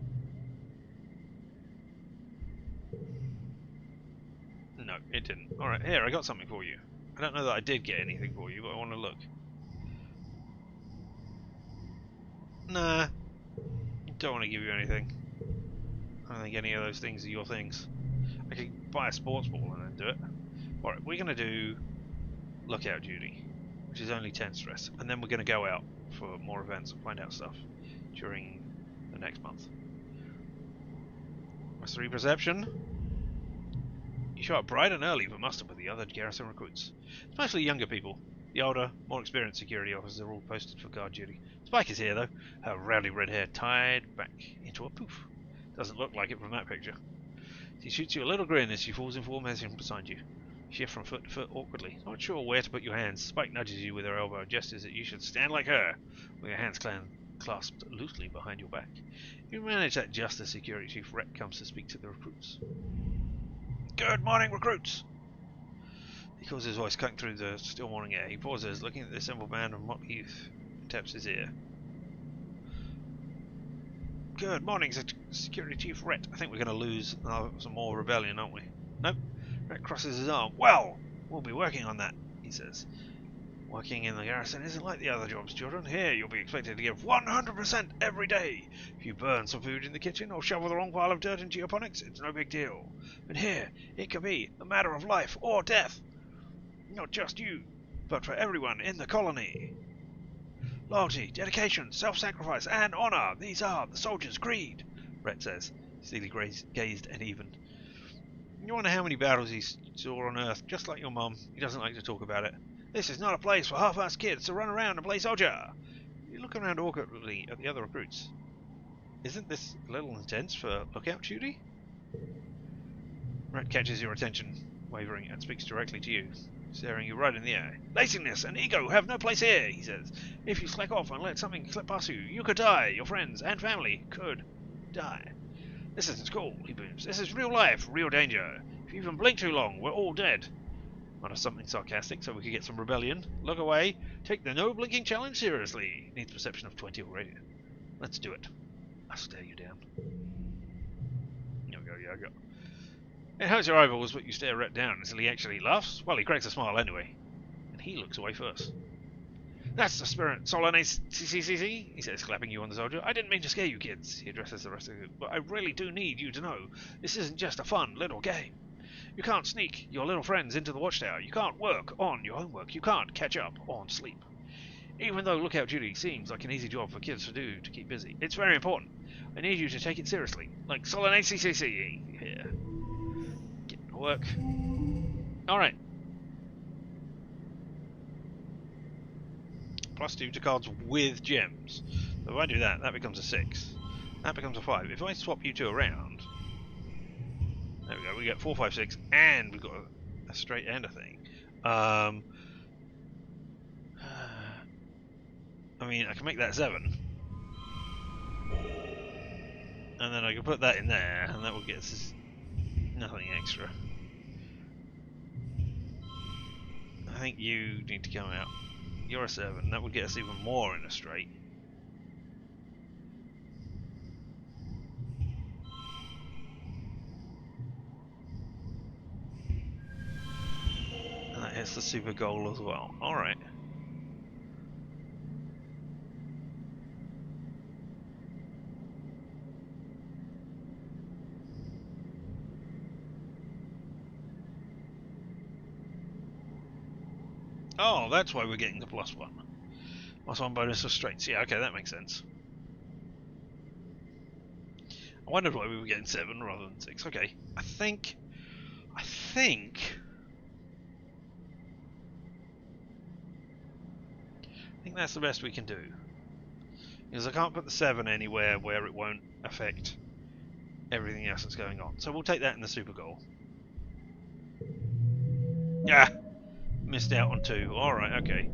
Speaker 1: No, it didn't. Alright, here, I got something for you. I don't know that I did get anything for you, but I want to look. Nah. Don't want to give you anything. I don't think any of those things are your things. I could buy a sports ball and then do it. Alright, we're going to do lookout duty, which is only 10 stress. And then we're going to go out for more events and find out stuff during the next month. +3 perception. You show up bright and early for muster with the other garrison recruits. It's mostly younger people. The older, more experienced security officers are all posted for guard duty. Spike is here though, her rowdy red hair tied back into a poof. Doesn't look like it from that picture. She shoots you a little grin as she falls in formation beside you. Shift from foot to foot awkwardly, not sure where to put your hands. Spike nudges you with her elbow and gestures that you should stand like her, with your hands clasped loosely behind your back. You manage that just as Security Chief Rhett comes to speak to the recruits. Good morning, recruits! He calls his voice cutting through the still morning air. He pauses, looking at the assembled band of mock youth, and taps his ear. Good morning, Security Chief Rhett. I think we're going to lose some more rebellion, aren't we? Nope. Rhett crosses his arm. Well, we'll be working on that, he says. Working in the garrison isn't like the other jobs, children. Here, you'll be expected to give 100% every day. If you burn some food in the kitchen or shovel the wrong pile of dirt in geoponics, it's no big deal. But here, it can be a matter of life or death. Not just you, but for everyone in the colony. Loyalty, dedication, self-sacrifice, and honor. These are the soldier's creed, Rhett says, steely-gazed and even. You wonder how many battles he saw on Earth, just like your mum. He doesn't like to talk about it. This is not a place for half-assed kids to run around and play soldier. You look around awkwardly at the other recruits. Isn't this a little intense for lookout duty? Rhett catches your attention, wavering, and speaks directly to you, staring you right in the eye. Laziness and ego have no place here, he says. If you slack off and let something slip past you, you could die. Your friends and family could die. This isn't school, he booms. This is real life, real danger. If you even blink too long, we're all dead. Mutter something sarcastic so we could get some rebellion. Look away. Take the no blinking challenge seriously. Needs perception of 20 already. Let's do it. I'll stare you down. There we go, yeah, I got. It hurts your eyeballs, but you stare Rhett down until he actually laughs. Well, he cracks a smile anyway. And he looks away first. That's the spirit, Solanace, he says, clapping you on the shoulder. I didn't mean to scare you kids, he addresses the rest of you, but I really do need you to know this isn't just a fun little game. You can't sneak your little friends into the watchtower, you can't work on your homework, you can't catch up on sleep. Even though lookout duty seems like an easy job for kids to do to keep busy, it's very important. I need you to take it seriously, like Solanace here. Get to work. Alright. +2 to cards with gems. So if I do that, that becomes a 6. That becomes a 5. If I swap you two around, there we go. We get 4, 5, 6, and we've got a straight and a thing. I mean, I can make that 7, and then I can put that in there, and that will get us nothing extra. I think you need to come out. You're a 7. That would get us even more in a straight. And that hits the super goal as well. Alright. Oh, that's why we're getting the +1. +1 bonus for straights. Yeah, okay, that makes sense. I wondered why we were getting 7 rather than 6. Okay, I think that's the best we can do. Because I can't put the 7 anywhere where it won't affect everything else that's going on. So we'll take that in the super goal. Yeah, missed out on 2. Alright, okay.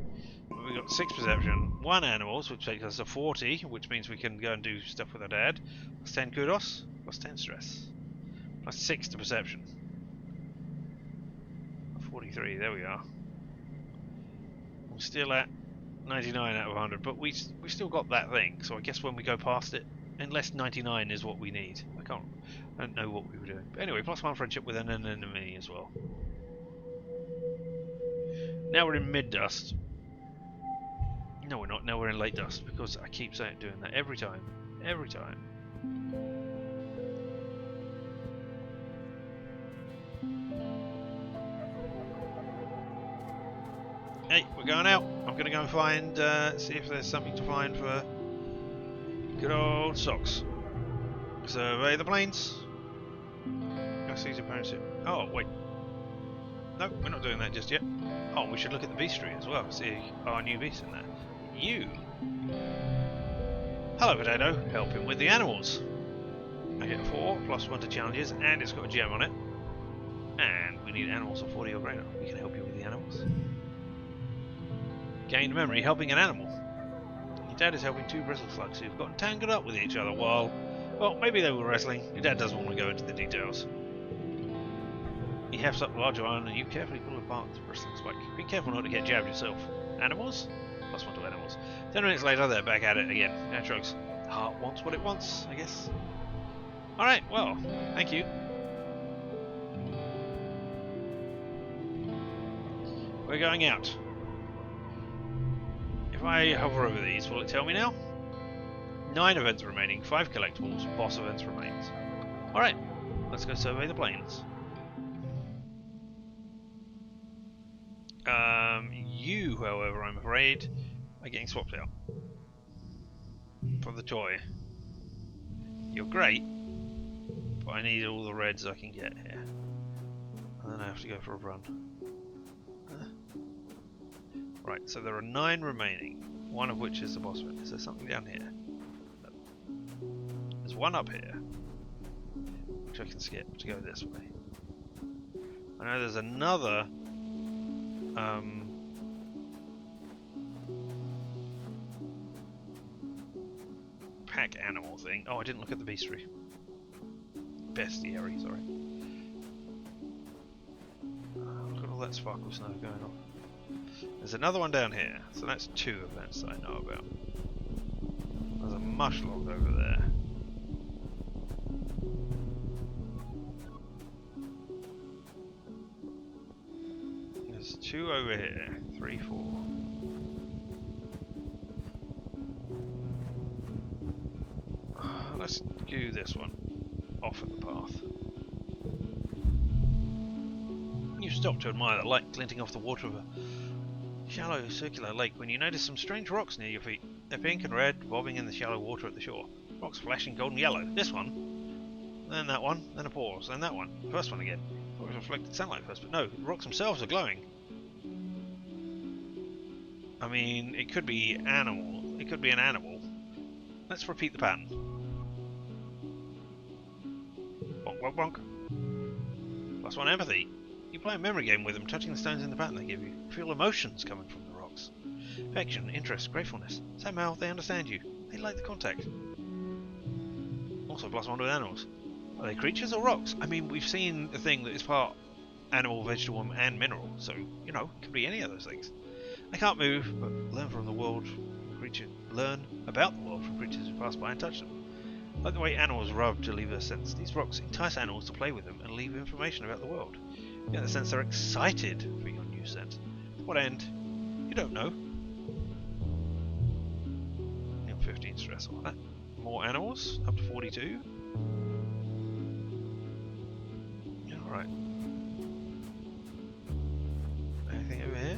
Speaker 1: We've got 6 perception, 1 animals, which takes us to 40, which means we can go and do stuff with our dad. +10 kudos, +10 stress. +6 to perception. 43, there we are. We're still at 99 out of 100, but we still got that thing, so I guess when we go past it, unless 99 is what we need. I don't know what we were doing. But anyway, +1 friendship with an enemy as well. Now we're in mid-dust. No, we're not. Now we're in late dust, because I keep doing that every time. Every time. Hey, we're going out. I'm going to go and find, see if there's something to find for good old socks. Survey the plains. Go see the parents. Oh, wait. No, we're not doing that just yet. Oh, we should look at the beast tree as well. See our new beast in there. You. Hello, Potato. Helping with the animals. I hit 4, +1 to challenges, and it's got a gem on it. And we need animals of 40 or greater. We can help you with the animals. Gained memory helping an animal. Your dad is helping 2 bristle slugs who've gotten tangled up with each other while, well, maybe they were wrestling. Your dad doesn't want to go into the details. He hefts up the larger one and you carefully pull apart the bristling spike. Be careful not to get jabbed yourself. Animals? +1 to animals. 10 minutes later, they're back at it again. Dad shrugs. The heart wants what it wants, I guess. Alright, well, thank you. We're going out. If I hover over these, will it tell me now? 9 events remaining, 5 collectibles, boss events remains. Alright, let's go survey the plains. You, however, I'm afraid, are getting swapped out. For the toy. You're great, but I need all the reds I can get here. And then I have to go for a run. Right, so there are 9 remaining, one of which is the boss event. Is there something down here? No. There's one up here, which I can skip to go this way. I know there's another pack animal thing. Oh, I didn't look at the bestiary. Bestiary, sorry. Look at all that sparkle snow going on. There's another one down here, so that's 2 events that I know about. There's a mushlog over there. There's 2 over here, 3, 4. Let's do this one. Off at the path. You stop to admire the light glinting off the water of a shallow circular lake when you notice some strange rocks near your feet. They're pink and red, bobbing in the shallow water at the shore. Rocks flashing golden yellow. This one, then that one, then a pause, then that one. The first one again. Thought it was reflected sunlight first, but no, the rocks themselves are glowing. I mean, it could be animal. It could be an animal. Let's repeat the pattern. Bonk, bonk, bonk. +1 empathy. You play a memory game with them, touching the stones in the pattern they give you. You feel emotions coming from the rocks. Affection, interest, gratefulness. Somehow they understand you. They like the contact. Also +1 with animals. Are they creatures or rocks? I mean, we've seen a thing that is part animal, vegetable, and mineral, so, you know, it could be any of those things. They can't move, but learn about the world from creatures who pass by and touch them. Like the way animals rub to leave a sense, these rocks entice animals to play with them and leave information about the world. You get the sense they're excited for your new sense. To what end? You don't know. 15 stress on that. More animals, up to 42. Alright. Anything over here?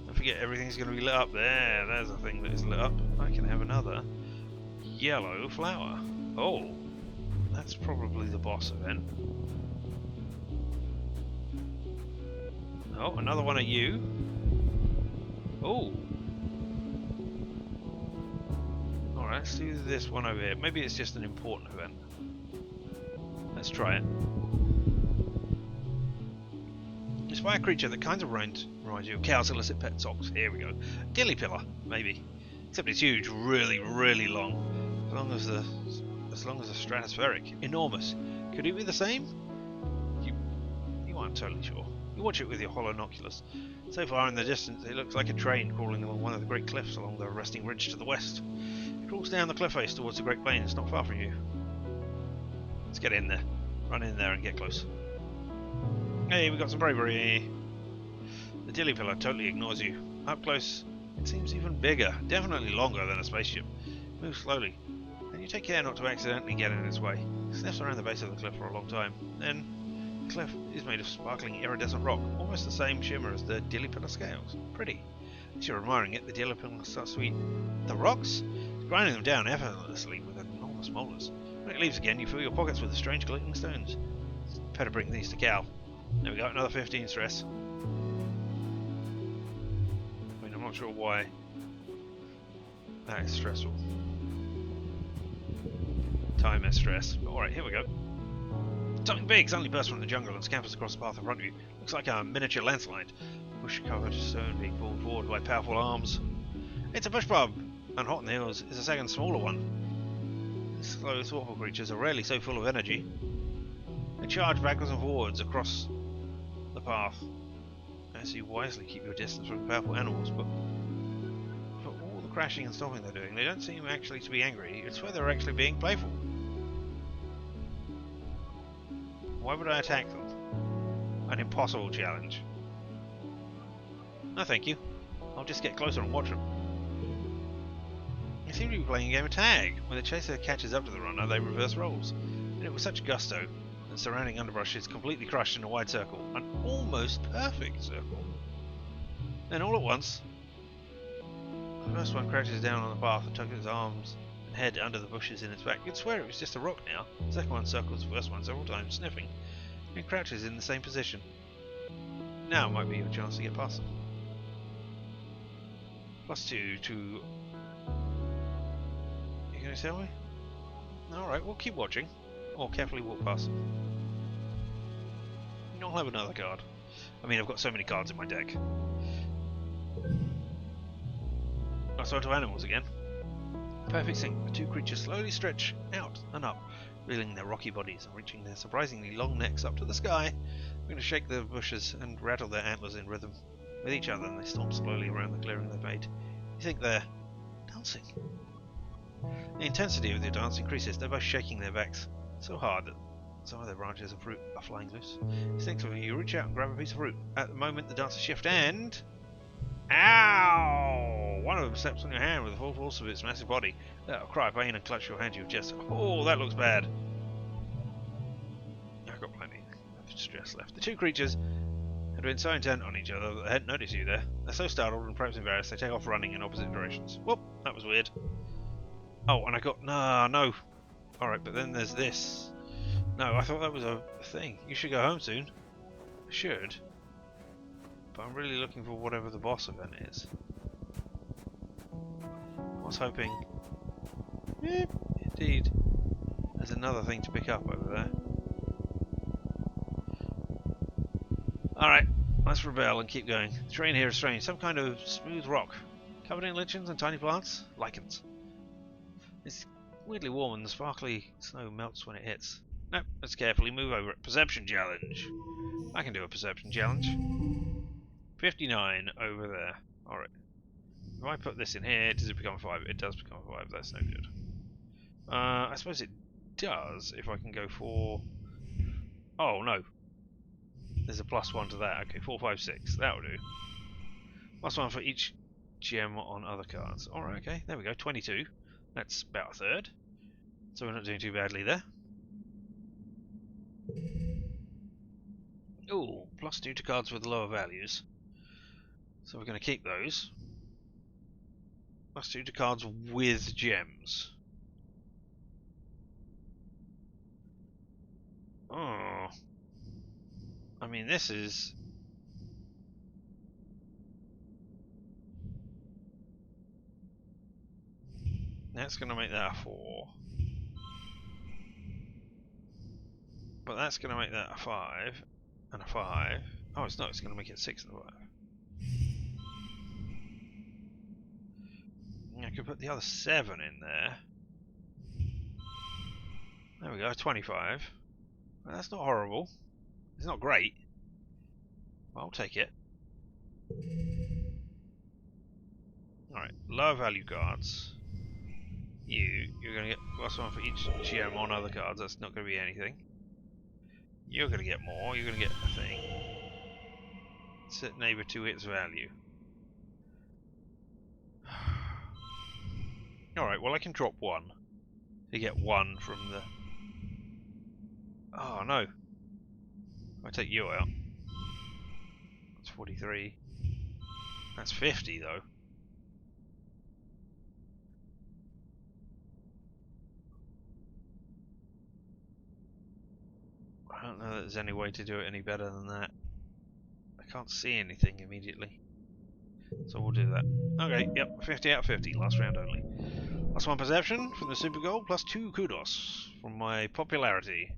Speaker 1: Don't forget everything's going to be lit up. There's a thing that is lit up. I can have another yellow flower. Oh, that's probably the boss event. Oh, another one of you. Oh. Alright, let's do this one over here. Maybe it's just an important event. Let's try it. Inspire a creature that kind of reminds you of cows' illicit pet socks. Here we go. Dilly pillar, maybe. Except it's huge, really, really long. As long as the stratospheric. Enormous. Could it be the same? You aren't totally sure. You watch it with your holonoculars. So far in the distance, it looks like a train crawling along one of the great cliffs along the resting ridge to the west. It crawls down the cliff face towards the Great Plains, not far from you. Let's get in there. Run in there and get close. Hey, we got some bravery. The dilly pillar totally ignores you. Up close, it seems even bigger, definitely longer than a spaceship. It moves slowly, and you take care not to accidentally get in its way. It sniffs around the base of the cliff for a long time. Then, the cliff is made of sparkling iridescent rock, almost the same shimmer as the dilly pillar scales. Pretty. As you're admiring it, the dilly pillar starts to eat the rocks, grinding them down effortlessly with enormous molars. When it leaves again, you fill your pockets with the strange glittering stones. Better bring these to Cal. There we go, another 15 stress. I mean, I'm not sure why that is stressful. Time is stress. But alright, here we go. Something big suddenly bursts from the jungle and scampers across the path in front of you. Looks like a miniature landslide. Bush-covered stone being pulled forward by powerful arms. It's a bush bub, and hot on the heels is a second smaller one. These slow, thoughtful creatures are rarely so full of energy. They charge backwards and forwards across the path. As you wisely keep your distance from powerful animals, but for all the crashing and stomping they're doing, they don't seem actually to be angry. It's where they're actually being playful. Why would I attack them? An impossible challenge. No thank you. I'll just get closer and watch them. They seem to be playing a game of tag. When the chaser catches up to the runner, they reverse roles. And it was such gusto that surrounding underbrush is completely crushed in a wide circle. An almost perfect circle. Then all at once, the first one crouches down on the path and tucks its arms and head under the bushes in its back. You'd swear it was just a rock now. The second one circles the first one several times, sniffing, and crouches in the same position. Now might be your chance to get past them. +2 to... You gonna tell me? Alright, we'll keep watching. Or carefully walk past them. I'll have another card. I mean, I've got so many cards in my deck. Let's go to animals again. Perfect sync. The two creatures slowly stretch out and up, revealing their rocky bodies and reaching their surprisingly long necks up to the sky. We're going to shake the bushes and rattle their antlers in rhythm with each other, and they stomp slowly around the clearing they've made. You think they're dancing. The intensity of their dance increases. They're both shaking their backs so hard that some of their branches of fruit are flying loose. Instinctively, you reach out and grab a piece of fruit. At the moment, the dancers shift and... Ow! One of them steps on your hand with the full force of its massive body. Let out a cry of pain and clutch your hand to your chest. Oh, that looks bad. I've got plenty of stress left. The two creatures had been so intent on each other that they hadn't noticed you there. They're so startled and perhaps embarrassed, they take off running in opposite directions. Whoop! That was weird. Oh, and I got... No. Alright, but then there's this. No, I thought that was a thing. You should go home soon. I should. But I'm really looking for whatever the boss event is. I was hoping... Indeed. There's another thing to pick up over there. Alright, let's rebel and keep going. The terrain here is strange. Some kind of smooth rock. Covered in lichens and tiny plants. Lichens. It's weirdly warm and the sparkly snow melts when it hits. Nope, let's carefully move over it. Perception challenge. I can do a perception challenge. 59 over there. Alright. If I put this in here, does it become a 5? It does become a 5. That's no good. I suppose it does if I can go for... Oh, no. There's a +1 to that. Okay, 4, 5, 6. That'll do. +1 for each gem on other cards. Alright, okay. There we go. 22. That's about a third. So we're not doing too badly there. Ooh, +2 to cards with lower values. So we're going to keep those. +2 to cards with gems. Oh. I mean, this is... That's going to make that a 4. But that's going to make that a 5. And a 5. Oh, it's not. It's going to make it 6 and a 5. I could put the other 7 in there. There we go, 25. Well, that's not horrible. It's not great. Well, I'll take it. Alright, lower value cards. You're going to get +1 for each gem on other cards. That's not going to be anything. You're going to get more. You're going to get a thing. Set neighbour to its value. Alright, well I can drop 1 to get 1 from the... Oh no. I take you out. That's 43. That's 50 though. I don't know that there's any way to do it any better than that. I can't see anything immediately. So we'll do that. Okay, yep, 50 out of 50, last round only. +1 perception from the super goal, +2 kudos from my popularity.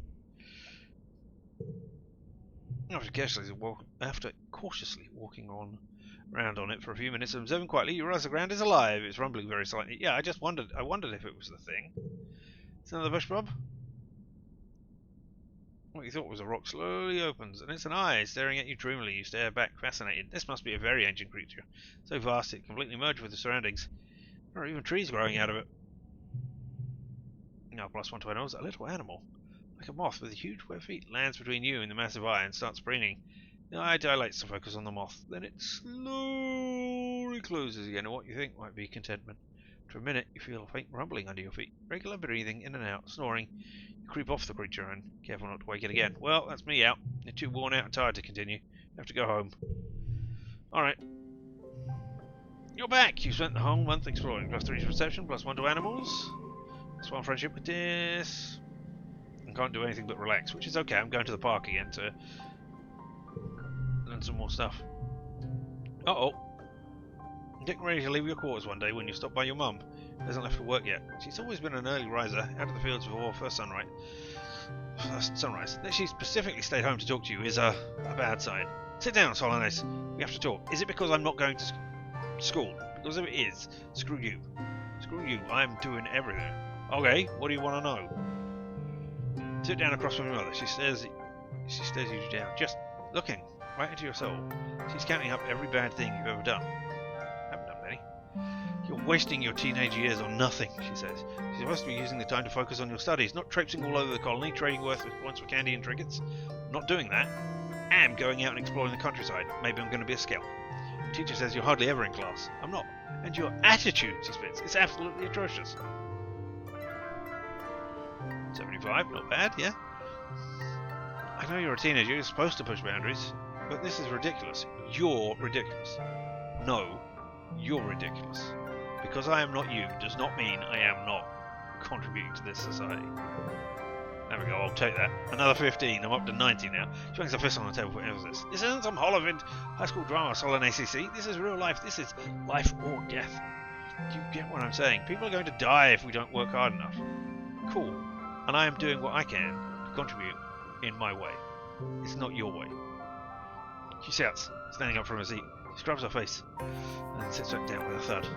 Speaker 1: After cautiously walking around on it for a few minutes and observing quietly, you realize the ground is alive. It's rumbling very slightly. Yeah, I wondered if it was the thing. It's another bush, Bob. What you thought was a rock slowly opens, and it's an eye staring at you dreamily. You stare back, fascinated. This must be a very ancient creature, so vast it completely merged with the surroundings. There are even trees growing out of it. Now, +1 to animals, a little animal, like a moth with huge web feet, lands between you and the massive eye and starts preening. The eye dilates to focus on the moth, then it slowly closes again in what you think might be contentment. For a minute, you feel a faint rumbling under your feet, regular breathing in and out, snoring. You creep off the creature and careful not to wake it again. Well, that's me out. You're too worn out and tired to continue. You have to go home. Alright. You're back! You spent the whole month exploring. +3 to perception, +1 to animals. +1 friendship with this. And can't do anything but relax, which is okay. I'm going to the park again to learn some more stuff. Uh-oh. I'm getting ready to leave your quarters one day when you stop by your mum. She hasn't left for work yet. She's always been an early riser, out of the fields before first sunrise. That she specifically stayed home to talk to you is a bad sign. Sit down, Soloness. We have to talk. Is it because I'm not going to school? Because if it is, screw you. Screw you. I'm doing everything. Okay, what do you want to know? Sit down across from your mother. She stares you down, just looking right into your soul. She's counting up every bad thing you've ever done. Haven't done many. You're wasting your teenage years on nothing, she says. You're supposed to be using the time to focus on your studies, not traipsing all over the colony, trading worthless points for candy and trinkets. I'm not doing that. I'm going out and exploring the countryside. Maybe I'm going to be a scout. Teacher says you're hardly ever in class. I'm not. And your attitude, she spits, it's absolutely atrocious. 75, not bad, yeah? I know you're a teenager, you're supposed to push boundaries, but this is ridiculous. You're ridiculous. No, you're ridiculous. Because I am not you does not mean I am not contributing to this society. There we go, I'll take that. Another 15, I'm up to 90 now. She bangs her fist on the table for emphasis. This isn't some Hollowed high school drama, Solon ACC. This is real life. This is life or death. Do you get what I'm saying? People are going to die if we don't work hard enough. Cool. And I am doing what I can to contribute in my way. It's not your way. She shouts, standing up from her seat. She scrubs her face and sits back down with a thud.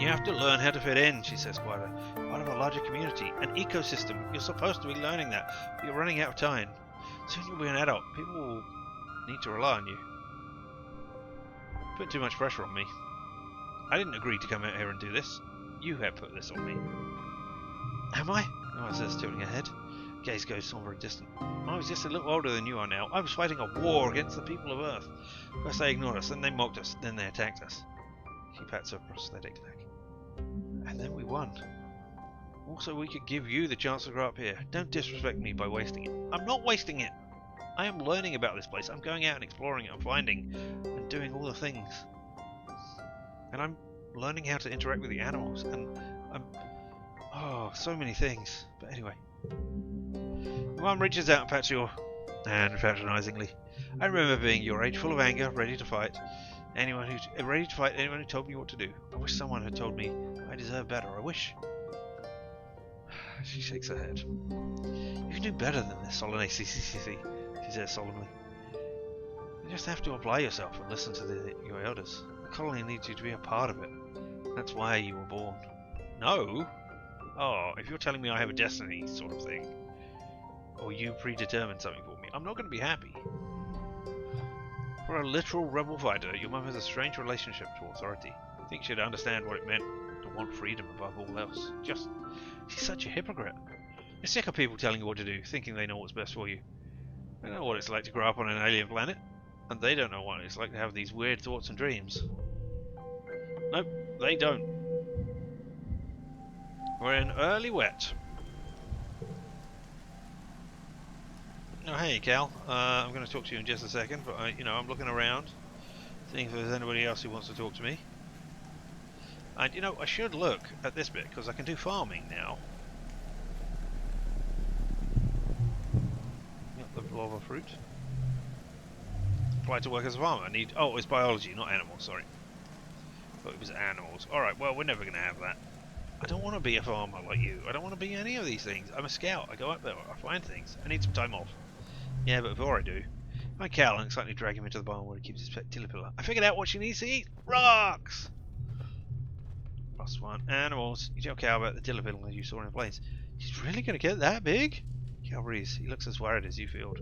Speaker 1: You have to learn how to fit in, she says quietly. Part of a larger community, an ecosystem. You're supposed to be learning that, but you're running out of time. Soon you'll be an adult. People will need to rely on you. Put too much pressure on me. I didn't agree to come out here and do this. You have put this on me. Am I? Noah says, tilting her head. Gaze goes somber and distant. I was just a little older than you are now. I was fighting a war against the people of Earth. First they ignored us, then they mocked us, then they attacked us. She pats her prosthetic leg. And then we won. Also, we could give you the chance to grow up here. Don't disrespect me by wasting it. I'm not wasting it. I am learning about this place. I'm going out and exploring it and finding and doing all the things. And I'm learning how to interact with the animals. And I'm... Oh, so many things. But anyway. Mum reaches out and pats your hand patronisingly. I remember being your age, full of anger, ready to fight anyone who told me what to do. I wish someone had told me I deserve better. I wish. She shakes her head. You can do better than this, Solon ACCC, she says solemnly. You just have to apply yourself and listen to your elders. The colony needs you to be a part of it. That's why you were born. No? Oh, if you're telling me I have a destiny sort of thing, or you predetermined something for me, I'm not going to be happy. For a literal rebel fighter, your mum has a strange relationship to authority. I think she'd understand what it meant to want freedom above all else. She's such a hypocrite. You're sick of people telling you what to do, thinking they know what's best for you. They know what it's like to grow up on an alien planet, and they don't know what it's like to have these weird thoughts and dreams. Nope, they don't. We're in early wet. Oh, hey, Cal. I'm going to talk to you in just a second, but I'm looking around, seeing if there's anybody else who wants to talk to me. And I should look at this bit because I can do farming now. Got the lava fruit. Apply to work as a farmer. I need. Oh, it's biology, not animals. Sorry. Thought it was animals. All right. Well, we're never going to have that. I don't want to be a farmer like you. I don't want to be any of these things. I'm a scout. I go up there. I find things. I need some time off. Yeah, but before I do, my Cal and excitedly drag him into the barn where he keeps his pet Tillipilla. I figured out what she needs to eat. Rocks! +1. Animals. You tell Cal about the Tillipilla you saw in the plains. She's really going to get that big? Cal breathes. He looks as worried as you feel.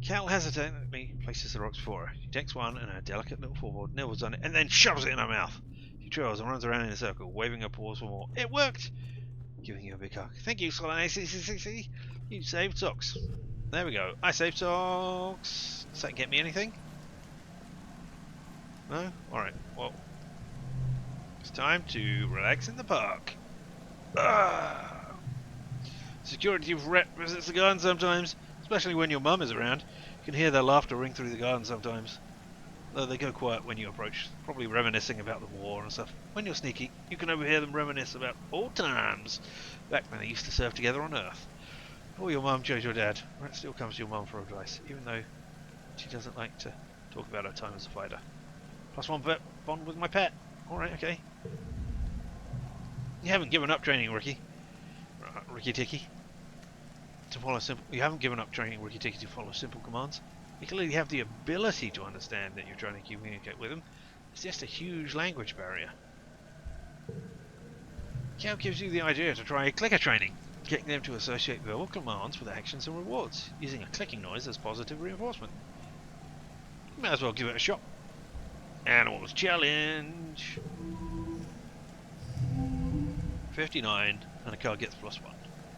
Speaker 1: Cal hesitantly places the rocks before her. She takes one and her delicate little forepaw nibbles on it and then shoves it in her mouth. She trails and runs around in a circle, waving her paws for more. It worked! Giving you a big hug. Thank you, Solon ACCC. You saved socks. There we go. I saved socks. Does that get me anything? No? Alright, well. It's time to relax in the park. Security rep visits the garden sometimes, especially when your mum is around. You can hear their laughter ring through the garden sometimes. Though they go quiet when you approach, probably reminiscing about the war and stuff. When you're sneaky, you can overhear them reminisce about old times, back when they used to serve together on Earth. Or your mum chose your dad. Rat still comes to your mum for advice, even though she doesn't like to talk about her time as a fighter. +1 vet bond with my pet. Alright, okay. You haven't given up training, Ricky. Ricky Ticky. You haven't given up training, Ricky Ticky, to follow simple commands. You clearly have the ability to understand that you're trying to communicate with them. It's just a huge language barrier. Cal gives you the idea to try clicker training, getting them to associate verbal commands with actions and rewards, using a clicking noise as positive reinforcement. You might as well give it a shot. Animals challenge. 59, and a card gets +1.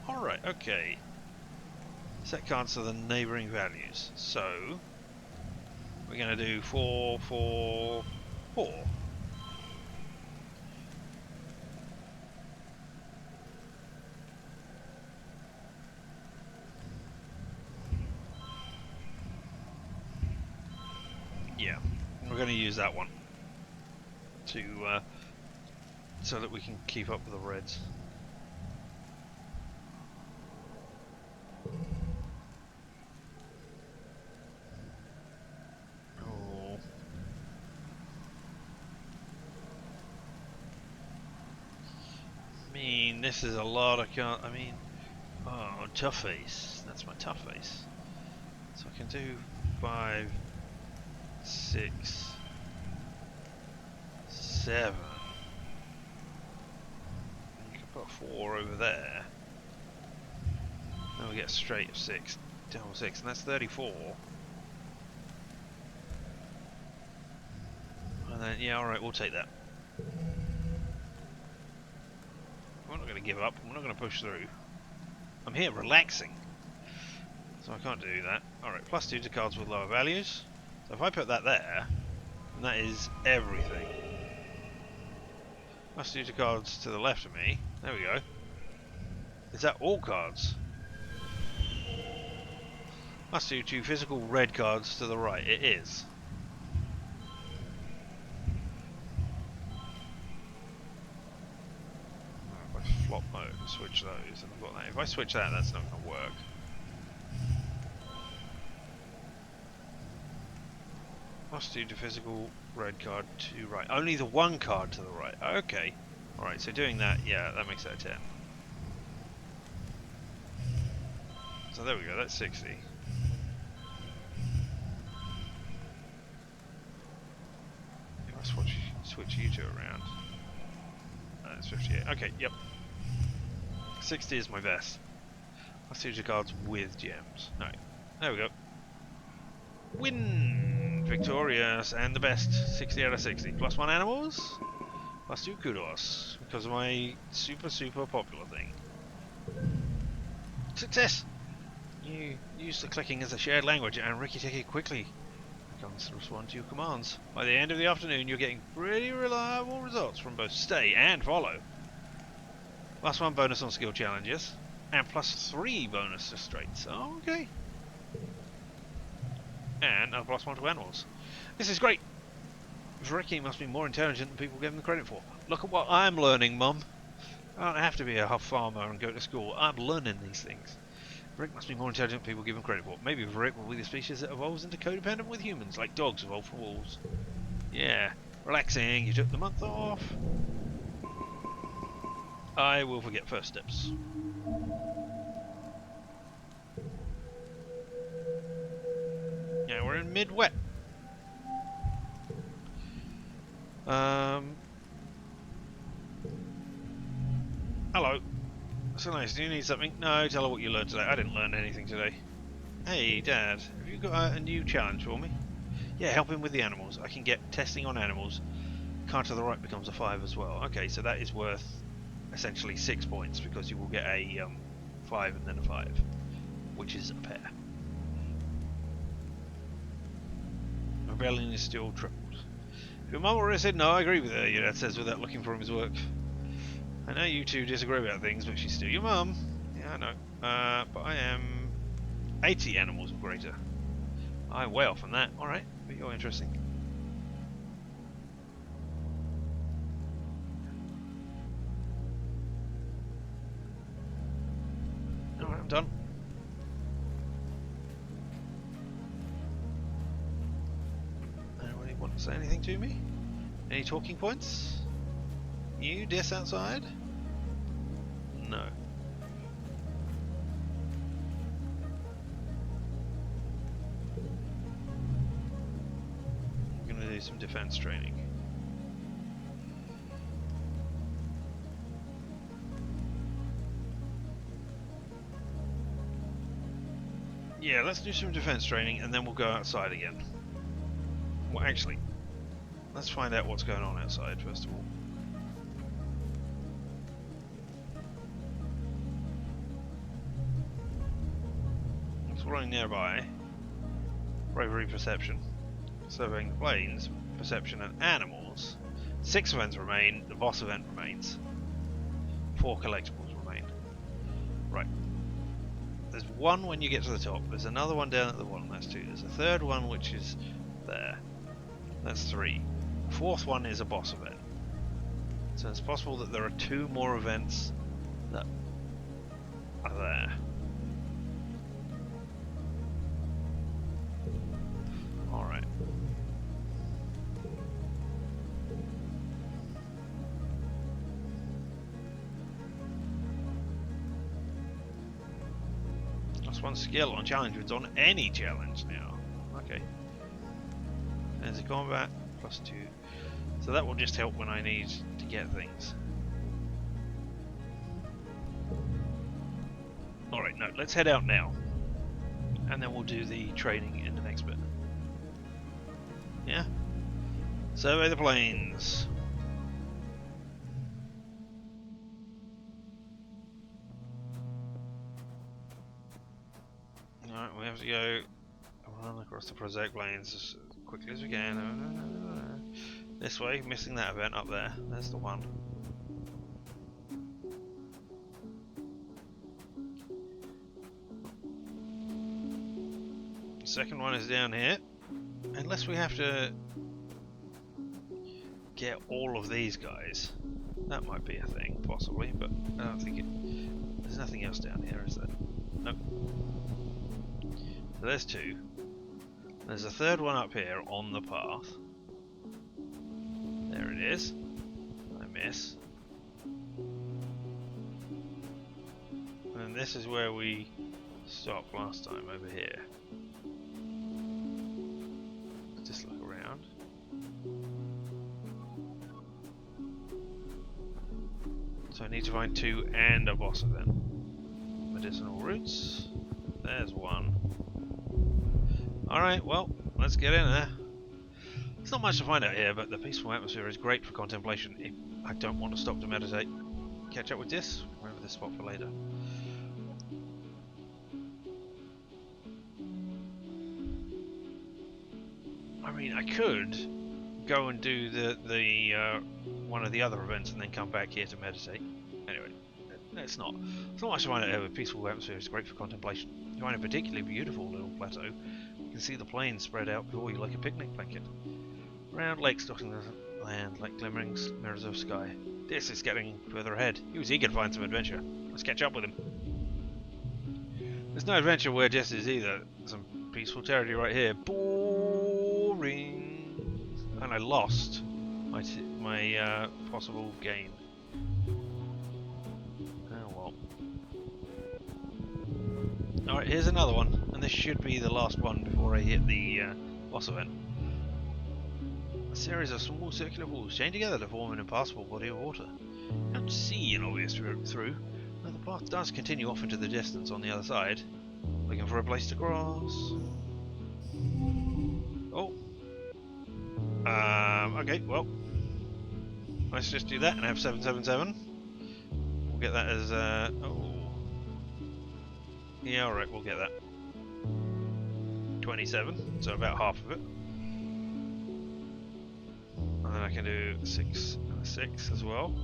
Speaker 1: Alright, okay. Set cards to the neighbouring values. So, We're going to do 4, 4, 4. Yeah, we're going to use that one to so that we can keep up with the reds. Oh. I mean, this is a lot of I mean, oh, tough face. That's my tough face. So I can do 5, 6, 7. You can put 4 over there. Then we get straight of 6, double 6, and that's 34. And then, yeah, alright, we'll take that. We're not going to give up, we're not going to push through. I'm here relaxing, so I can't do that. Alright, +2 to cards with lower values. So if I put that there, then that is everything. +2 to cards to the left of me. There we go. Is that all cards? +2 to physical red cards to the right. It is. If I flop mode and switch those, and I've got that. If I switch that, that's not going to work. +2 to physical red card to right. Only the one card to the right. Okay. Alright, so doing that, yeah, that makes that a 10. So there we go, that's 60. If I switch you two around. That's 58. Okay, yep. 60 is my best. +2 to cards with gems. No. There we go. Win! Victorious and the best. 60 out of 60. +1 animals. +2 kudos. Because of my super popular thing. Success! You use the clicking as a shared language and Rikki Tikki quickly comes to respond to your commands. By the end of the afternoon you're getting pretty reliable results from both stay and follow. +1 bonus on skill challenges. And +3 bonus to straights. Oh, okay. And a +1 to animals. This is great! Rikki must be more intelligent than people give him credit for. Look at what I'm learning, Mum. I don't have to be a farmer and go to school. I'm learning these things. Rick must be more intelligent than people give him credit for. Maybe Rick will be the species that evolves into codependent with humans, like dogs evolve from wolves. Yeah, relaxing. You took the month off. I will forget first steps. Yeah, we're in mid-wet. Hello. So nice. Do you need something? No, tell her what you learned today. I didn't learn anything today. Hey, Dad. Have you got a new challenge for me? Yeah, helping with the animals. I can get testing on animals. Card to the right becomes a 5 as well. Okay, so that is worth essentially 6 points because you will get a 5 and then a 5, which is a pair. Rebellion is still tripled. If your mum already said no, I agree with her, your dad says without looking for his work. I know you two disagree about things, but she's still your mum. Yeah, I know. But I am 80 animals or greater. I'm way off on that. Alright, but you're interesting. Alright, I'm done. Anybody want to say anything to me? Any talking points? You dis outside? No. I'm gonna do some defense training. Yeah, let's do some defense training and then we'll go outside again. Well, actually, let's find out what's going on outside first of all. Exploring nearby. Bravery perception. surveying the planes, perception and animals. 6 events remain, the boss event remains. 4 collectibles remain. Right. There's one when you get to the top, there's another one down at the bottom, that's 2. There's a third one which is there. That's 3. The 4th one is a boss event. So it's possible that there are 2 more events that are there. Alright. Plus 1 skill on challenge wins on any challenge now. Okay. There's a combat, plus 2. So that will just help when I need to get things. Alright, no, let's head out now. And then we'll do the training in the next bit. Yeah? Survey the planes. Alright, we have to go run across the prosaic plains as quickly as we can. This way, missing that event up there. There's the one. The second one is down here. Unless we have to get all of these guys. That might be a thing, possibly, but I don't think it... There's nothing else down here, is there? Nope. So there's 2. There's a third one up here on the path. There it is. I miss. And this is where we stopped last time, over here. Let's just look around. So I need to find 2 and a boss event. Medicinal roots. There's 1. Alright, well, let's get in there. There's not much to find out here, but the peaceful atmosphere is great for contemplation if I don't want to stop to meditate. Catch up with this, remember this spot for later. I mean, I could go and do the one of the other events and then come back here to meditate. Anyway, it's not much to find out here, but peaceful atmosphere is great for contemplation. You find a particularly beautiful little plateau. You can see the plains spread out before you like a picnic blanket. Round lakes dotting the land like glimmerings, mirrors of sky. This is getting further ahead. He was eager to find some adventure. Let's catch up with him. There's no adventure where Jess is either. Some peaceful territory right here. Boring. And I lost my possible gain. Oh well. Alright, here's another one. And this should be the last one before I hit the boss event. A series of small circular pools chained together to form an impassable body of water. You don't see an obvious route through, but the path does continue off into the distance on the other side. Looking for a place to cross. Oh. Okay, well. Let's just do that and have 777. We'll get that as, oh. Yeah, alright, we'll get that. 27, so about half of it. And then I can do 6 and a 6 as well.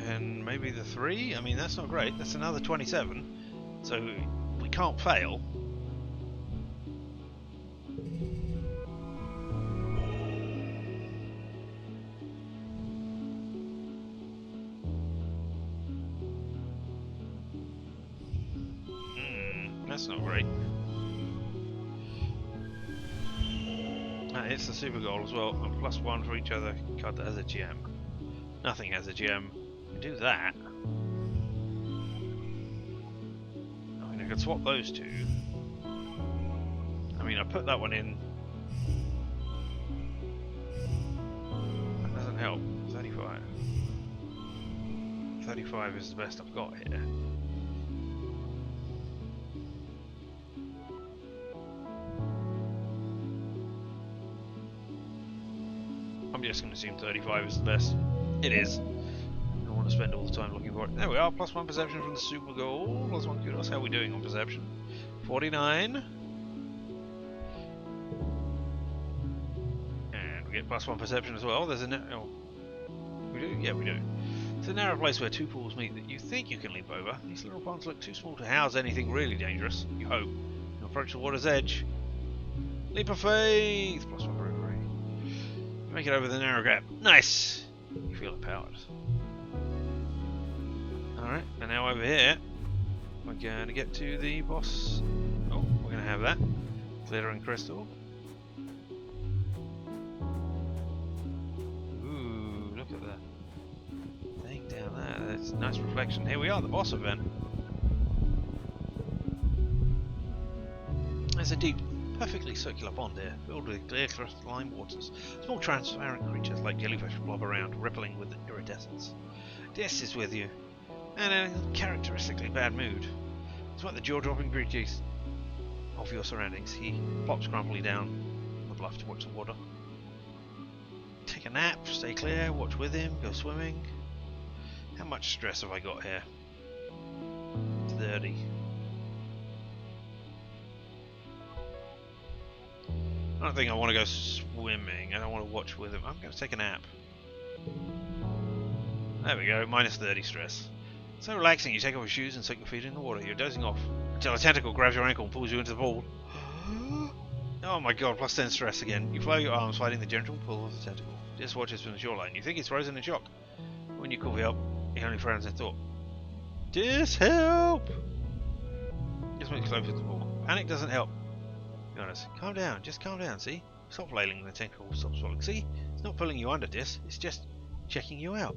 Speaker 1: And maybe the 3? I mean, that's not great. That's another 27. So we can't fail. That's not great. It's the super goal as well, and +1 for each other card that has a gem. Nothing has a gem. I can do that. I mean, I could swap those 2. I mean, I put that one in. That doesn't help. 35. 35 is the best I've got here. I'm just going to assume 35 is the best. It is. I don't want to spend all the time looking for it. There we are, +1 perception from the super goal. +1 kudos. How are we doing on perception? 49. we get +1 perception as well. There's a oh, we do? Yeah, we do. It's a narrow place where two pools meet that you think you can leap over. These little ponds look too small to house anything really dangerous. You hope. You approach the water's edge. Leap of faith! +1 bravery. You make it over the narrow gap. Nice! You feel empowered. Alright, and now over here, we're going to get to the boss. Oh, we're going to have that. Glittering crystal. Ooh, look at that thing down there. That's a nice reflection. Here we are, the boss event. There's a deep, perfectly circular pond here, filled with clear crystalline waters. Small transparent creatures like jellyfish blob around, rippling with iridescence. Dis is with you, and in a characteristically bad mood. Despite the jaw-dropping beauty of your surroundings, he plops grumpily down on the bluff to watch the water. Take a nap, stay clear, watch with him, go swimming. How much stress have I got here? 30. I don't think I want to go swimming. I don't want to watch with him. I'm going to take a nap. There we go, -30 stress. So relaxing, you take off your shoes and soak your feet in the water. You're dozing off until a tentacle grabs your ankle and pulls you into the pool. Oh my god, +10 stress again. You flow your arms, fighting the gentle pull of the tentacle. Just watches from the shoreline. You think he's frozen in shock. When you call for help, he only frowns in thought. Just help! Just makes close to the pool. Panic doesn't help. Be honest. Calm down, just calm down, see? Stop flailing, the tentacle will stop swallowing. See? It's not pulling you under, Dis. It's just checking you out.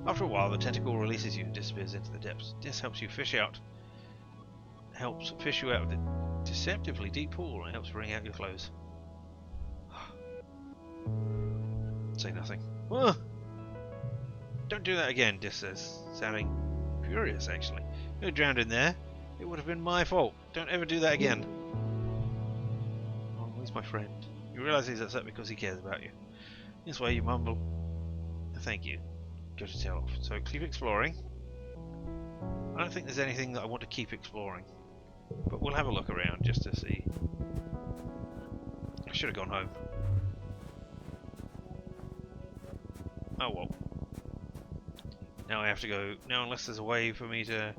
Speaker 1: After a while, the tentacle releases you and disappears into the depths. Dis helps fish you out of the deceptively deep pool and helps bring out your clothes. Say nothing. Don't do that again, Dis says, sounding furious actually. You're drowned in there. It would have been my fault. Don't ever do that again. Oh, he's my friend. You realise he's upset because he cares about you. This way you mumble, thank you. Go to tail off. So keep exploring. I don't think there's anything that I want to keep exploring, but we'll have a look around just to see. I should have gone home. Oh well. Now I have to go. Now unless there's a way for me to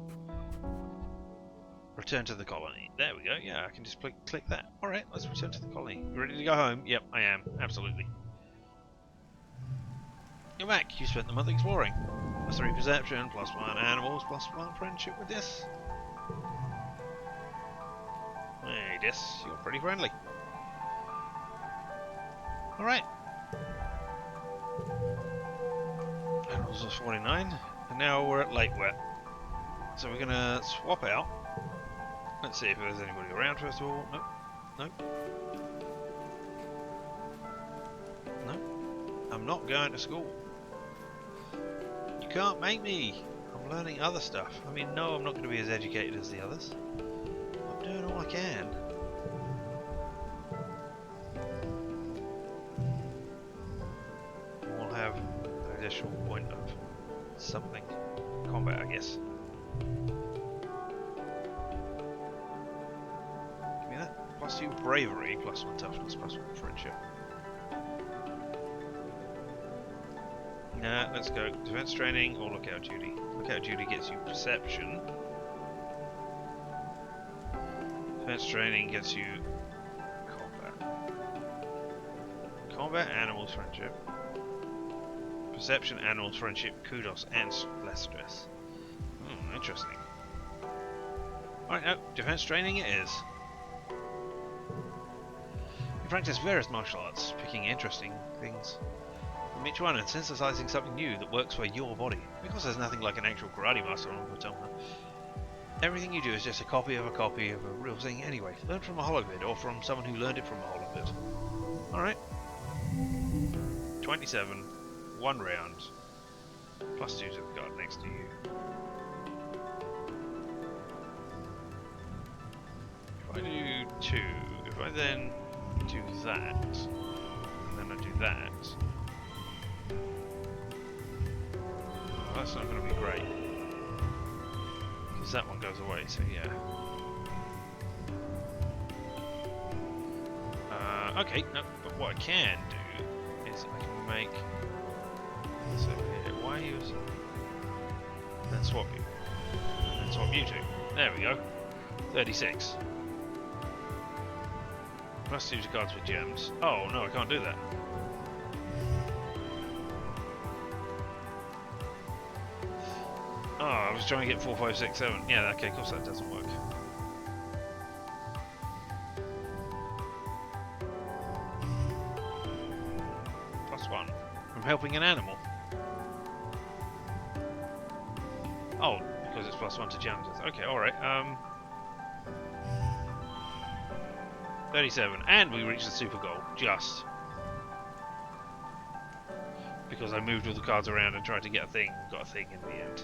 Speaker 1: return to the colony. There we go. Yeah, I can just click that. Alright, let's return to the colony. You ready to go home? Yep, I am. Absolutely. You're back. You spent the month exploring. +3 perception, +1 animals, +1 friendship with this. Hey, Dis, you're pretty friendly. Alright. Animals are 49, and now we're at Lake Wet. So we're gonna swap out. Let's see if there's anybody around first of all. Nope. Nope. Nope. I'm not going to school. You can't make me. I'm learning other stuff. I mean, no, I'm not going to be as educated as the others. I'm doing all I can. We'll have an additional point of something. Combat, I guess. Give me that. +2 bravery, +1 toughness, +1 friendship. Let's go defense training or lookout duty. Lookout duty gets you perception. Defense training gets you combat. Combat, animals, friendship. Perception, animals, friendship, kudos, and less stress. Interesting. Alright, no, defense training it is. You practice various martial arts, picking interesting things from each one and synthesizing something new that works for your body. Because there's nothing like an actual karate master on Patoma, everything you do is just a copy of a real thing anyway. Learn from a holovid or from someone who learned it from a holovid. Alright. 27. 1 round. +2 to the card next to you. If I do 2, if I then do that, and then I do that, well, that's not going to be great. Because that one goes away, so yeah. Okay, no, but what I can do is I can make this over here. Why use then swap you? And then swap you two. There we go. 36. Must use cards with gems. Oh no, I can't do that. Oh, I was trying to get 4, 5, 6, 7. Yeah, okay, of course that doesn't work. +1 from helping an animal. Oh, because it's +1 to challenges. Okay, alright. 37, and we reached the super goal. Just because I moved all the cards around and tried to get a thing, got a thing in the end.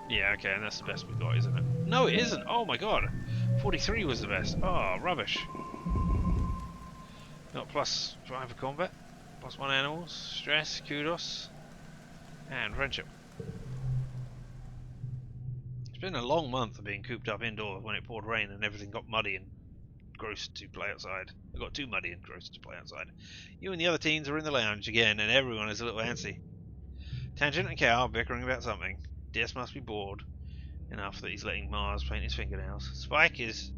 Speaker 1: Yeah, okay, and that's the best we got, isn't it? No, it isn't. Oh my god, 43 was the best. Oh, rubbish. Not +5 for combat, +1 animals, stress, kudos, and friendship. It's been a long month of being cooped up indoors when it poured rain and everything got muddy and gross to play outside. It got too muddy and gross to play outside. You and the other teens are in the lounge again, and everyone is a little antsy. Tangent and Cal bickering about something. Des must be bored enough that he's letting Mars paint his fingernails. Spike is...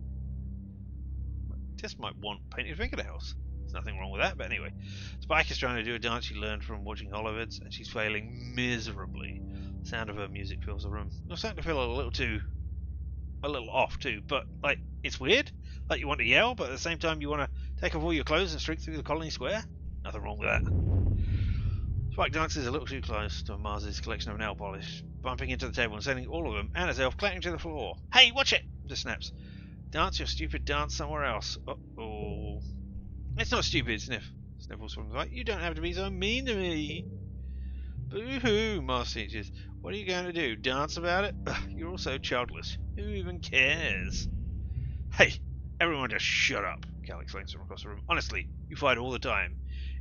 Speaker 1: Des might want painted fingernails. There's nothing wrong with that, but anyway. Spike is trying to do a dance she learned from watching Holovids, and she's failing miserably. The sound of her music fills the room. You're starting to feel a little off too, but like, it's weird. Like, you want to yell, but at the same time you want to take off all your clothes and streak through the colony square? Nothing wrong with that. Spike dances a little too close to Mars's collection of nail polish, bumping into the table and sending all of them and herself clattering to the floor. Hey, watch it! Just snaps. Dance your stupid dance somewhere else. Uh-oh. It's not stupid, sniffles from the right. You don't have to be so mean to me. Boo-hoo, Mars teaches. What are you going to do? Dance about it? Ugh, you're all so childless. Who even cares? Hey, everyone just shut up, Cal exclaims from across the room. Honestly, you fight all the time.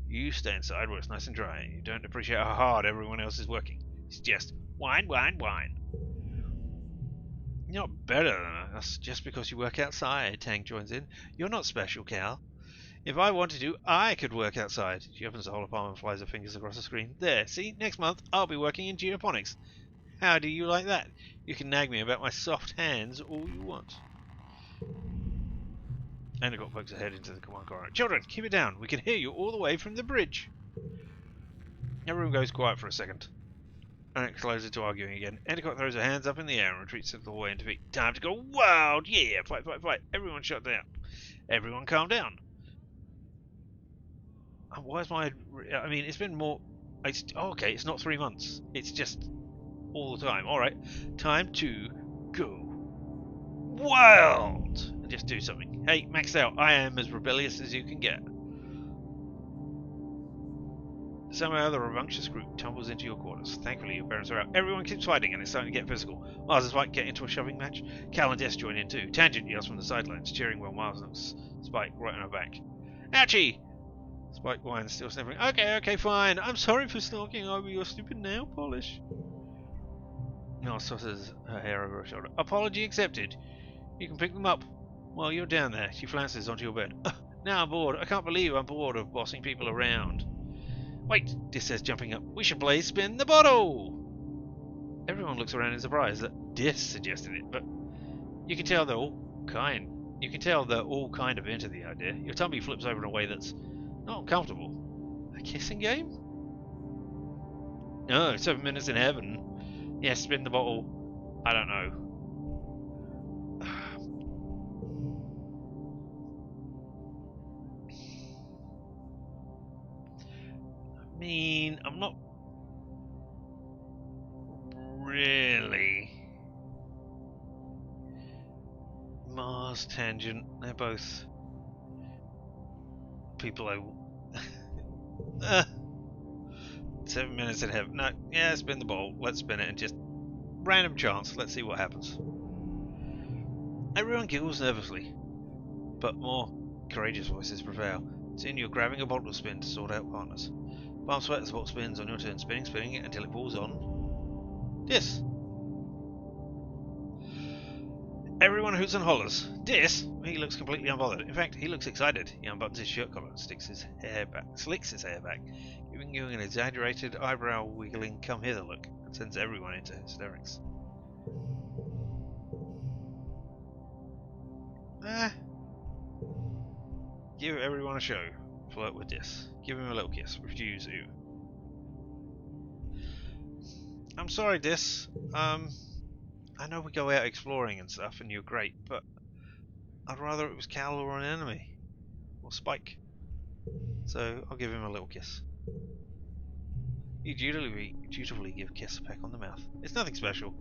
Speaker 1: You stay inside where it's nice and dry. You don't appreciate how hard everyone else is working. It's just whine, whine, whine. You're not better than us just because you work outside, Tang joins in. You're not special, Cal. If I wanted to, I could work outside. She opens the whole palm and flies her fingers across the screen. There, see? Next month, I'll be working in geoponics. How do you like that? You can nag me about my soft hands all you want. Endicott pokes her head into the command corridor. Children, keep it down. We can hear you all the way from the bridge. Everyone goes quiet for a second. And it closes into arguing again. Endicott throws her hands up in the air and retreats to the hallway into feet. Time to go wild! Yeah! Fight, fight, fight! Everyone shut down. Everyone calm down. Why is my... I mean, it's been more... It's, okay, it's not 3 months. It's just all the time. Alright. Time to go wild! And just do something. Hey, maxed out. I am as rebellious as you can get. Somehow the rambunctious group tumbles into your quarters. Thankfully, your parents are out. Everyone keeps fighting and it's starting to get physical. Mars and Spike get into a shoving match. Cal and Des join in too. Tangent yells from the sidelines, cheering while Mars knocks Spike right on her back. Ouchie! Spike whines, still sniffling. Okay, fine. I'm sorry for stalking over your stupid nail polish. Mars tosses her hair over her shoulder. Apology accepted. You can pick them up while you're down there. She flounces onto your bed. Now I'm bored. I can't believe I'm bored of bossing people around. Wait, Dis says, jumping up. We should play spin the bottle. Everyone looks around in surprise that Dis suggested it, but you can tell they're all kind. You can tell they're all kind of into the idea. Your tummy flips over in a way that's not comfortable. A kissing game? No, 7 minutes in heaven. Yes, spin the bottle. I don't know. I mean, I'm not really. Mars, Tangent, they're both people I... 7 minutes in heaven. No, yeah, spin the ball. Let's spin it and just random chance. Let's see what happens. Everyone giggles nervously, but more courageous voices prevail. Soon you're grabbing a bottle spin to sort out partners. Palm sweat as the bottle spins on your turn, spinning it until it falls on this. Everyone hoots and hollers. Dis, he looks completely unbothered. In fact, he looks excited. He unbuttons his shirt collar and slicks his hair back, giving you an exaggerated eyebrow wiggling come hither look, and sends everyone into hysterics. Give everyone a show. Flirt with Dis. Give him a little kiss. Refuse you. I'm sorry, Dis. I know we go out exploring and stuff, and you're great, but I'd rather it was Cal or an enemy. Or Spike. So I'll give him a little kiss. You dutifully give Kiss a peck on the mouth. It's nothing special.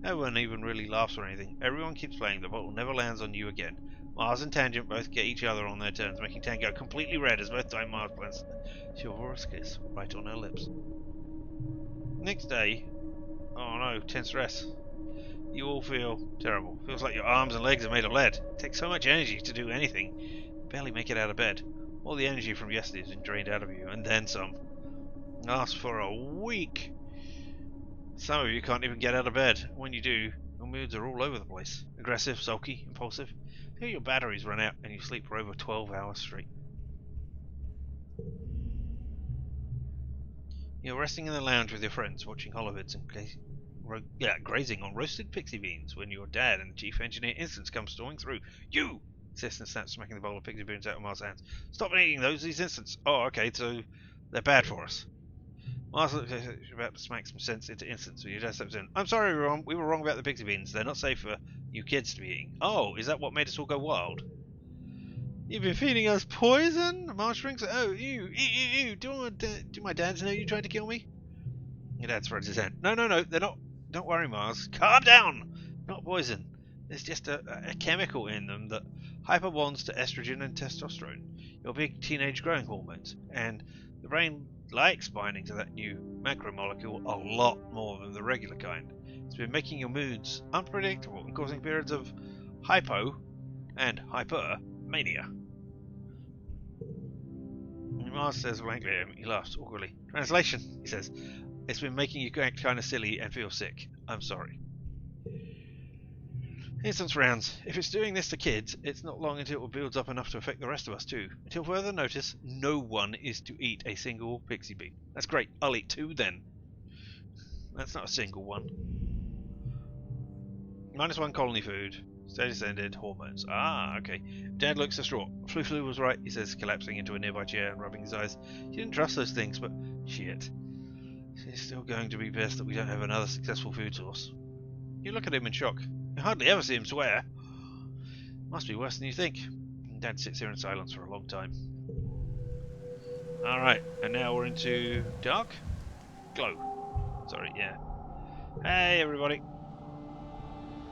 Speaker 1: No one even really laughs or anything. Everyone keeps playing. The bottle never lands on you again. Mars and Tangent both get each other on their turns, making Tango completely red as both time Mars plants a chivalrous kiss right on her lips. Next day, oh no, tense stress. You all feel terrible. Feels like your arms and legs are made of lead. It takes so much energy to do anything. You barely make it out of bed. All the energy from yesterday has been drained out of you, and then some. Lasts for a week. Some of you can't even get out of bed. When you do, your moods are all over the place. Aggressive, sulky, impulsive. Until your batteries run out and you sleep for over 12 hours straight. You're resting in the lounge with your friends, watching holovids and grazing on roasted pixie beans when your dad and the chief engineer Instance come storming through. You! Assistant snaps, smacking the bowl of pixie beans out of Mars' hands. Stop eating these Instants! Oh, okay, so they're bad for us. Mars looks about to smack some sense into Instance, so your dad steps in. I'm sorry, we were wrong about the pixie beans. They're not safe for you kids to be eating. Oh, is that what made us all go wild? You've been feeding us poison? Mars shrinks. Oh, ew. Do my dads know you tried to kill me? Your dad spreads his hand. No, they're not. Don't worry, Mars. Calm down. Not poison. There's just a chemical in them that hyperbonds to estrogen and testosterone, your big teenage growing hormones, and the brain likes binding to that new macromolecule a lot more than the regular kind. It's been making your moods unpredictable and causing periods of hypo and hypermania. Mars says blankly at him. He laughs awkwardly. Translation, he says. It's been making you act kind of silly and feel sick. I'm sorry. Instance rounds. If it's doing this to kids, it's not long until it builds up enough to affect the rest of us too. Until further notice, no one is to eat a single pixie bean. That's great. I'll eat 2 then. That's not a single one. -1 colony food. Status ended. Hormones. Ah, okay. Dad looks distraught. Flu was right, he says, collapsing into a nearby chair and rubbing his eyes. He didn't trust those things, but shit. She's still going to be pissed that we don't have another successful food source. You look at him in shock. You hardly ever see him swear. Must be worse than you think. Dad sits here in silence for a long time. Alright, and now we're into dark? Glow. Sorry, yeah. Hey everybody.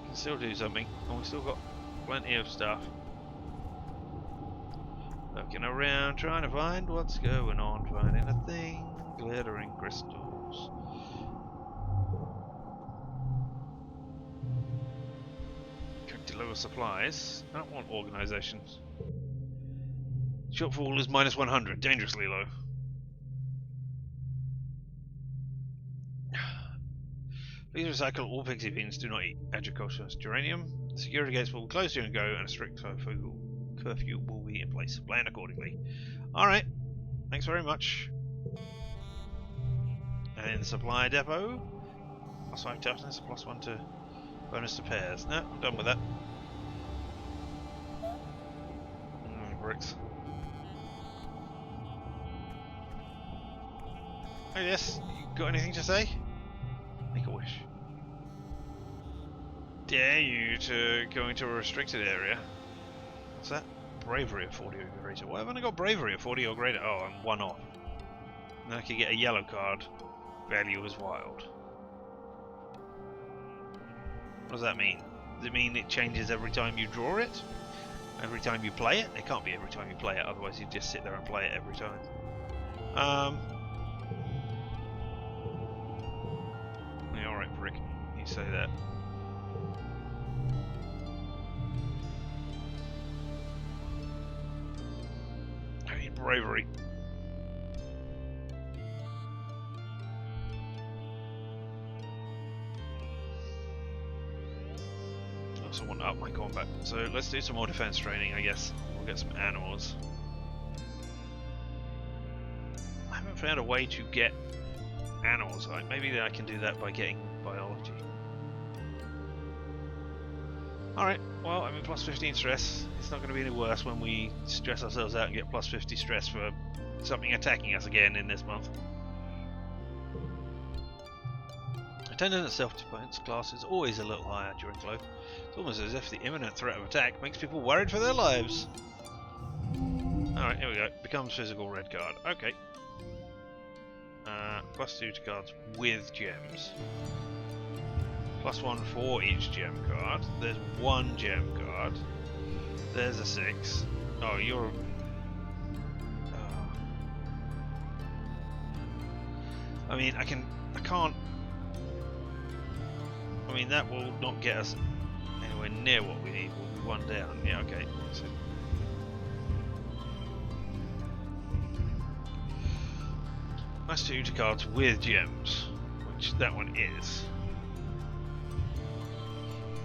Speaker 1: We can still do something, and we've still got plenty of stuff. Looking around, trying to find what's going on, finding a thing, glittering crystals. To lower supplies. I don't want organisations. Shortfall is -100, dangerously low. Please recycle all pixie beans, do not eat Exocolonist geranium. The security gates will close you and go, and a strict curfew will be in place. Plan accordingly. Alright, thanks very much. And in the supply depot, +5 toughness, +1 to bonus to pairs. No, I'm done with that. Bricks. Oh yes, you got anything to say? Make a wish. Dare you to go into a restricted area? What's that? Bravery of 40 or greater. Why haven't I got bravery of 40 or greater? Oh, I'm 1 off. And then I can get a yellow card. Value is wild. What does that mean? Does it mean it changes every time you draw it? Every time you play it? It can't be every time you play it, otherwise you'd just sit there and play it every time. Yeah, alright, prick. You say that. I need bravery. also want to up my combat. So let's do some more defense training, I guess. We'll get some animals. I haven't found a way to get animals. Like maybe I can do that by getting biology. Alright, well, I'm in plus 15 stress. It's not going to be any worse when we stress ourselves out and get plus 50 stress for something attacking us again in this month. Attendant self-defense class is always a little higher during glow. It's almost as if the imminent threat of attack makes people worried for their lives. Alright, here we go. Becomes physical red card. Okay. +2 to cards with gems. +1 for each gem card. There's 1 gem card. There's a 6. Oh, you're... I mean, I can't... I mean, that will not get us anywhere near what we need. We'll be 1 down. Yeah, okay. So, +2 to cards with gems, which that one is.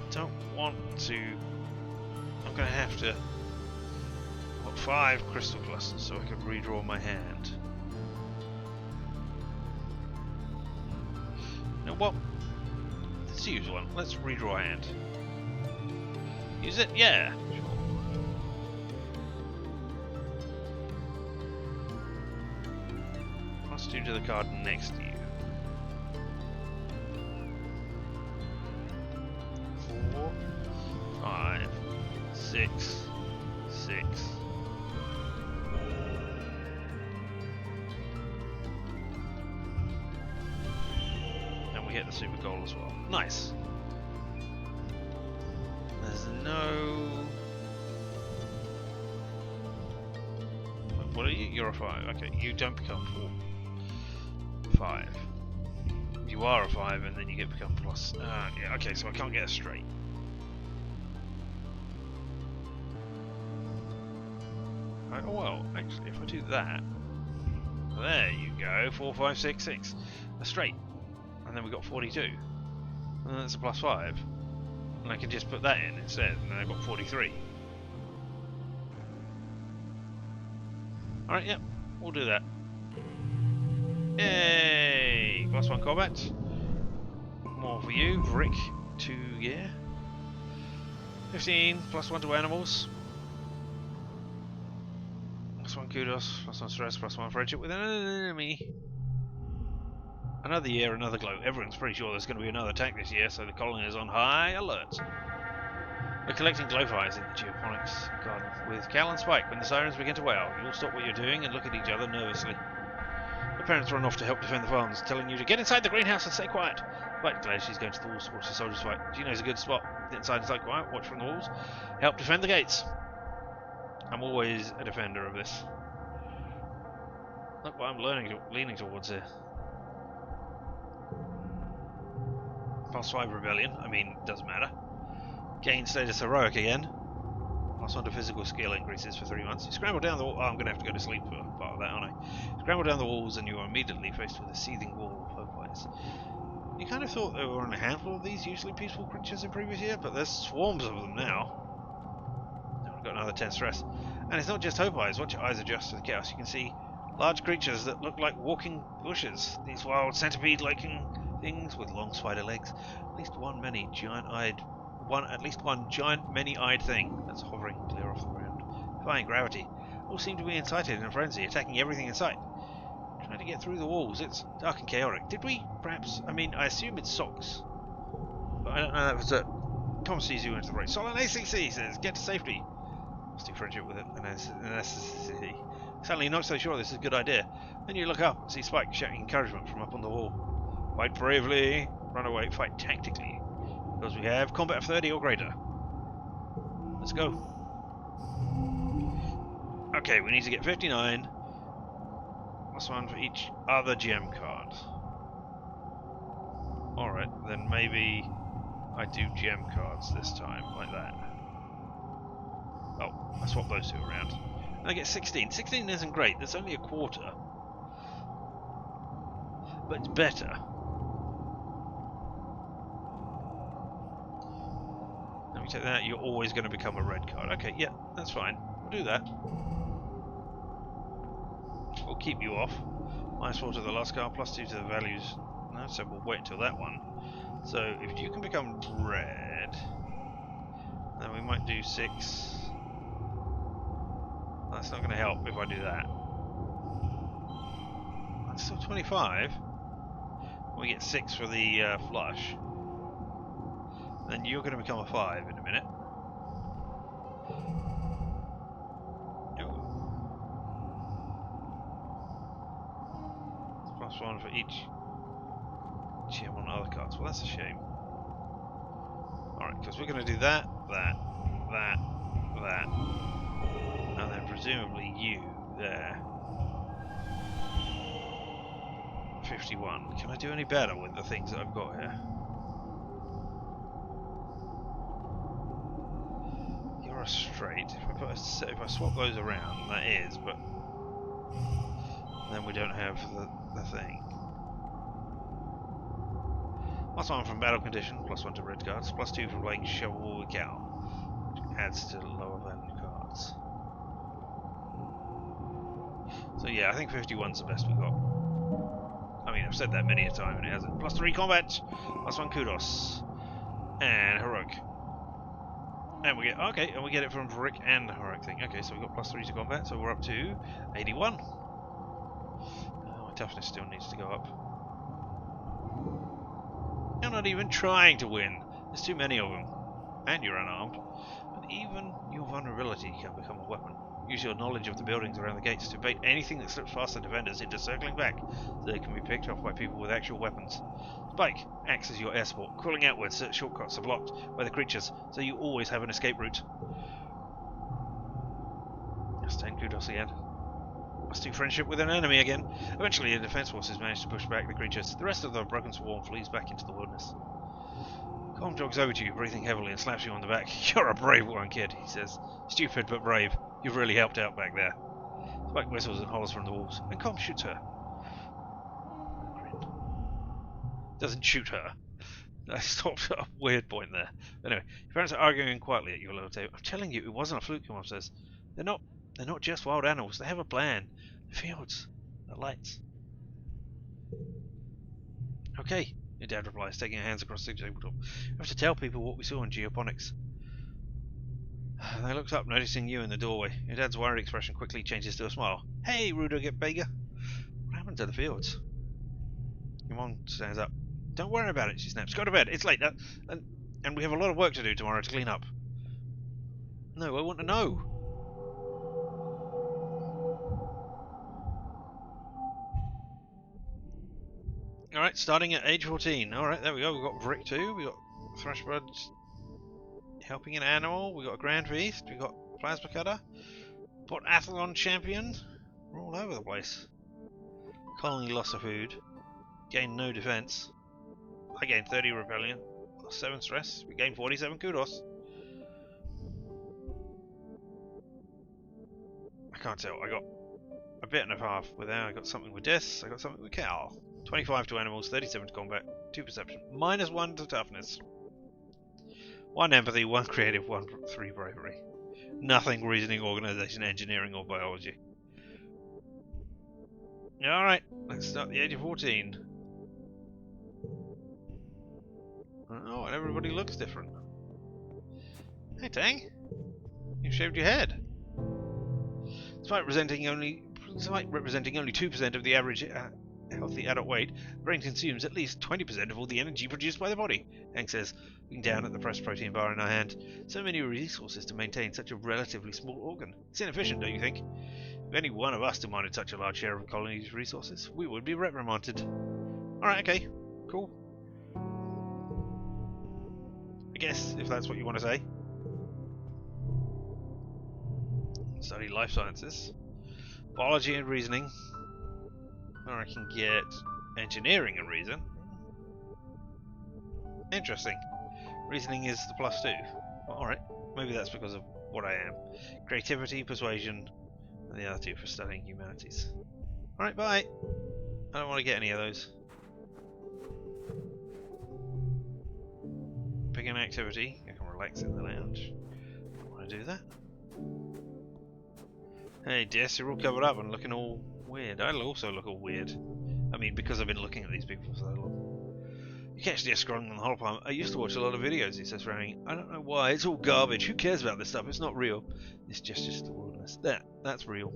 Speaker 1: Don't want to... I'm going to have to... I've got 5 crystal clusters so I can redraw my hand. You know what? Let's use one. Let's redraw a hand. Use it? Yeah. Sure. +2 to the card next to you. 4, 5, 6, 6. And we hit the super goal as well. Nice. There's no... What are you? You're a 5. Okay, you don't become 4. 5. You are a 5 and then you get become plus... yeah, okay, so I can't get a straight. Oh well, actually, if I do that... There you go, 4, 5, 6, 6. A straight. And then we got 42. And then that's a +5. And I can just put that in instead, and then I've got 43. Alright, yep, we'll do that. Yay! +1 combat. More for you, Rick. 2, yeah. 15, +1 to animals. +1 kudos, +1 stress, +1 friendship with an enemy. Another year, another glow. Everyone's pretty sure there's going to be another attack this year, so the colony is on high alert. We're collecting glowfires in the geoponics garden with Cal and Spike. When the sirens begin to wail, you'll stop what you're doing and look at each other nervously. The parents run off to help defend the farms, telling you to get inside the greenhouse and stay quiet. Spike declares she's going to the walls to watch the soldiers fight. She knows a good spot. Get inside and stay quiet, watch from the walls, help defend the gates. I'm always a defender of this. Look what I'm leaning towards here. +5 rebellion, I mean, doesn't matter. Gain status heroic again. +1 to physical skill increases for 3 months. You scramble down the wall. Oh, I'm going to have to go to sleep for part of that, aren't I? Scramble down the walls and you are immediately faced with a seething wall of hopefights. You kind of thought there were only a handful of these usually peaceful creatures in previous year, but there's swarms of them now. I've got another 10 stress. And it's not just hope eyes. Once your eyes adjust to the chaos, you can see large creatures that look like walking bushes. These wild centipede-looking things with long spider legs. At least one giant many-eyed thing that's hovering clear off the ground. Defying gravity. All seem to be incited in a frenzy, attacking everything in sight. Trying to get through the walls. It's dark and chaotic. Did we perhaps... I mean, I assume it's socks. But I don't know that for certain. Tom sees you into the right. Solid ACC says, get to safety. Stick friendship with it. Suddenly you're not so sure this is a good idea. Then you look up and see Spike shouting encouragement from up on the wall. Fight bravely, run away, fight tactically. Because we have combat of 30 or greater. Let's go. Okay, we need to get 59. +1 for each other gem card. Alright, then maybe I do gem cards this time, like that. Oh, I swap those two around. And I get 16. 16 isn't great, that's only a quarter. But it's better. Let me take that, you're always going to become a red card. Okay, yeah, that's fine. We'll do that. We'll keep you off. -4 to the last card, +2 to the values. No, so we'll wait until that one. So if you can become red, then we might do 6. That's not going to help if I do that. That's still 25. We get 6 for the flush. Then you're going to become a 5 in a minute. +1 for each gem on other cards. Well, that's a shame. Alright, because we're going to do that, that, and then presumably you there. 51. Can I do any better with the things that I've got here? You're a straight. If I swap those around, that is, but then we don't have the thing. +1 from battle condition, +1 to red cards, +2 from playing shovel with cow, which adds to lower value cards. So yeah, I think 51's the best we got. I mean, I've said that many a time and it hasn't. +3 combat, +1 kudos, and heroic. And we get, okay, and we get it from Rick and the heroic thing. Okay, so we've got +3 to combat, so we're up to 81. My toughness still needs to go up. You're not even trying to win. There's too many of them. And you're unarmed. But even your vulnerability can become a weapon. Use your knowledge of the buildings around the gates to bait anything that slips past the defenders into circling back, so they can be picked off by people with actual weapons. Spike acts as your escort, crawling outwards so that shortcuts are blocked by the creatures, so you always have an escape route. That's 10 kudos again. Must do friendship with an enemy again. Eventually, the defense forces manage to push back the creatures. The rest of the broken swarm flees back into the wilderness. Colm jogs over to you, breathing heavily, and slaps you on the back. You're a brave one, kid, he says. Stupid, but brave. You've really helped out back there. Spike whistles and hollers from the walls, and Colm shoots her. Doesn't shoot her. I stopped at a weird point there. Anyway, your parents are arguing quietly at your little table. I'm telling you, it wasn't a fluke, Colm says. They're not just wild animals. They have a plan. The fields. The lights. Okay, your dad replies, taking her hands across the tabletop. We have to tell people what we saw in geoponics. They looked up, noticing you in the doorway. Your dad's worried expression quickly changes to a smile. Hey, Rudiger Bager. What happened to the fields? Your mom stands up. Don't worry about it, she snaps. Go to bed. It's late. And we have a lot of work to do tomorrow to clean up. No, I want to know. Alright, starting at age 14. Alright, there we go. We've got Brick 2. We've got Thrashbuds helping an animal. We've got a Grand Feast. We've got Plasma Cutter. Bot Athlon Champion. We're all over the place. Colony loss of food. Gained no defense. I gained 30 rebellion. Lost 7 stress. We gained 47 kudos. I can't tell. I got a bit and a half with that. I got something with this. I got something with Cal. 25 to animals, 37 to combat, 2 perception, -1 to toughness, 1 empathy, 1 creative, 3 bravery. Nothing reasoning, organisation, engineering, or biology. Alright, let's start the age of 14. Oh, and everybody looks different. Hey, Tang. You shaved your head. Despite representing only 2% of the average healthy adult weight, the brain consumes at least 20% of all the energy produced by the body, Hank says, looking down at the pressed protein bar in her hand. So many resources to maintain such a relatively small organ. It's inefficient, don't you think? If any one of us demanded such a large share of the colony's resources, we would be reprimanded. Alright, okay. Cool. I guess, if that's what you want to say. Study life sciences. Biology and reasoning. Or I can get engineering and reason. Interesting. Reasoning is the +2. Well, alright, maybe that's because of what I am. Creativity, persuasion, and the other 2 for studying humanities. Alright, bye! I don't want to get any of those. Pick an activity. I can relax in the lounge. Want to do that? Hey, Des, you're all covered up and looking all weird. I'll also look all weird. I mean, because I've been looking at these people for so long. You catch Des scrolling on the holopalm. I used to watch a lot of videos, he says, frowning. I don't know why. It's all garbage. Who cares about this stuff? It's not real. It's just the wilderness. That's real.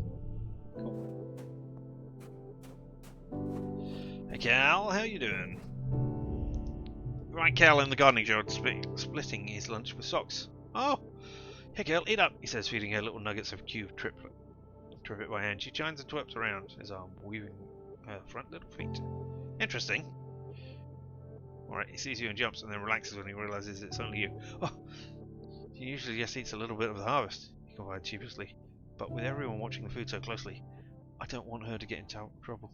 Speaker 1: Cool. Hey, Cal, how you doing? Right, Cal in the gardening yard, splitting his lunch with socks. Oh, hey, Cal, eat up, he says, feeding her little nuggets of cube trivet by hand. She chimes and twerps around his arm, weaving her front little feet. Interesting. Alright, he sees you and jumps, and then relaxes when he realizes it's only you. Oh, he usually just eats a little bit of the harvest, he confides sheepishly. But with everyone watching the food so closely, I don't want her to get into trouble.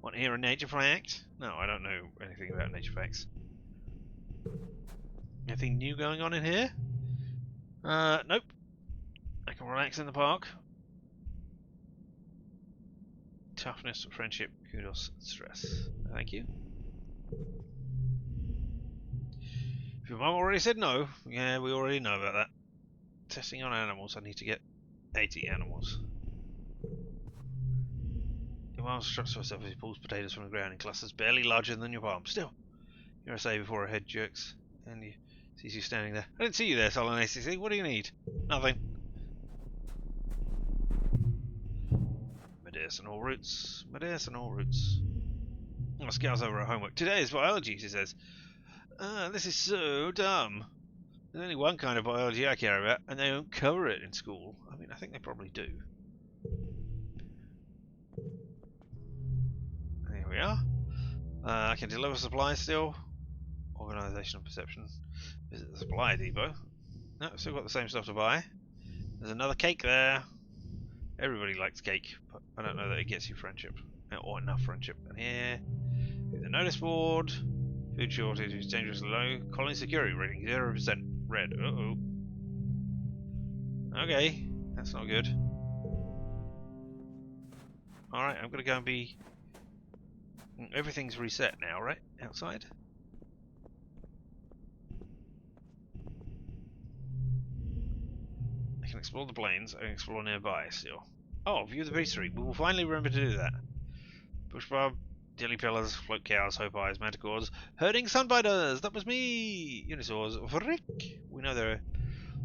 Speaker 1: Want to hear a nature fact? No, I don't know anything about nature facts. Anything new going on in here? Nope. I can relax in the park. Toughness, friendship, kudos, stress. Thank you. If your mum already said no, yeah, we already know about that. Testing on animals, I need to get 80 animals. Your mum struts herself as he pulls potatoes from the ground in clusters barely larger than your palm. Still, you're a say before her head jerks, and you sees you standing there. I didn't see you there, sullen ACC. What do you need? Nothing. Medicinal roots. Medicinal roots. Oh, scowls over her homework. Today is biology, she says. This is so dumb. There's only one kind of biology I care about, and they don't cover it in school. I mean, I think they probably do. Here we are. I can deliver supplies still. Organizational perception. Visit the supply depot. No, still got the same stuff to buy. There's another cake there. Everybody likes cake, but I don't know that it gets you friendship. Or enough friendship. And here, the notice board. Food shortage is dangerously low. Colony security rating 0% red. Uh-oh. Okay, that's not good. Alright, I'm gonna go and be... Everything's reset now, right? Outside? I can explore the plains. I can explore nearby still. Oh, view the pt3. We will finally remember to do that. Bush barb, dilly pillars, float cows, hope eyes, manticores, herding sunbiters. That was me. Unisaurs. Frick. We know they're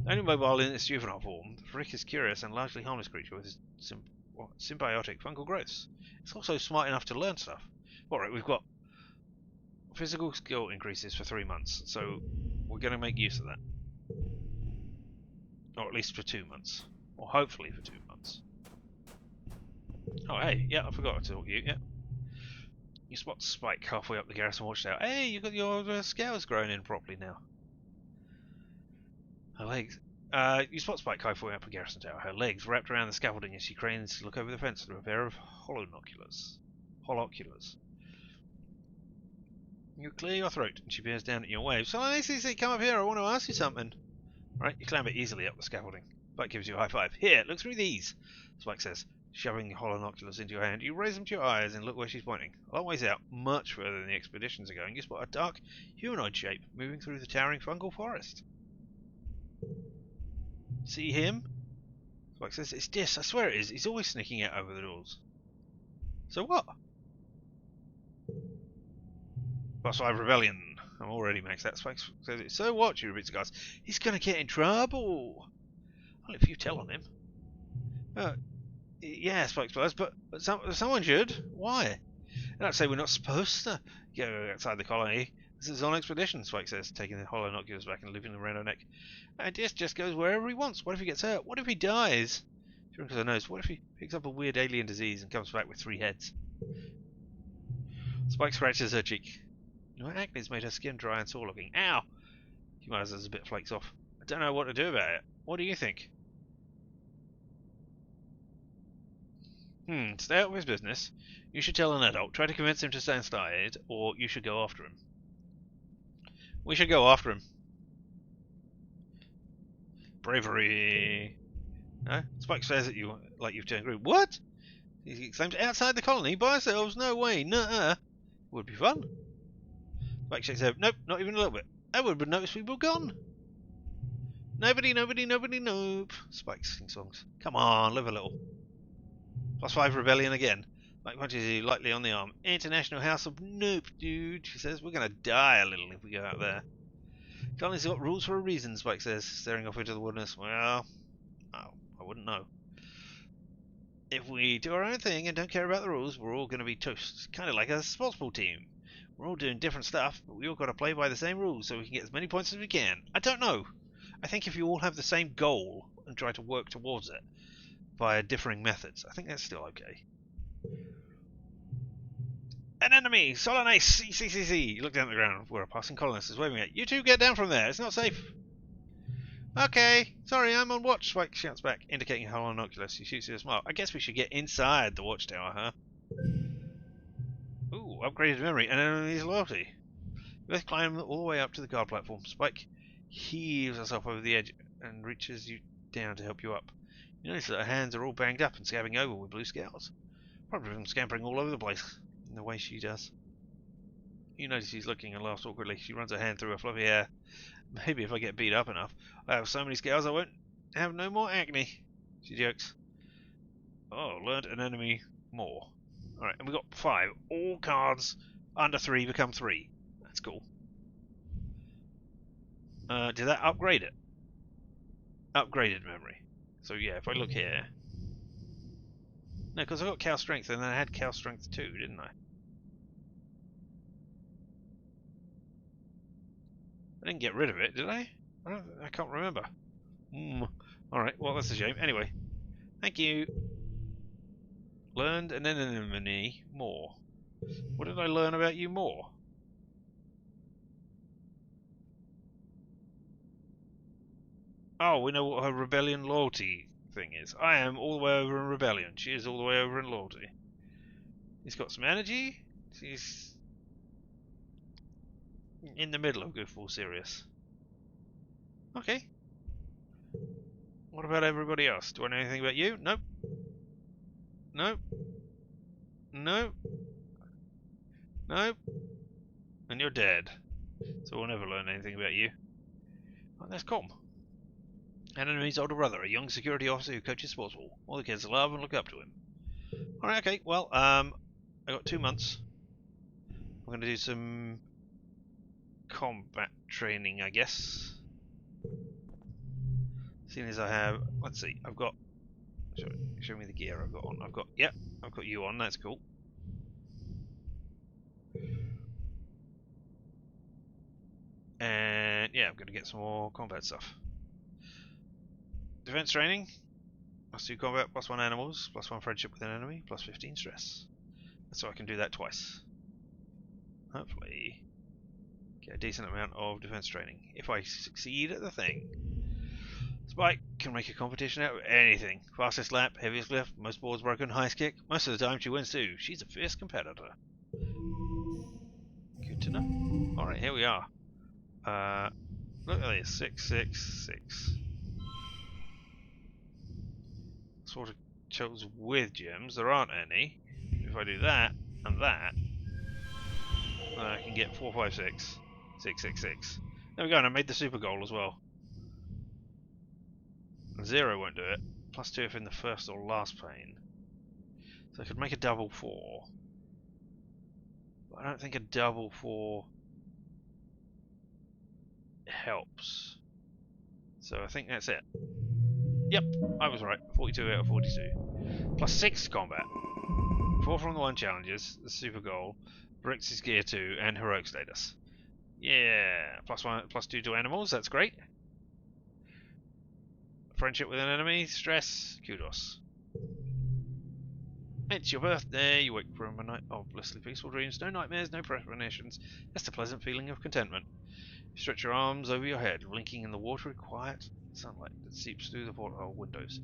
Speaker 1: only mobile in its juvenile form. Frick is curious and largely harmless creature with his symbiotic fungal growths. It's also smart enough to learn stuff. Alright, we've got physical skill increases for 3 months, so we're going to make use of that. Or at least for 2 months. Or hopefully for 2 months. Oh, hey, yeah, I forgot to talk to you, yeah. You spot Spike halfway up the garrison watchtower. Hey, you got your scales growing in properly now. Her legs. You spot Spike halfway up the garrison tower. Her legs wrapped around the scaffolding as she cranes to look over the fence through a pair of holonoculars. You clear your throat, and she peers down at your wave. So, ACC, come up here. I want to ask you something. Right, you clamber easily up the scaffolding. Spike gives you a high five. Here, look through these. Spike says, shoving the holonoculars into your hand. You raise them to your eyes and look where she's pointing. A long ways out, much further than the expeditions are going, you spot a dark humanoid shape moving through the towering fungal forest. See him? Spike says, it's Dis, I swear it is. He's always sneaking out over the doors. So what? Boss 5 Rebellion. I'm already maxed out. Spike says, so what? She repeats the guys. He's gonna get in trouble. Well, if you tell on him. Yeah, Spike explains, but someone should. Why? And I'd say we're not supposed to go outside the colony. This is on expedition, Spike says, taking the holonoculars back and looping them around her neck. And just goes wherever he wants. What if he gets hurt? What if he dies? She wrinkles her nose. What if he picks up a weird alien disease and comes back with 3 heads? Spike scratches her cheek. Her acne's made her skin dry and sore looking. Ow! She mutters as a bit flakes off. I don't know what to do about it. What do you think? Stay out of his business. You should tell an adult. Try to convince him to stay inside, or you should go after him. We should go after him. Bravery. No? Spike stares at you like you've turned green. What? He exclaims, outside the colony, by ourselves? No way, nuh-uh. Would be fun. Spike shakes his head. Nope, not even a little bit. I would have noticed we were gone. Nobody, nobody, nobody, nope. Spike sing songs. Come on, live a little. +5 rebellion again. Mike punches you lightly on the arm. International House of Nope, dude, she says. We're gonna die a little if we go out there. Colony's got rules for a reason, Spike says, staring off into the wilderness. Well, I wouldn't know. If we do our own thing and don't care about the rules, we're all gonna be toast. Kind of like a sports ball team. We're all doing different stuff, but we all gotta play by the same rules so we can get as many points as we can. I don't know. I think if you all have the same goal and try to work towards it via differing methods, I think that's still okay. An enemy! Solanace! CCCC! You look down at the ground where a passing colonist is waving at you. You two get down from there. It's not safe. Okay. Sorry, I'm on watch, Spike shouts back, indicating Holonoculus. He shoots you a smile. I guess we should get inside the watchtower, huh? Ooh, upgraded memory and enemy's loyalty. You both climb all the way up to the guard platform. Spike heaves herself over the edge and reaches you down to help you up. You notice that her hands are all banged up and scabbing over with blue scales. Probably from scampering all over the place in the way she does. You notice she's looking and laughs awkwardly. She runs her hand through her fluffy hair. Maybe if I get beat up enough, I have so many scales I won't have no more acne. She jokes. Oh, learned an enemy more. Alright, and we got 5. All cards under 3 become 3. That's cool. Did that upgrade it? Upgraded memory. So yeah, if I look here. No, because I got Cow Strength and then I had Cow Strength 2, didn't I? I didn't get rid of it, did I? I can't remember. Alright, well that's a shame. Anyway, thank you. Learned an enemy more. What did I learn about you more? Oh, we know what her rebellion loyalty thing is. I am all the way over in rebellion. She is all the way over in loyalty. He's got some energy. She's in the middle of goofball serious. Okay. What about everybody else? Do I know anything about you? Nope. Nope. Nope. Nope. And you're dead. So we'll never learn anything about you. Oh, that's calm. An enemy's older brother, a young security officer who coaches sports ball. All the kids love and look up to him. Alright, okay, well, I got 2 months. I'm going to do some combat training, I guess. Seeing as I have, let's see, I've got, show me the gear I've got on. I've got you on, that's cool. And yeah, I'm going to get some more combat stuff. Defense training, +2 combat, +1 animals, +1 friendship with an enemy, +15 stress. So I can do that twice. Hopefully get a decent amount of defense training. If I succeed at the thing, Spike can make a competition out of anything. Fastest lap, heaviest lift, most balls broken, highest kick. Most of the time she wins too. She's a fierce competitor. Good to know. Alright, here we are. Look at this, 666. Sort of chose with gems. There aren't any. If I do that and that, then I can get 456, 666. There we go, and I made the super goal as well. 0 won't do it. +2 if in the first or last pane. So I could make a double 4. But I don't think a double 4 helps. So I think that's it. Yep, I was right. 42 out of 42. +6 combat. 4 from the 1 challenges, the super goal, Brix's gear 2, and heroic status. Yeah, +1, +2 to animals, that's great. Friendship with an enemy, stress, kudos. It's your birthday, you wake from a night of blissfully peaceful dreams, no nightmares, no premonitions, just a pleasant feeling of contentment. You stretch your arms over your head, blinking in the watery quiet sunlight that seeps through the porthole windows.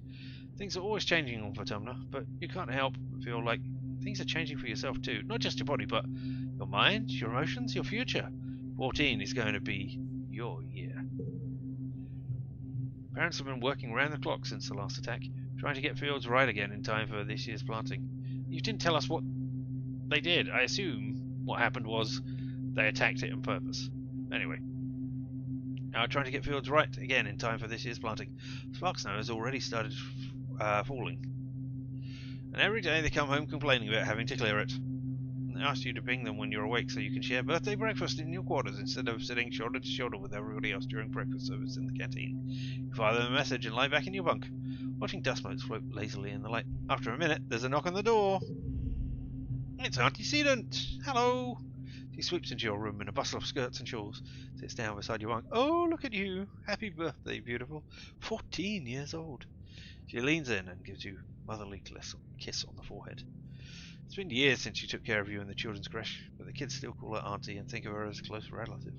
Speaker 1: Things are always changing on Vertumna, but you can't help but feel like things are changing for yourself too. Not just your body, but your mind, your emotions, your future. 14 is going to be your year. Parents have been working round the clock since the last attack, trying to get fields right again in time for this year's planting. You didn't tell us what they did. I assume what happened was they attacked it on purpose. Anyway, Now trying to get fields right again in time for this year's planting. Spark snow has already started falling. And every day they come home complaining about having to clear it. They ask you to ping them when you're awake so you can share birthday breakfast in your quarters instead of sitting shoulder to shoulder with everybody else during breakfast service in the canteen. You fire them a message and lie back in your bunk, watching dust motes float lazily in the light. After a minute, there's a knock on the door. It's Auntie Sedent. Hello. She sweeps into your room in a bustle of skirts and shawls, sits down beside your bunk. Oh, look at you. Happy birthday, beautiful. 14 years old. She leans in and gives you a motherly kiss on the forehead. It's been years since she took care of you in the children's creche, but the kids still call her Auntie and think of her as a close relative.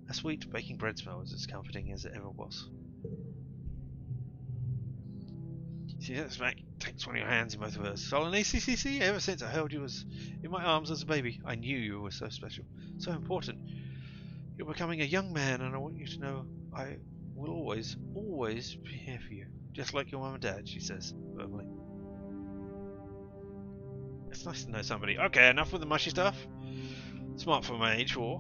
Speaker 1: A sweet baking bread smell is as comforting as it ever was. She steps back, takes one of your hands in both of hers. Solemnly, CCC, ever since I held you in my arms as a baby, I knew you were so special, so important. You're becoming a young man, and I want you to know I will always, always be here for you. Just like your mum and dad, she says, firmly. It's nice to know somebody. Okay, enough with the mushy stuff. Smart for my age, 4.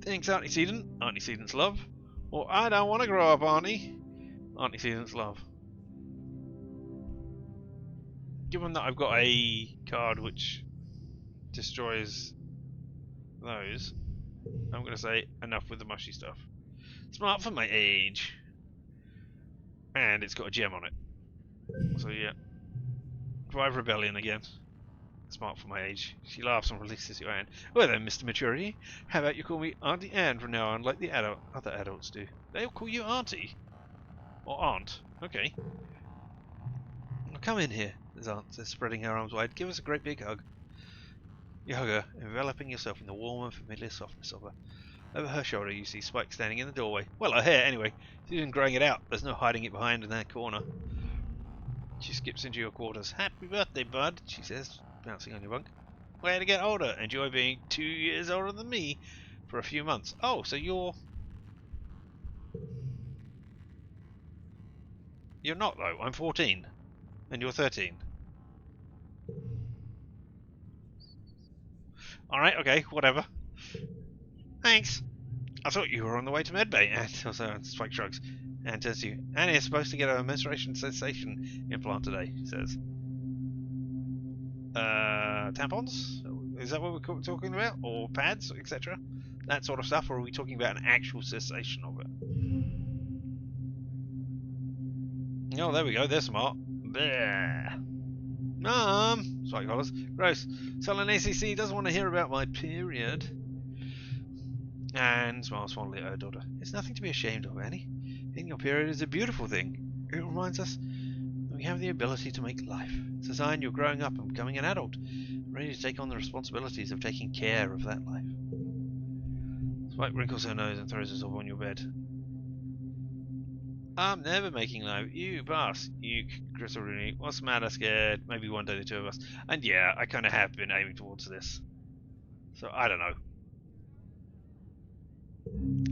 Speaker 1: Thanks, Auntie Sedent. Auntie Sedent's love. Or I don't want to grow up, Auntie. Auntie Sedent's love. Given that I've got a card which destroys those, I'm going to say enough with the mushy stuff. Smart for my age. And it's got a gem on it. So yeah. Drive Rebellion again. Smart for my age. She laughs and releases your hand. Well then, Mr. Maturity, how about you call me Auntie Anne from now on, like the other adults do? They'll call you Auntie. Or Aunt. Okay. Well, come in here, his aunt says, spreading her arms wide. Give us a great big hug. You hug her, enveloping yourself in the warm and familiar softness of her. Over her shoulder, you see Spike standing in the doorway. Well, her hair, anyway. She's been growing it out. There's no hiding it behind in that corner. She skips into your quarters. Happy birthday, bud, she says, bouncing on your bunk. Way to get older. Enjoy being 2 years older than me for a few months. Oh, so you're not, though. I'm 14. And you're 13. Alright, okay, whatever. Thanks. I thought you were on the way to medbay. And also, Spike shrugs. And turns to you. Annie is supposed to get a menstruation cessation implant today, she says. Tampons? Is that what we're talking about? Or pads, etc.? That sort of stuff? Or are we talking about an actual cessation of it? Oh, there we go. They're smart. Bleh. Mom! Spike hollers. Gross. Sullen ACC doesn't want to hear about my period. And smiles fondly at her daughter. It's nothing to be ashamed of, Annie. Getting your period is a beautiful thing. It reminds us that we have the ability to make life. It's a sign you're growing up and becoming an adult, ready to take on the responsibilities of taking care of that life. Spike wrinkles her nose and throws herself on your bed. I'm never making life. You boss. You, Crystal Rooney. What's the matter, scared? Maybe one day the two of us. And yeah, I kind of have been aiming towards this. So, I don't know.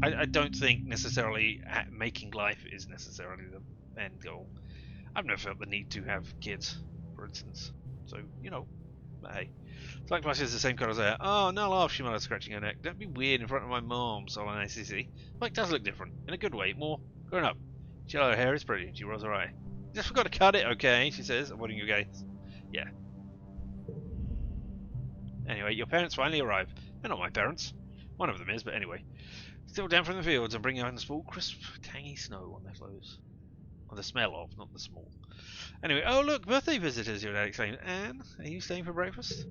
Speaker 1: I don't think necessarily making life is necessarily the end goal. I've never felt the need to have kids, for instance. So, you know, but hey. Spike Flash is the same colour as her. Oh, no laugh, she muttered, scratching her neck. Don't be weird in front of my mom, Solon ACC. Spike does look different, in a good way, more grown up. She her hair is pretty, and she rolls her eye. Just forgot to cut it, okay, she says, avoiding your gaze. Yeah. Anyway, your parents finally arrive. They're not my parents. One of them is, but anyway. Still down from the fields and bringing out a small, crisp, tangy snow on their clothes. Or the smell of, not the small. Anyway, oh look, birthday visitors, your dad exclaimed. Anne, are you staying for breakfast?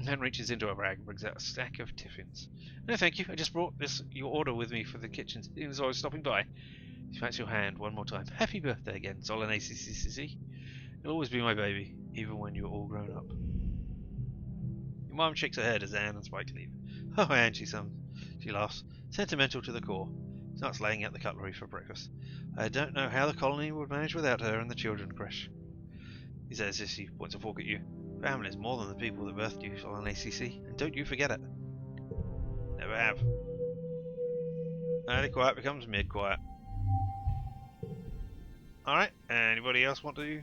Speaker 1: Anne reaches into her bag and brings out a stack of tiffins. No, thank you. I just brought your order with me for the kitchen as I was stopping by. She pats your hand one more time. Happy birthday again, Solon ACCCC. You'll always be my baby, even when you're all grown up. Your mum shakes her head as Anne and Spike leave. Oh, Anne, she laughs, sentimental to the core. Starts laying out the cutlery for breakfast. I don't know how the colony would manage without her and the children creche. He says as he points a fork at you. Family is more than the people that birthed you, Solon ACC, and don't you forget it. Never have. Early quiet becomes mid-quiet. Alright, anybody else want to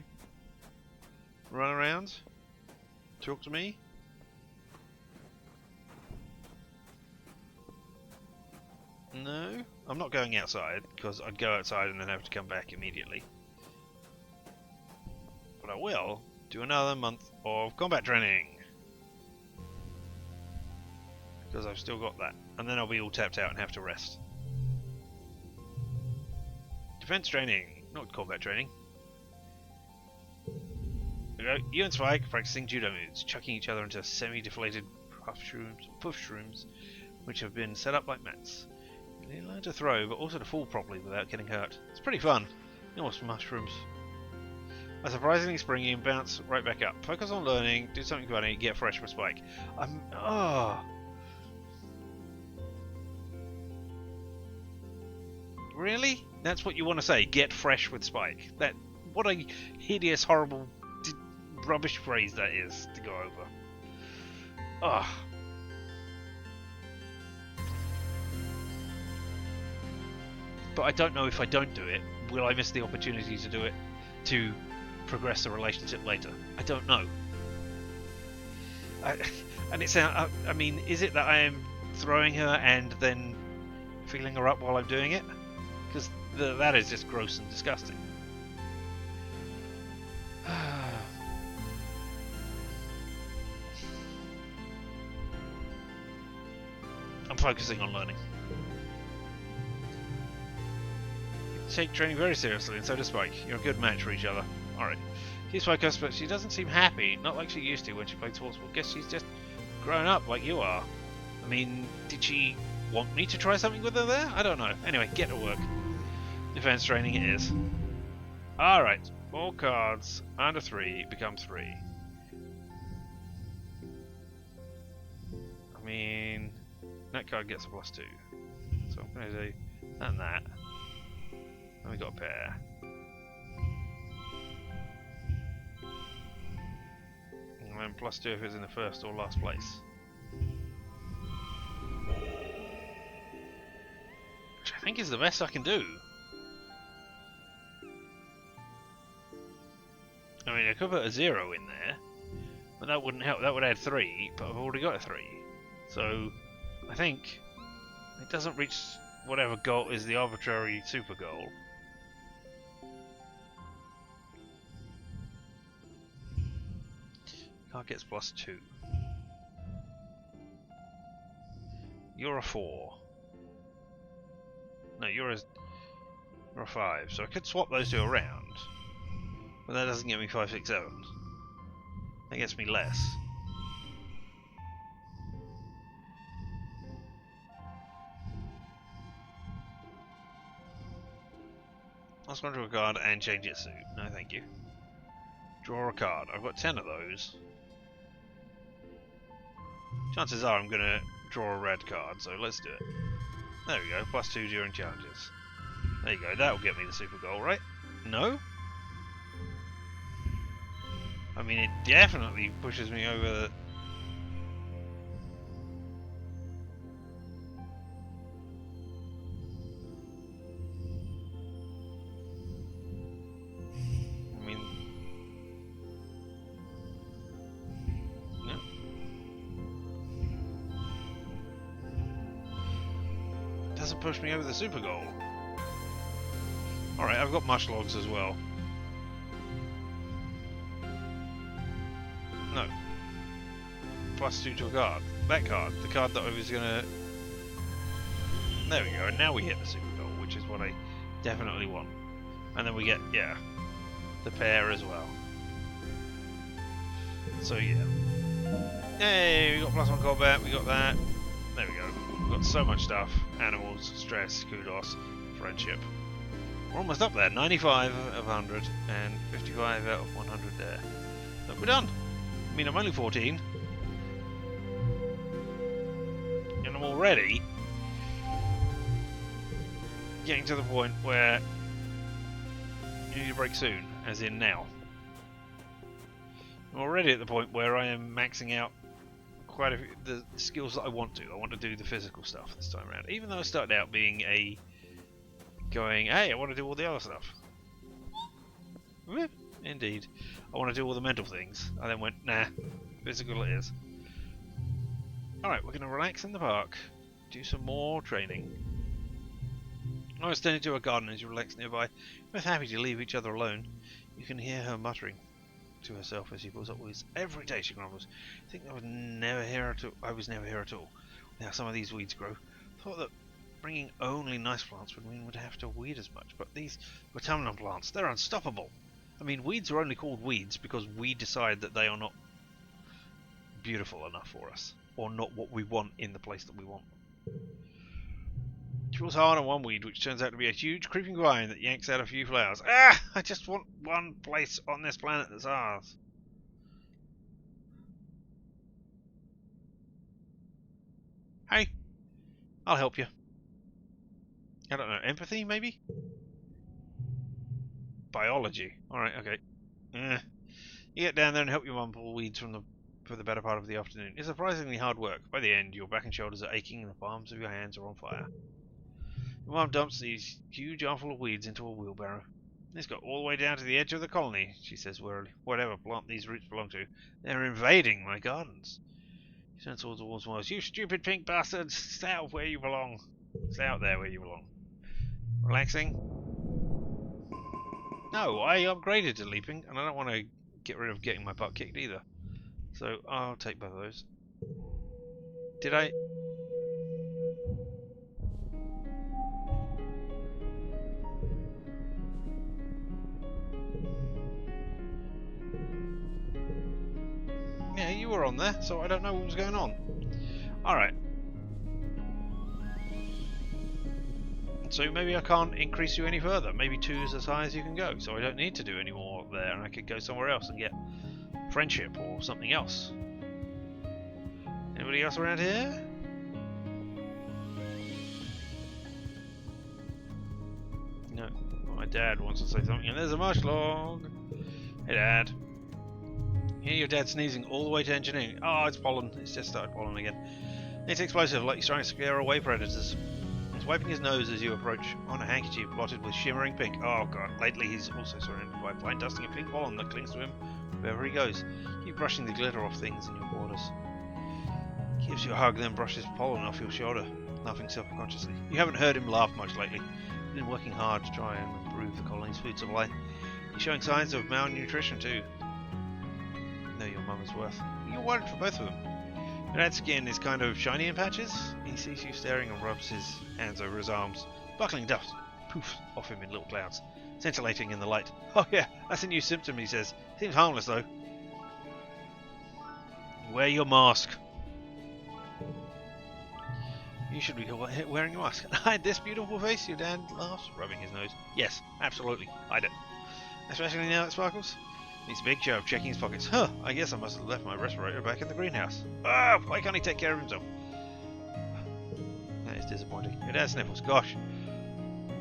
Speaker 1: run around? Talk to me? No, I'm not going outside, because I'd go outside and then have to come back immediately. But I will do another month of combat training. Because I've still got that. And then I'll be all tapped out and have to rest. Defense training, not combat training. There we go. You and Spike practicing judo moves, chucking each other into semi-deflated puff shrooms, which have been set up like mats. You learn to throw, but also to fall properly without getting hurt. It's pretty fun. Almost mushrooms. Are surprisingly springy and bounce right back up. Focus on learning, do something funny, get fresh with Spike. Really? That's what you want to say? Get fresh with Spike? What a hideous, horrible, rubbish phrase that is to go over. Ugh. But I don't know if I don't do it, will I miss the opportunity to do it to progress the relationship later? I don't know. And it sounds. I mean, is it that I am throwing her and then feeling her up while I'm doing it? Because that is just gross and disgusting. I'm focusing on learning. You take training very seriously, and so does Spike. You're a good match for each other. Alright. She's focused, but she doesn't seem happy. Not like she used to when she played sports. Well, guess she's just grown up like you are. I mean, did she want me to try something with her there? I don't know. Anyway, get to work. Defense training it is. Alright. All cards under 3 become 3. I mean, that card gets a +2. So I'm going to do that and that. And we got a pair. And then +2 if it's in the first or last place. Which I think is the best I can do. I mean, I could put a 0 in there, but that wouldn't help. That would add 3, but I've already got a 3. So, I think it doesn't reach whatever goal is the arbitrary super goal. Card gets +2. You're a 4. No, you're a 5. So I could swap those two around. But that doesn't get me 5, 6, 7. That gets me less. Let's go to a card and change its suit. No, thank you. Draw a card. I've got 10 of those. Chances are I'm going to draw a red card, so let's do it. There we go. +2 during challenges. There you go. That'll get me the super goal, right? No? I mean, it definitely pushes me over the... I mean... No. It doesn't push me over the super goal. Alright, I've got mush logs as well. No. +2 to a card. That card. The card that I was gonna... There we go. And now we hit the super goal, which is what I definitely want. And then we get, yeah, the pair as well. So yeah. Hey, we got +1 combat, we got that. There we go. We've got so much stuff. Animals, stress, kudos, friendship. We're almost up there. 95 of 100 and 55 out of 100 there. But we're done. I mean, I'm only 14. And I'm already getting to the point where you need a break soon, as in now. I'm already at the point where I am maxing out quite a few the skills that I want to. I want to do the physical stuff this time around. Even though I started out being going, hey, I want to do all the other stuff. Indeed. I want to do all the mental things. I then went, nah, physical it is. Alright, we're going to relax in the park, do some more training, I was tending to her garden as you relaxed nearby, both happy to leave each other alone. You can hear her muttering to herself as she pulls up weeds. Every day she grumbles. I think I was never here at all. Now some of these weeds grow. Thought that bringing only nice plants would mean we'd have to weed as much, but these autumnal plants, they're unstoppable. I mean, weeds are only called weeds because we decide that they are not beautiful enough for us, or not what we want in the place that we want. She pulls hard on one weed, which turns out to be a huge creeping vine that yanks out a few flowers. Ah! I just want one place on this planet that's ours. Hey, I'll help you. I don't know, empathy maybe? Biology. Alright, okay. You get down there and help your mum pull weeds for the better part of the afternoon. It's surprisingly hard work. By the end, your back and shoulders are aching and the palms of your hands are on fire. Your mum dumps these huge armful of weeds into a wheelbarrow. It's got all the way down to the edge of the colony, she says wearily. Whatever plant these roots belong to, they're invading my gardens. She turns towards the walls and says, "You stupid pink bastards! Stay out where you belong. Stay out there where you belong." Relaxing? No, I upgraded to leaping, and I don't want to get rid of getting my butt kicked either. So I'll take both of those. Did I? Yeah, you were on there, so I don't know what was going on. Alright. So maybe I can't increase you any further. Maybe 2 is as high as you can go, so I don't need to do any more there, and I could go somewhere else and get friendship or something else. Anybody else around here? No. My dad wants to say something, and there's a marsh log. Hey, Dad. Hear your dad sneezing all the way to engineering. Oh, it's pollen. It's just started pollen again. It's explosive, like he's trying to scare away predators. He's wiping his nose as you approach on a handkerchief blotted with shimmering pink. Oh god, lately he's also surrounded by fine dusting of pink pollen that clings to him wherever he goes. Keep brushing the glitter off things in your quarters. Gives you a hug, then brushes pollen off your shoulder, laughing self-consciously. You haven't heard him laugh much lately. He's been working hard to try and improve the colony's food supply. He's showing signs of malnutrition too. Know your mum is worth. You're worried for both of them. Your dad's skin is kind of shiny in patches. He sees you staring and rubs his hands over his arms. Buckling dust poofs off him in little clouds, scintillating in the light. Oh yeah, that's a new symptom, he says. Seems harmless though. Wear your mask. You should be wearing your mask. Hide this beautiful face, your dad laughs, rubbing his nose. Yes, absolutely, hide it. Especially now it sparkles. He's a big show of checking his pockets. Huh, I guess I must have left my respirator back in the greenhouse. Ah, why can't he take care of himself? That is disappointing. Your dad sniffles. Gosh,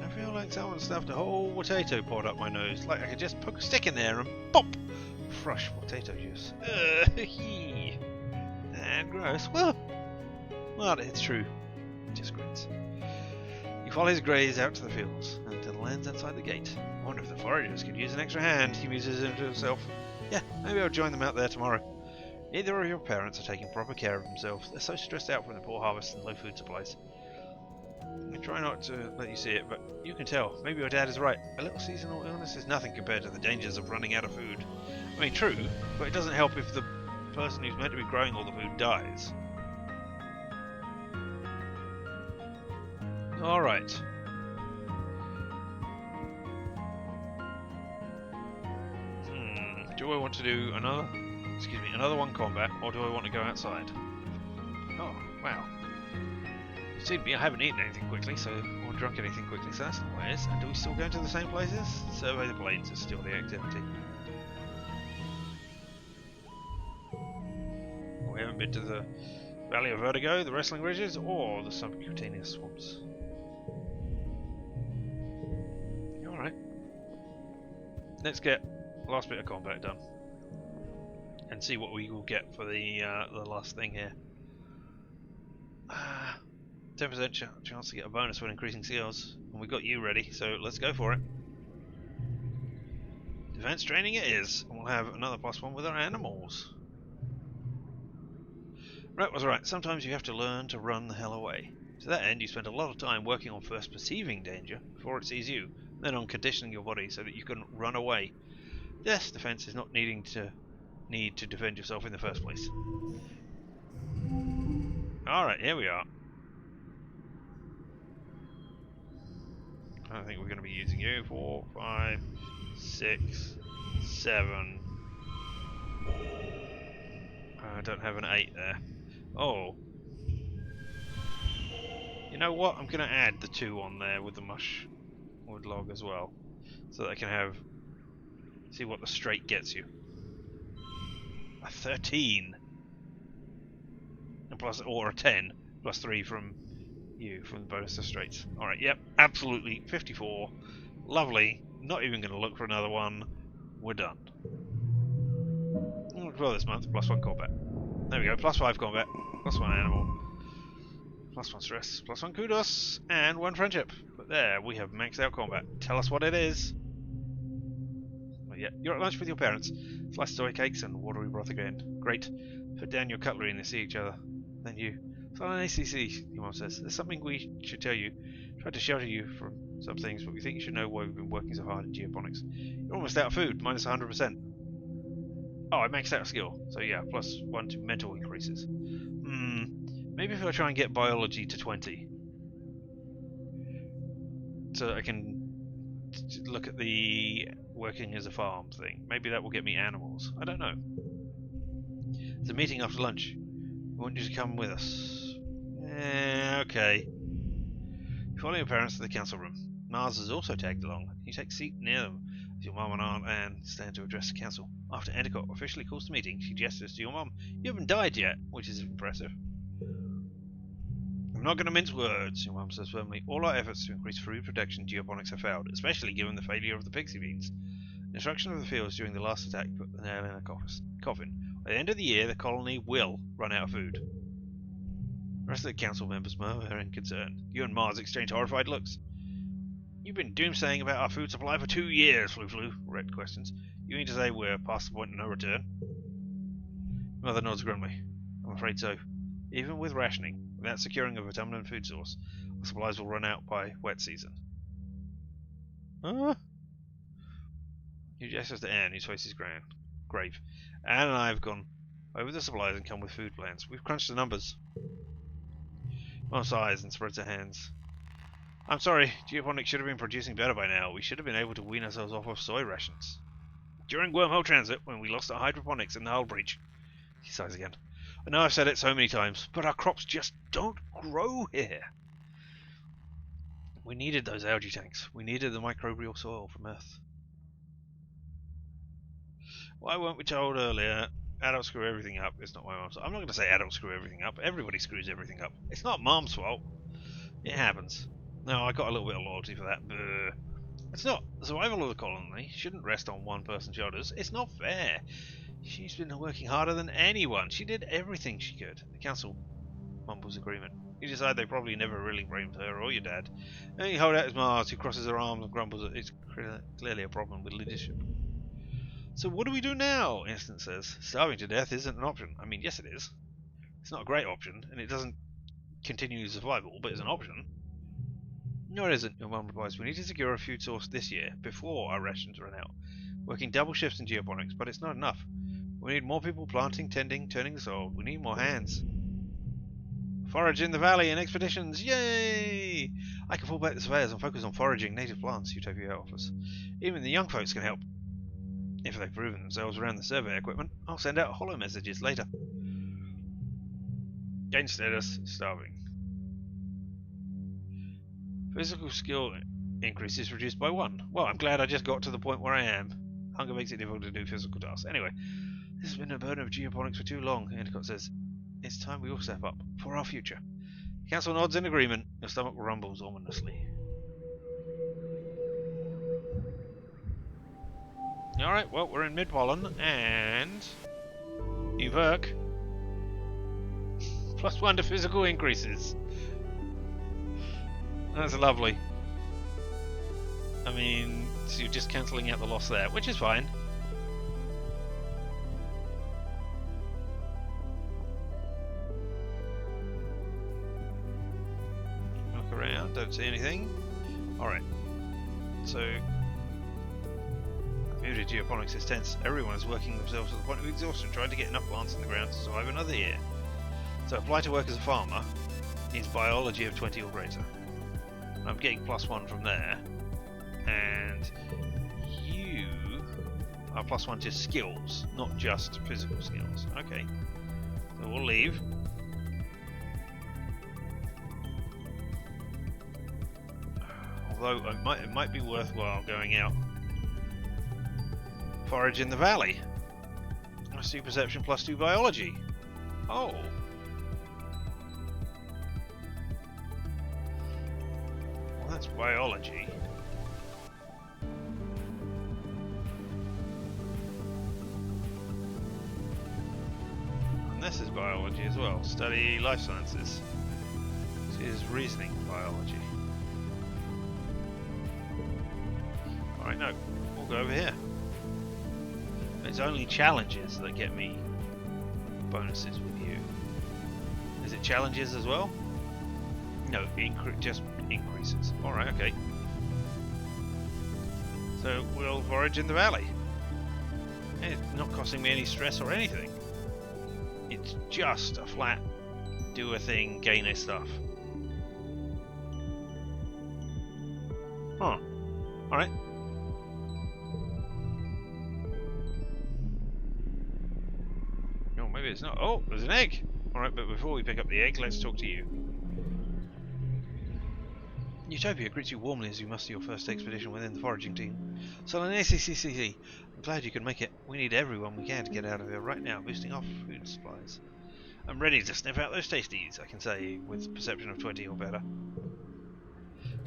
Speaker 1: I feel like someone stuffed a whole potato pod up my nose. Like I could just poke a stick in there and pop! Fresh potato juice. And gross. Well, it's true. Just grins. You follow his graze out to the fields until it lands outside the gate. I wonder if the foragers could use an extra hand, he muses to himself. Yeah, maybe I'll join them out there tomorrow. Neither of your parents are taking proper care of themselves. They're so stressed out from the poor harvest and low food supplies. I try not to let you see it, but you can tell. Maybe your dad is right. A little seasonal illness is nothing compared to the dangers of running out of food. I mean, true, but it doesn't help if the person who's meant to be growing all the food dies. Alright. Do I want to do another one combat, or do I want to go outside? Oh, wow. You've seen me, I haven't eaten anything quickly, or drunk anything quickly, so that's not what it is. And do we still go to the same places? Survey the plains is still the activity. We haven't been to the Valley of Vertigo, the Wrestling Ridges, or the Subcutaneous Swamps. Alright. Let's get last bit of combat done and see what we will get for the last thing here. 10% chance to get a bonus when increasing skills, and we got you ready, so let's go for it. Defense training it is, and we'll have another +1 with our animals. Rhett was right. Sometimes you have to learn to run the hell away. To that end, you spend a lot of time working on first perceiving danger before it sees you, then on conditioning your body so that you can run away. Yes, defense is not need to defend yourself in the first place. Alright, here we are. I think we're going to be using you. 4, 5, 6, 7. I don't have an 8 there. Oh. You know what? I'm going to add the 2 on there with the mush wood log as well. So that I can have... see what the straight gets you. A 13. And plus, or a 10. Plus 3 from you, from the bonus to straights. Alright, yep. Absolutely. 54. Lovely. Not even going to look for another one. We're done. Well, this month, plus 1 combat. There we go, plus 5 combat, plus 1 animal, plus 1 stress, plus 1 kudos, and 1 friendship. But there, we have maxed out combat. Tell us what it is. But yeah, you're at lunch with your parents. Sliced soy cakes and watery broth again. Great. Put down your cutlery and they see each other. Then you. Silent ACC, your mom says. There's something we should tell you. Tried to shelter you from some things, but we think you should know why we've been working so hard in geoponics. You're almost out of food, minus 100%. Oh, I maxed out a skill, so yeah, plus 1 to mental increases. Maybe if I try and get biology to 20. So I can look at the working as a farm thing. Maybe that will get me animals. I don't know. There's a meeting after lunch. We want you to come with us. Okay. You follow your parents to the council room. Mars is also tagged along. You take a seat near them as your mum and aunt Anne stand to address the council. After Endicott officially calls the meeting, she gestures to your mum. You haven't died yet, which is impressive. I'm not going to mince words, your mum says firmly. All our efforts to increase food production in geoponics have failed, especially given the failure of the pixie beans. The destruction of the fields during the last attack put the nail in a coffin. By the end of the year, the colony will run out of food. The rest of the council members murmur in concern. You and Mars exchange horrified looks. You've been doomsaying about our food supply for 2 years, Flu. Rhett questions. You mean to say we're past the point of no return? Mother nods grimly. I'm afraid so. Even with rationing, without securing a vitamin food source, our supplies will run out by wet season. Huh? He gestures to Anne, whose face is grave. Anne and I have gone over the supplies and come with food plans. We've crunched the numbers. Mom sighs and spreads her hands. I'm sorry, geoponics should have been producing better by now. We should have been able to wean ourselves off of soy rations. During wormhole transit, when we lost our hydroponics in the hull breach. He sighs again. I know I've said it so many times, but our crops just don't grow here. We needed those algae tanks. We needed the microbial soil from Earth. Why weren't we told earlier? Adults screw everything up. It's not my mom's fault. I'm not going to say adults screw everything up. Everybody screws everything up. It's not Mom's fault. It happens. No, I got a little bit of loyalty for that. It's not. The survival of the colony shouldn't rest on one person's shoulders. It's not fair. She's been working harder than anyone. She did everything she could. The council mumbles agreement. You decide they probably never really blamed her or your dad. The only holdout is Mars, who crosses her arms and grumbles that it's clearly a problem with leadership. So what do we do now? Instant says. Starving to death isn't an option. I mean, yes it is. It's not a great option, and it doesn't continue survival, but it's an option. No, it isn't, your mum replies. We need to secure a food source this year, before our rations run out. Working double shifts in geoponics, but it's not enough. We need more people planting, tending, turning the soil. We need more hands. Forage in the valley and expeditions, yay! I can fall back the surveyors and focus on foraging native plants, Utopia offers. Even the young folks can help. If they've proven themselves around the survey equipment, I'll send out holo messages later. Gain status, starving. Physical skill increase is reduced by 1. Well, I'm glad I just got to the point where I am. Hunger makes it difficult to do physical tasks. Anyway, this has been a burden of geoponics for too long, Endicott says. It's time we all step up, for our future. The council nods in agreement. Your stomach rumbles ominously. Alright, well, we're in mid-pollen, and... new perk. Plus 1 to physical increases. That's lovely. I mean, so you're just cancelling out the loss there, which is fine. Don't see anything. Alright. So, muted geoponics is tense. Everyone is working themselves to the point of exhaustion, trying to get enough plants in the ground to survive another year. So, apply to work as a farmer needs biology of 20 or greater. I'm getting +1 from there. And you are +1 to skills, not just physical skills. Okay. So we'll leave. Although it might be worthwhile going out. Forage in the valley. +2 perception, +2 biology. Oh. Well, that's biology. And this is biology as well. Study life sciences. This is reasoning biology. Alright, no. We'll go over here. It's only challenges that get me bonuses with you. Is it challenges as well? No, just increases. Alright, okay. So we'll forage in the valley. And it's not costing me any stress or anything. It's just a flat do a thing, gain a stuff. Huh. Alright. No, maybe it's not. Oh, there's an egg! Alright, but before we pick up the egg, let's talk to you. Utopia greets you warmly as you muster your first expedition within the foraging team. Solanacycc, I'm glad you can make it. We need everyone we can to get out of here right now, boosting our food supplies. I'm ready to sniff out those tasties, I can say, with perception of 20 or better.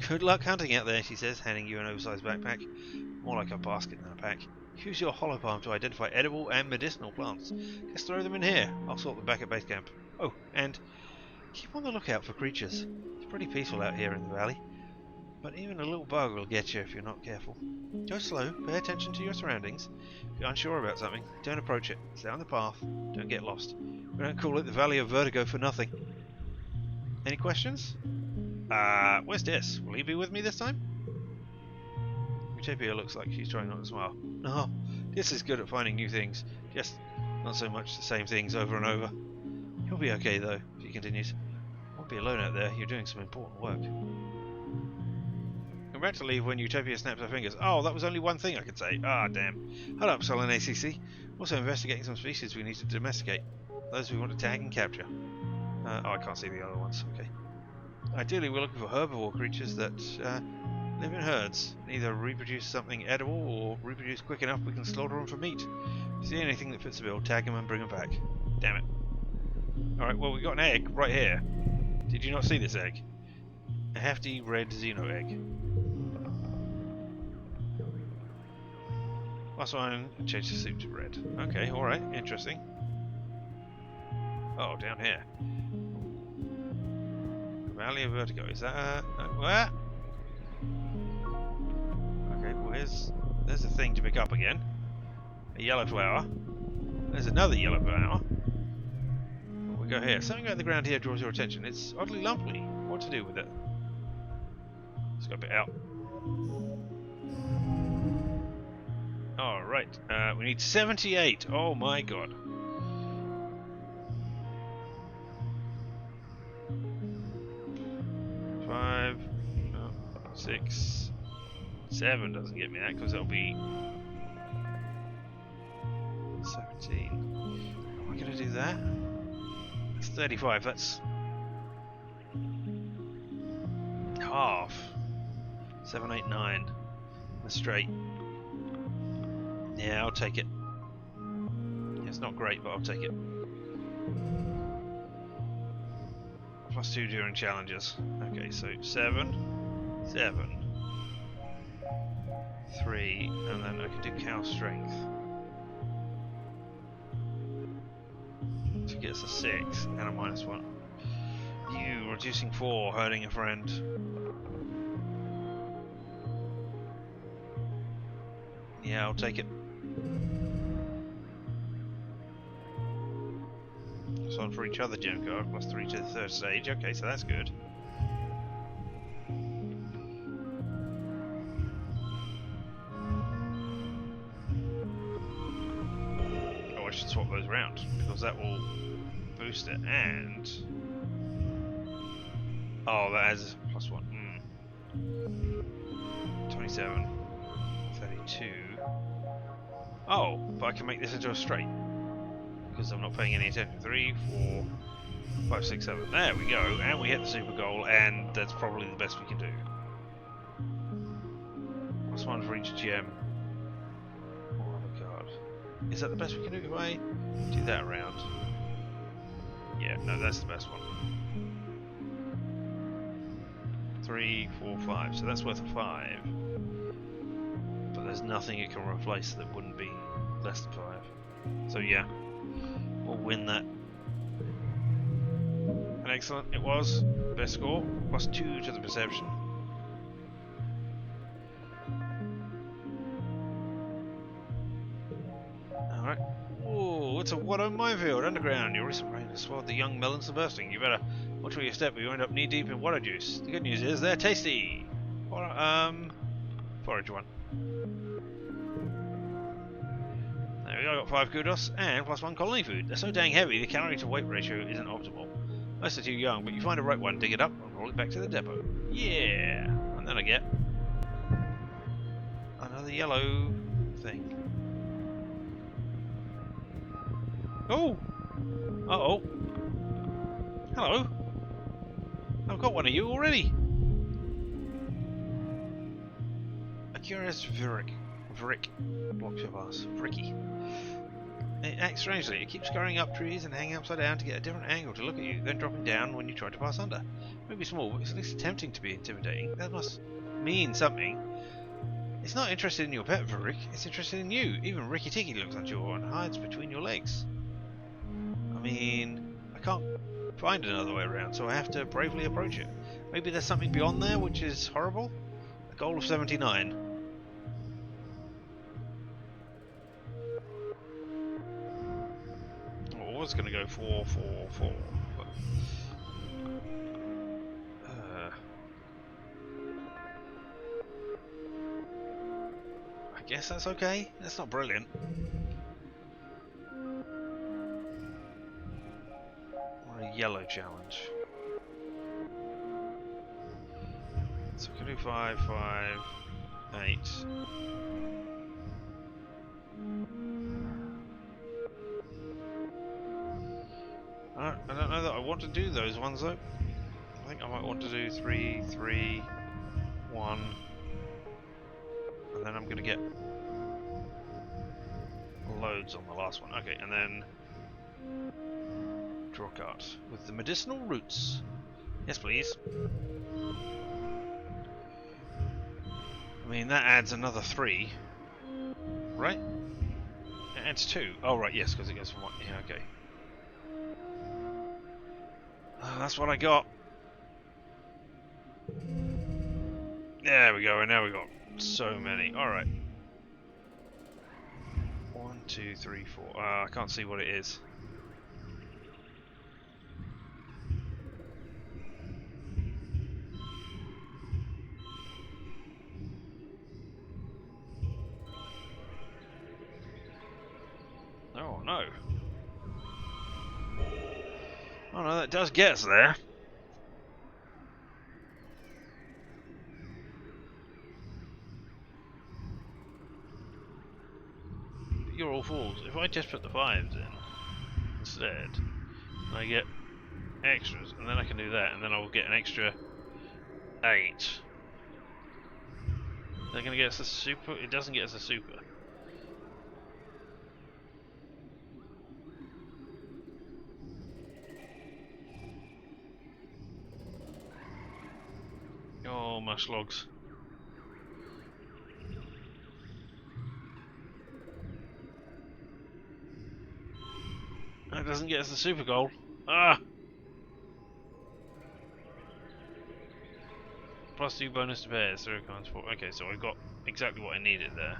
Speaker 1: Good luck hunting out there, she says, handing you an oversized backpack. More like a basket than a pack. Use your hollow palm to identify edible and medicinal plants. Just throw them in here. I'll sort them back at base camp. Oh, and keep on the lookout for creatures. It's pretty peaceful out here in the valley. But even a little bug will get you if you're not careful. Go slow, pay attention to your surroundings. If you're unsure about something, don't approach it. Stay on the path, don't get lost. We don't call it the Valley of Vertigo for nothing. Any questions? Where's Dis? Will he be with me this time? Utopia looks like she's trying not to smile. No, Dis is good at finding new things. Just not so much the same things over and over. You'll be okay though, she continues. Won't be alone out there, you're doing some important work. I'm about to leave when Utopia snaps her fingers. Oh, that was only one thing I could say. Ah, damn. Hold up, Solanacycc. Also investigating some species we need to domesticate. Those we want to tag and capture. Oh, I can't see the other ones. Okay. Ideally, we're looking for herbivore creatures that live in herds. Either reproduce something edible or reproduce quick enough we can slaughter them for meat. If you see anything that fits the bill, tag them and bring them back. Damn it. Alright, well, we got an egg right here. Did you not see this egg? A hefty red xeno egg. +1, change the suit to red. Okay, alright, interesting. Oh, down here. Valley of Vertigo, is that where? Okay, well there's a thing to pick up again. A yellow flower. There's another yellow flower. We go here. Something about the ground here draws your attention. It's oddly lumpy. What to do with it? Let's go a bit out. Alright, we need 78. Oh my god. 5, 6, 7 doesn't get me that because that'll be 17. Am I going to do that? It's 35. That's half. 7, 8, 9. That's straight. Yeah, I'll take it. It's not great, but I'll take it. +2 during challenges. Okay, so 7, 7, 3, and then I can do cow strength. To get us a 6 and a -1. You reducing 4, hurting a friend. Yeah, I'll take it. One for each other gem card, +3 to the 3rd stage. Okay, so that's good. swap those around, because that will boost it, and... Oh, that has +1. 27, 32. Oh, but I can make this into a straight, because I'm not paying any attention. 3, 4, 5, 6, 7. There we go, and we hit the super goal, and that's probably the best we can do. +1 for each gem. Oh my god. Is that the best we can do if I do that around? Yeah, no, that's the best one. 3, 4, 5. So that's worth a 5. But there's nothing it can replace that wouldn't be less than 5. So yeah, we'll win that. And excellent, it was. Best score. +2 to the perception. Alright. Oh, it's a Watto minefield underground. Your recent rain has swallowed the young melons to bursting. You better watch where you step or you end up knee deep in Watto juice. The good news is they're tasty. Forage one. There we go, I got 5 kudos and +1 colony food. They're so dang heavy, the calorie to weight ratio isn't optimal. Most are too young, but you find a right one, dig it up, and roll it back to the depot. Yeah! And then I get another yellow thing. Oh! Uh-oh. Hello. I've got one of you already. A curious Vrick blocks your pass. Vricky. It acts strangely. It keeps scurrying up trees and hanging upside down to get a different angle to look at you, then dropping down when you try to pass under. It may be small, but it's at least attempting to be intimidating. That must mean something. It's not interested in your pet, Vrick. It's interested in you. Even Ricky Ticky looks unsure and hides between your legs. I mean, I can't find another way around, so I have to bravely approach it. Maybe there's something beyond there which is horrible? A goal of 79. I was going to go 4, 4, 4. But, I guess that's okay. That's not brilliant. Or a yellow challenge. So we can do 5, 5, 8. I don't know that I want to do those ones though. I think I might want to do 3, 3, 1, and then I'm going to get loads on the last one. Okay, and then draw a card with the medicinal roots. Yes, please. I mean, that adds another 3, right? It adds 2. Oh, right, yes, because it goes from 1. Yeah, okay. That's what I got. There we go, and now we got so many. Alright. 1, 2, 3, 4. I can't see what it is. Oh no. Oh no, that does get us there. But you're all fools. If I just put the 5s in instead, I get extras, and then I can do that, and then I'll get an extra 8. Is that going to get us a super? It doesn't get us a super. Oh, my slugs. That doesn't get us the super goal. Ah! +2 bonus to pairs, 3 commands 4. Okay, so I got exactly what I needed there.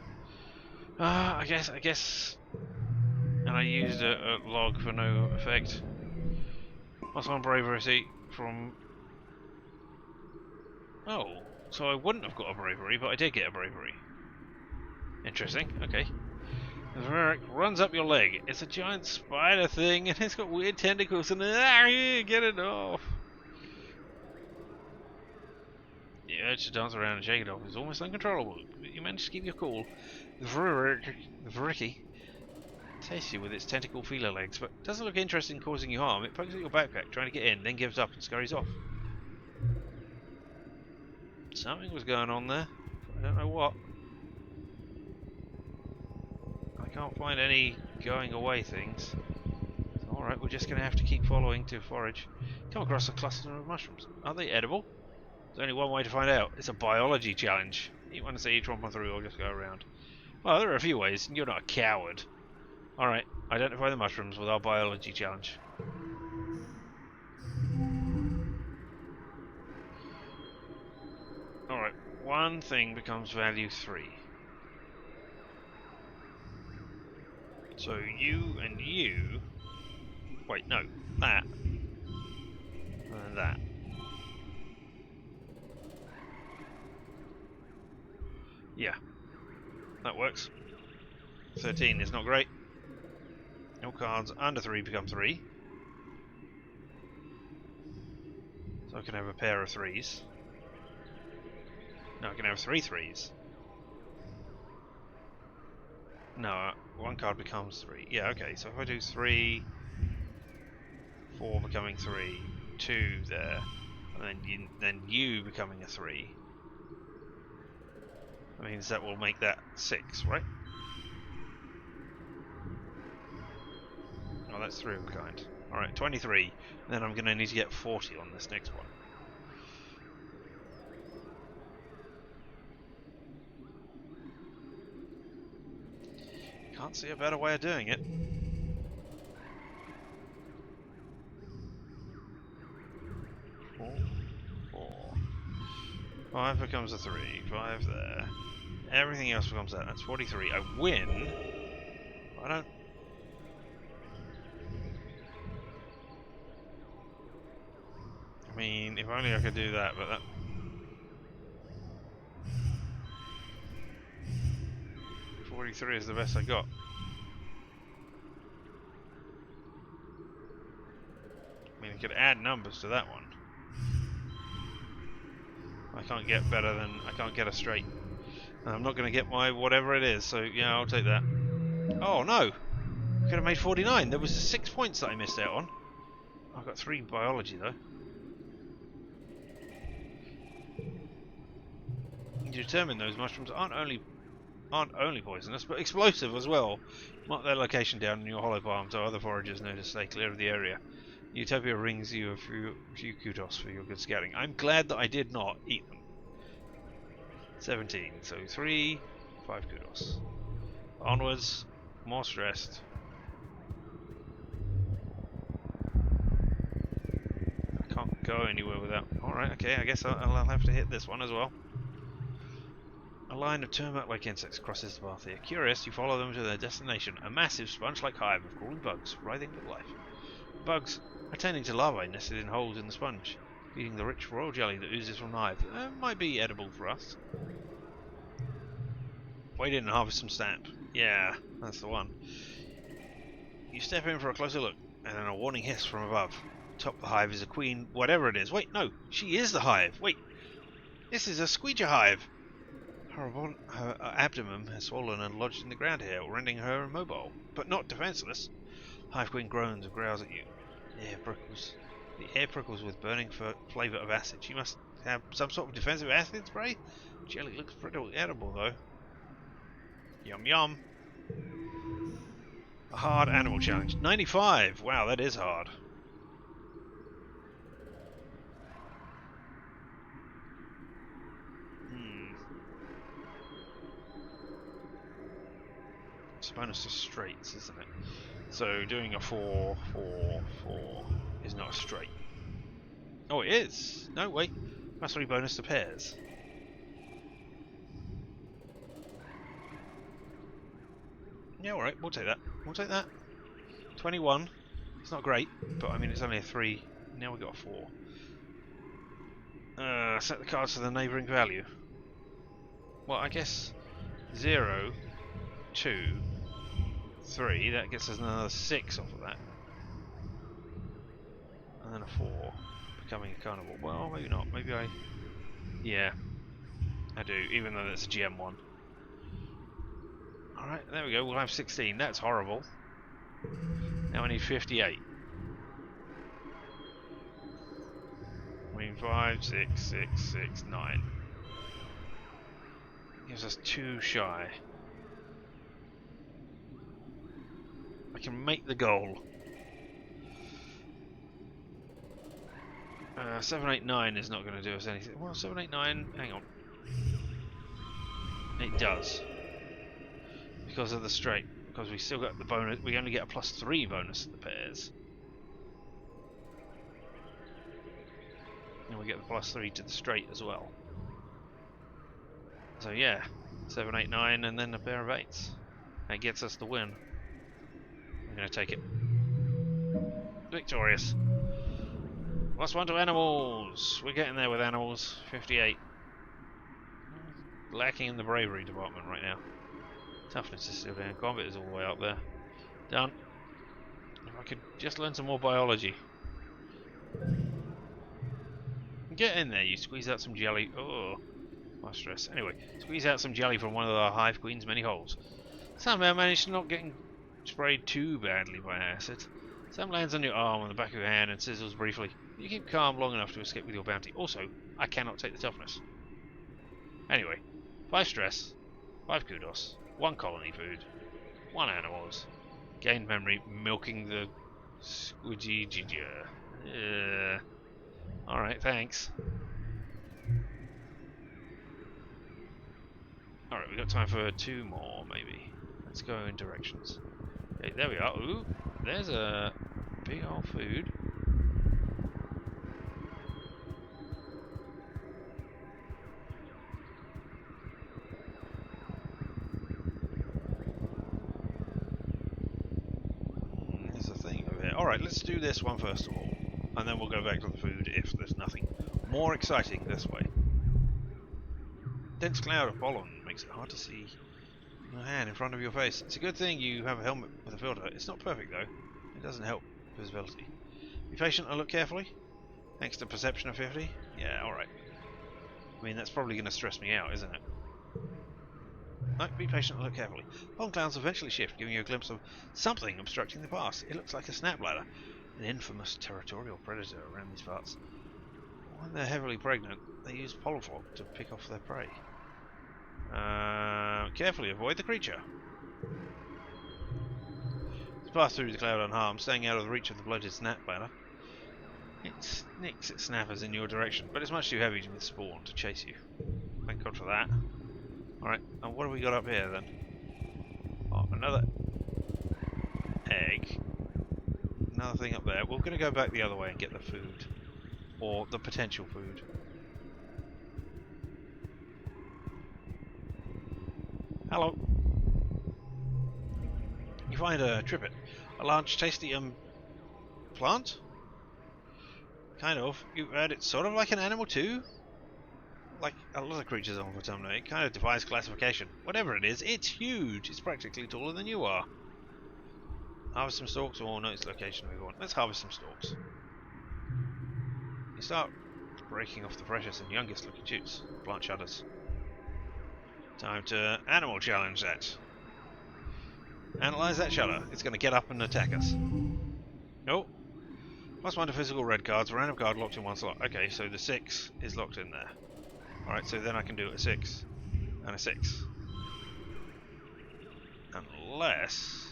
Speaker 1: I guess. And I used a log for no effect. +1 bravery from. Oh, so I wouldn't have got a bravery, but I did get a bravery. Interesting, okay. The Varric runs up your leg. It's a giant spider thing, and it's got weird tentacles, and get it off. The urge to dance around and shake it off is almost uncontrollable, but you manage to keep your cool. The Varric tastes you with its tentacle feeler legs, but doesn't look interested in causing you harm. It pokes at your backpack, trying to get in, then gives up and scurries off. Something was going on there. I don't know what. I can't find any going away things. Alright, we're just going to have to keep following to forage. Come across a cluster of mushrooms. Are they edible? There's only one way to find out. It's a biology challenge. Eat one to see each one through or just go around. Well, there are a few ways, and you're not a coward. Alright, identify the mushrooms with our biology challenge. Alright, one thing becomes value 3. So you and you... Wait, no, that. And that. Yeah, that works. 13 is not great. No cards under 3 become 3. So I can have a pair of 3s. No, I can have 3 3s. No, one card becomes 3. Yeah, okay, so if I do 3, 4 becoming 3, 2 there, and then you becoming a 3. That means that will make that 6, right? Oh, that's 3 of a kind. Alright, 23. Then I'm going to need to get 40 on this next one. Can't see a better way of doing it. 4, 4. 5 becomes a 3. 5 there. Everything else becomes that. That's 43. I win. I don't... I mean, if only I could do that, but that... .43 is the best I got. I mean, I could add numbers to that one. I can't get better than... I can't get a straight. And I'm not going to get my whatever it is, so yeah, I'll take that. Oh, no! I could have made 49. There was 6 points that I missed out on. I've got 3 biology, though. You determine those mushrooms aren't only poisonous, but explosive as well. Mark their location down in your hollow palm so other foragers know to stay clear of the area. Utopia rings you a few kudos for your good scouting. I'm glad that I did not eat them. 17, so 3, 5 kudos. Onwards, more stressed. I can't go anywhere without... Alright, okay, I guess I'll have to hit this one as well. A line of termite-like insects crosses the path here. Curious, you follow them to their destination, a massive sponge-like hive of crawling bugs, writhing with life. The bugs are tending to larvae nested in holes in the sponge, feeding the rich royal jelly that oozes from the hive. Might be edible for us. Wade in and harvest some stamp. Yeah, that's the one. You step in for a closer look, and then a warning hiss from above. Atop the hive is a queen, whatever it is. Wait, no, she is the hive. Wait, this is a squeeger hive. Her abdomen has swollen and lodged in the ground here, rendering her immobile, but not defenseless. Hive Queen groans and growls at you. The air prickles with burning flavour of acid. She must have some sort of defensive acid spray? Jelly looks pretty edible, though. Yum yum. A hard animal challenge. 95! Wow, that is hard. It's a bonus to straights, isn't it? So doing a 4, 4, 4 is not a straight. Oh, it is! No, wait. That's 3 bonus to pairs. Yeah, alright, we'll take that. We'll take that. 21. It's not great, but I mean, it's only a 3. Now we've got a 4. Set the cards to the neighbouring value. Well, I guess 0, 2, 3, that gets us another 6 off of that. And then a 4, becoming a carnival. Well, maybe not. Maybe I... Yeah, I do, even though that's a GM1. Alright, there we go. We'll have 16. That's horrible. Now I need 58. I mean, 5, 6, 6, 6, 9. Gives us 2 shy. I can make the goal. 789 is not going to do us anything. Well, 789, hang on. It does. Because of the straight. Because we still got the bonus. We only get a +3 bonus to the pairs. And we get the +3 to the straight as well. So yeah, 789 and then a pair of 8s. That gets us the win. I'm going to take it. Victorious. +1 to animals. We're getting there with animals. 58. Lacking in the bravery department right now. Toughness is still down. Combat is all the way up there. Done. If I could just learn some more biology. Get in there, you squeeze out some jelly. Oh, my stress. Anyway, squeeze out some jelly from one of the Hive Queen's many holes. Somehow managed to not getting sprayed too badly by acid. Some lands on your arm, on the back of your hand, and sizzles briefly. You keep calm long enough to escape with your bounty. Also, I cannot take the toughness. Anyway, 5 stress, 5 kudos, 1 colony food, 1 animals, gained memory, milking the squidgy ginger. Alright, thanks. Alright, we've got time for 2 more, maybe. Let's go in directions. Okay, there we are. Ooh, there's a big old food. There's a thing over here. Alright, let's do this one first of all. And then we'll go back to the food if there's nothing more exciting this way. Dense cloud of pollen makes it hard to see your hand in front of your face. It's a good thing you have a helmet with a filter. It's not perfect though. It doesn't help visibility. Be patient and look carefully. Thanks to perception of 50. Yeah, alright. I mean, that's probably going to stress me out, isn't it? No, be patient and look carefully. Pollen clouds eventually shift, giving you a glimpse of something obstructing the path. It looks like a snap bladder. An infamous territorial predator around these parts. When they're heavily pregnant, they use pollen fog to pick off their prey. Carefully avoid the creature. To pass through the cloud unharmed, staying out of the reach of the bloated snap bladder. It snicks its snappers in your direction, but it's much too heavy with spawn to chase you. Thank God for that. Alright, and what have we got up here then? Oh, another egg. Another thing up there. We're going to go back the other way and get the food. Or the potential food. Hello. You find a trippet. A large, tasty, plant? Kind of. You heard it's sort of like an animal too? Like a lot of creatures on Autumna. It kind of defies classification. Whatever it is, it's huge. It's practically taller than you are. Harvest some stalks or note its location if we want. Let's harvest some stalks. You start breaking off the precious and youngest looking shoots. Plant shudders. Time to animal challenge that. Analyze that shudder. It's going to get up and attack us. Oh. +1 to physical red cards. Random card locked in one slot. Okay, so the 6 is locked in there. Alright, so then I can do a 6 and a 6. Unless...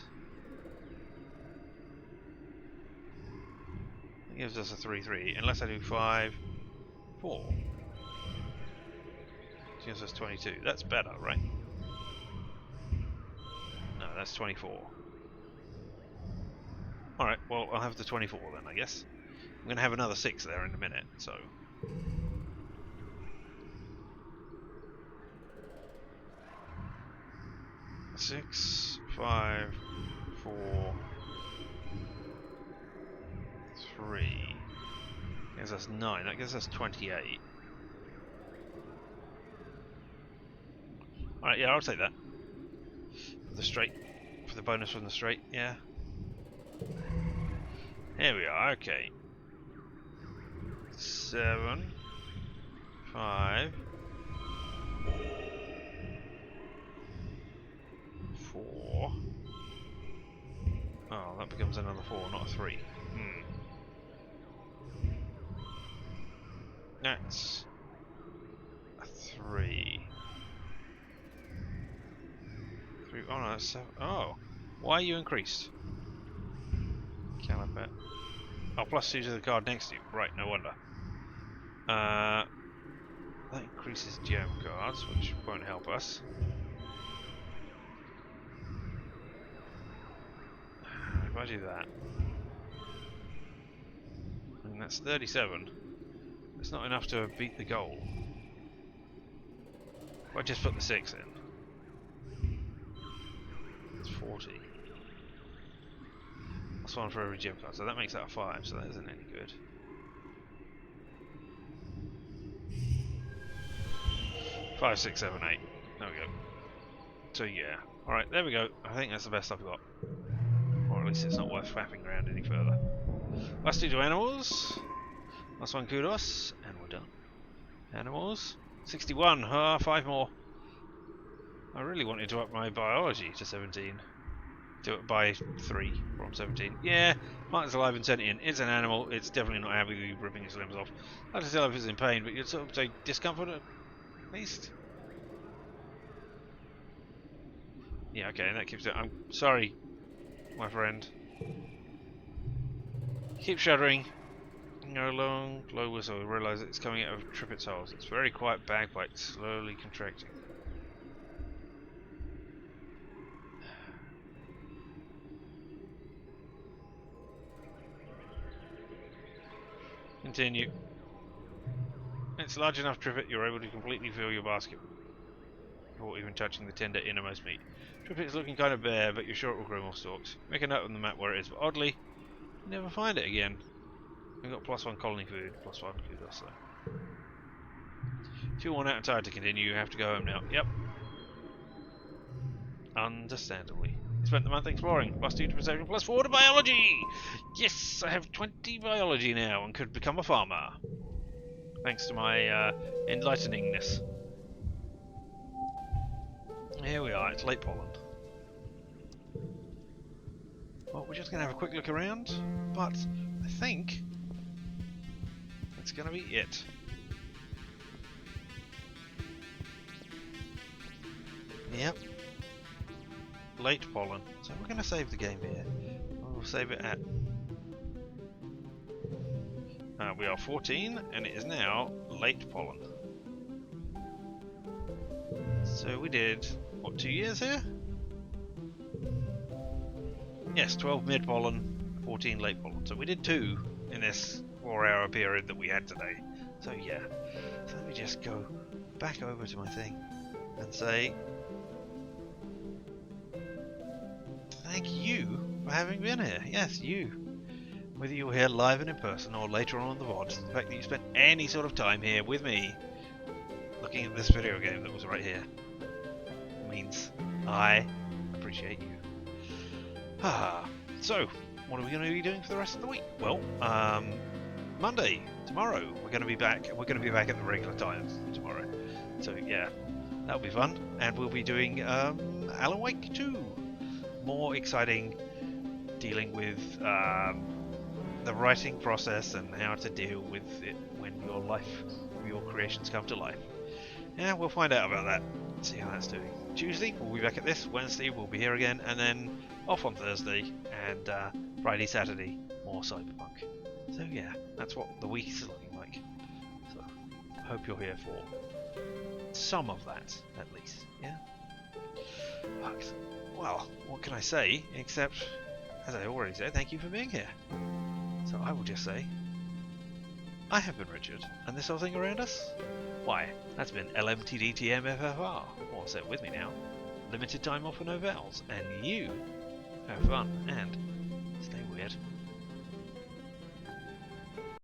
Speaker 1: it gives us a 3-3. Unless I do 5, 4. It gives us 22. That's better, right? No, that's 24. Alright, well, I'll have the 24 then, I guess. I'm going to have another 6 there in a minute, so... 6, 5, 4, 3. Gives us 9. That gives us 28. Alright, yeah, I'll take that. The straight For the bonus from the straight, yeah. Here we are, okay. 7, 5, 4. Oh, that becomes another 4, not a 3. That's a 3. 3. Oh no, that's 7. Oh, why are you increased? Caliber. Oh, +2 to the card next to you. Right, no wonder. That increases gem cards, which won't help us. If I do that, and that's 37. It's not enough to beat the goal. If I just put the 6 in, it's 40. That's one for every gem card, so that makes that a 5, so that isn't any good. Five, 6, 7, 8. There we go. So yeah. Alright, there we go. I think that's the best I've got. Or at least it's not worth faffing around any further. Last 2 to animals. Last one kudos. And we're done. Animals. 61. 5 more. I really wanted to up my biology to 17. Do it by 3 from 17. Yeah, Martin's alive and sentient. It's an animal. It's definitely not happy with you ripping its limbs off. I don't tell if it's in pain, but you'd sort of say discomfort at least. Yeah, okay, and that keeps it. I'm sorry, my friend. Keep shuddering. Go long, low whistle. Realise it's coming out of Trippett's holes. It's very quiet bagpipe, slowly contracting. Continue. It's large enough, Trippett. You're able to completely fill your basket before even touching the tender innermost meat. Trippett's looking kind of bare, but you're sure it will grow more stalks. Make a note on the map where it is, but oddly, you never find it again. We've got +1 colony food, +1 kudos though. If you're worn out and tired to continue, you have to go home now. Yep. Understandably. You spent the month exploring. +2 to perception, +4 to biology! Yes! I have 20 biology now and could become a farmer. Thanks to my enlighteningness. Here we are, it's late pollen. Well, we're just going to have a quick look around, but I think that's going to be it. Yep. Late pollen. So we're going to save the game here. We'll save it at... we are 14, and it is now late pollen. So we did, what, 2 years here? Yes, 12 mid pollen, 14 late pollen. So we did 2 in this 4-hour period that we had today. So yeah. So let me just go back over to my thing and say thank you for having been here. Yes, you. Whether you were here live and in person or later on the VOD, the fact that you spent any sort of time here with me looking at this video game that was right here means I appreciate you. So, what are we going to be doing for the rest of the week? Well, Monday, tomorrow, we're going to be back. We're going to be back at the regular time tomorrow. So yeah, that'll be fun. And we'll be doing Alan Wake 2. More exciting, dealing with the writing process and how to deal with it when your creations come to life. Yeah, we'll find out about that. See how that's doing. Tuesday, we'll be back at this. Wednesday, we'll be here again, and then off on Thursday, and Friday, Saturday, more Cyberpunk. So yeah, that's what the week is looking like. So I hope you're here for some of that, at least. Yeah. Well, what can I say except, as I already said, thank you for being here. So I will just say, I have been Richard, and this whole thing around us? Why, that's been LMTDTMFFR, or say it with me now, limited time offer no vowels, and you have fun and stay weird.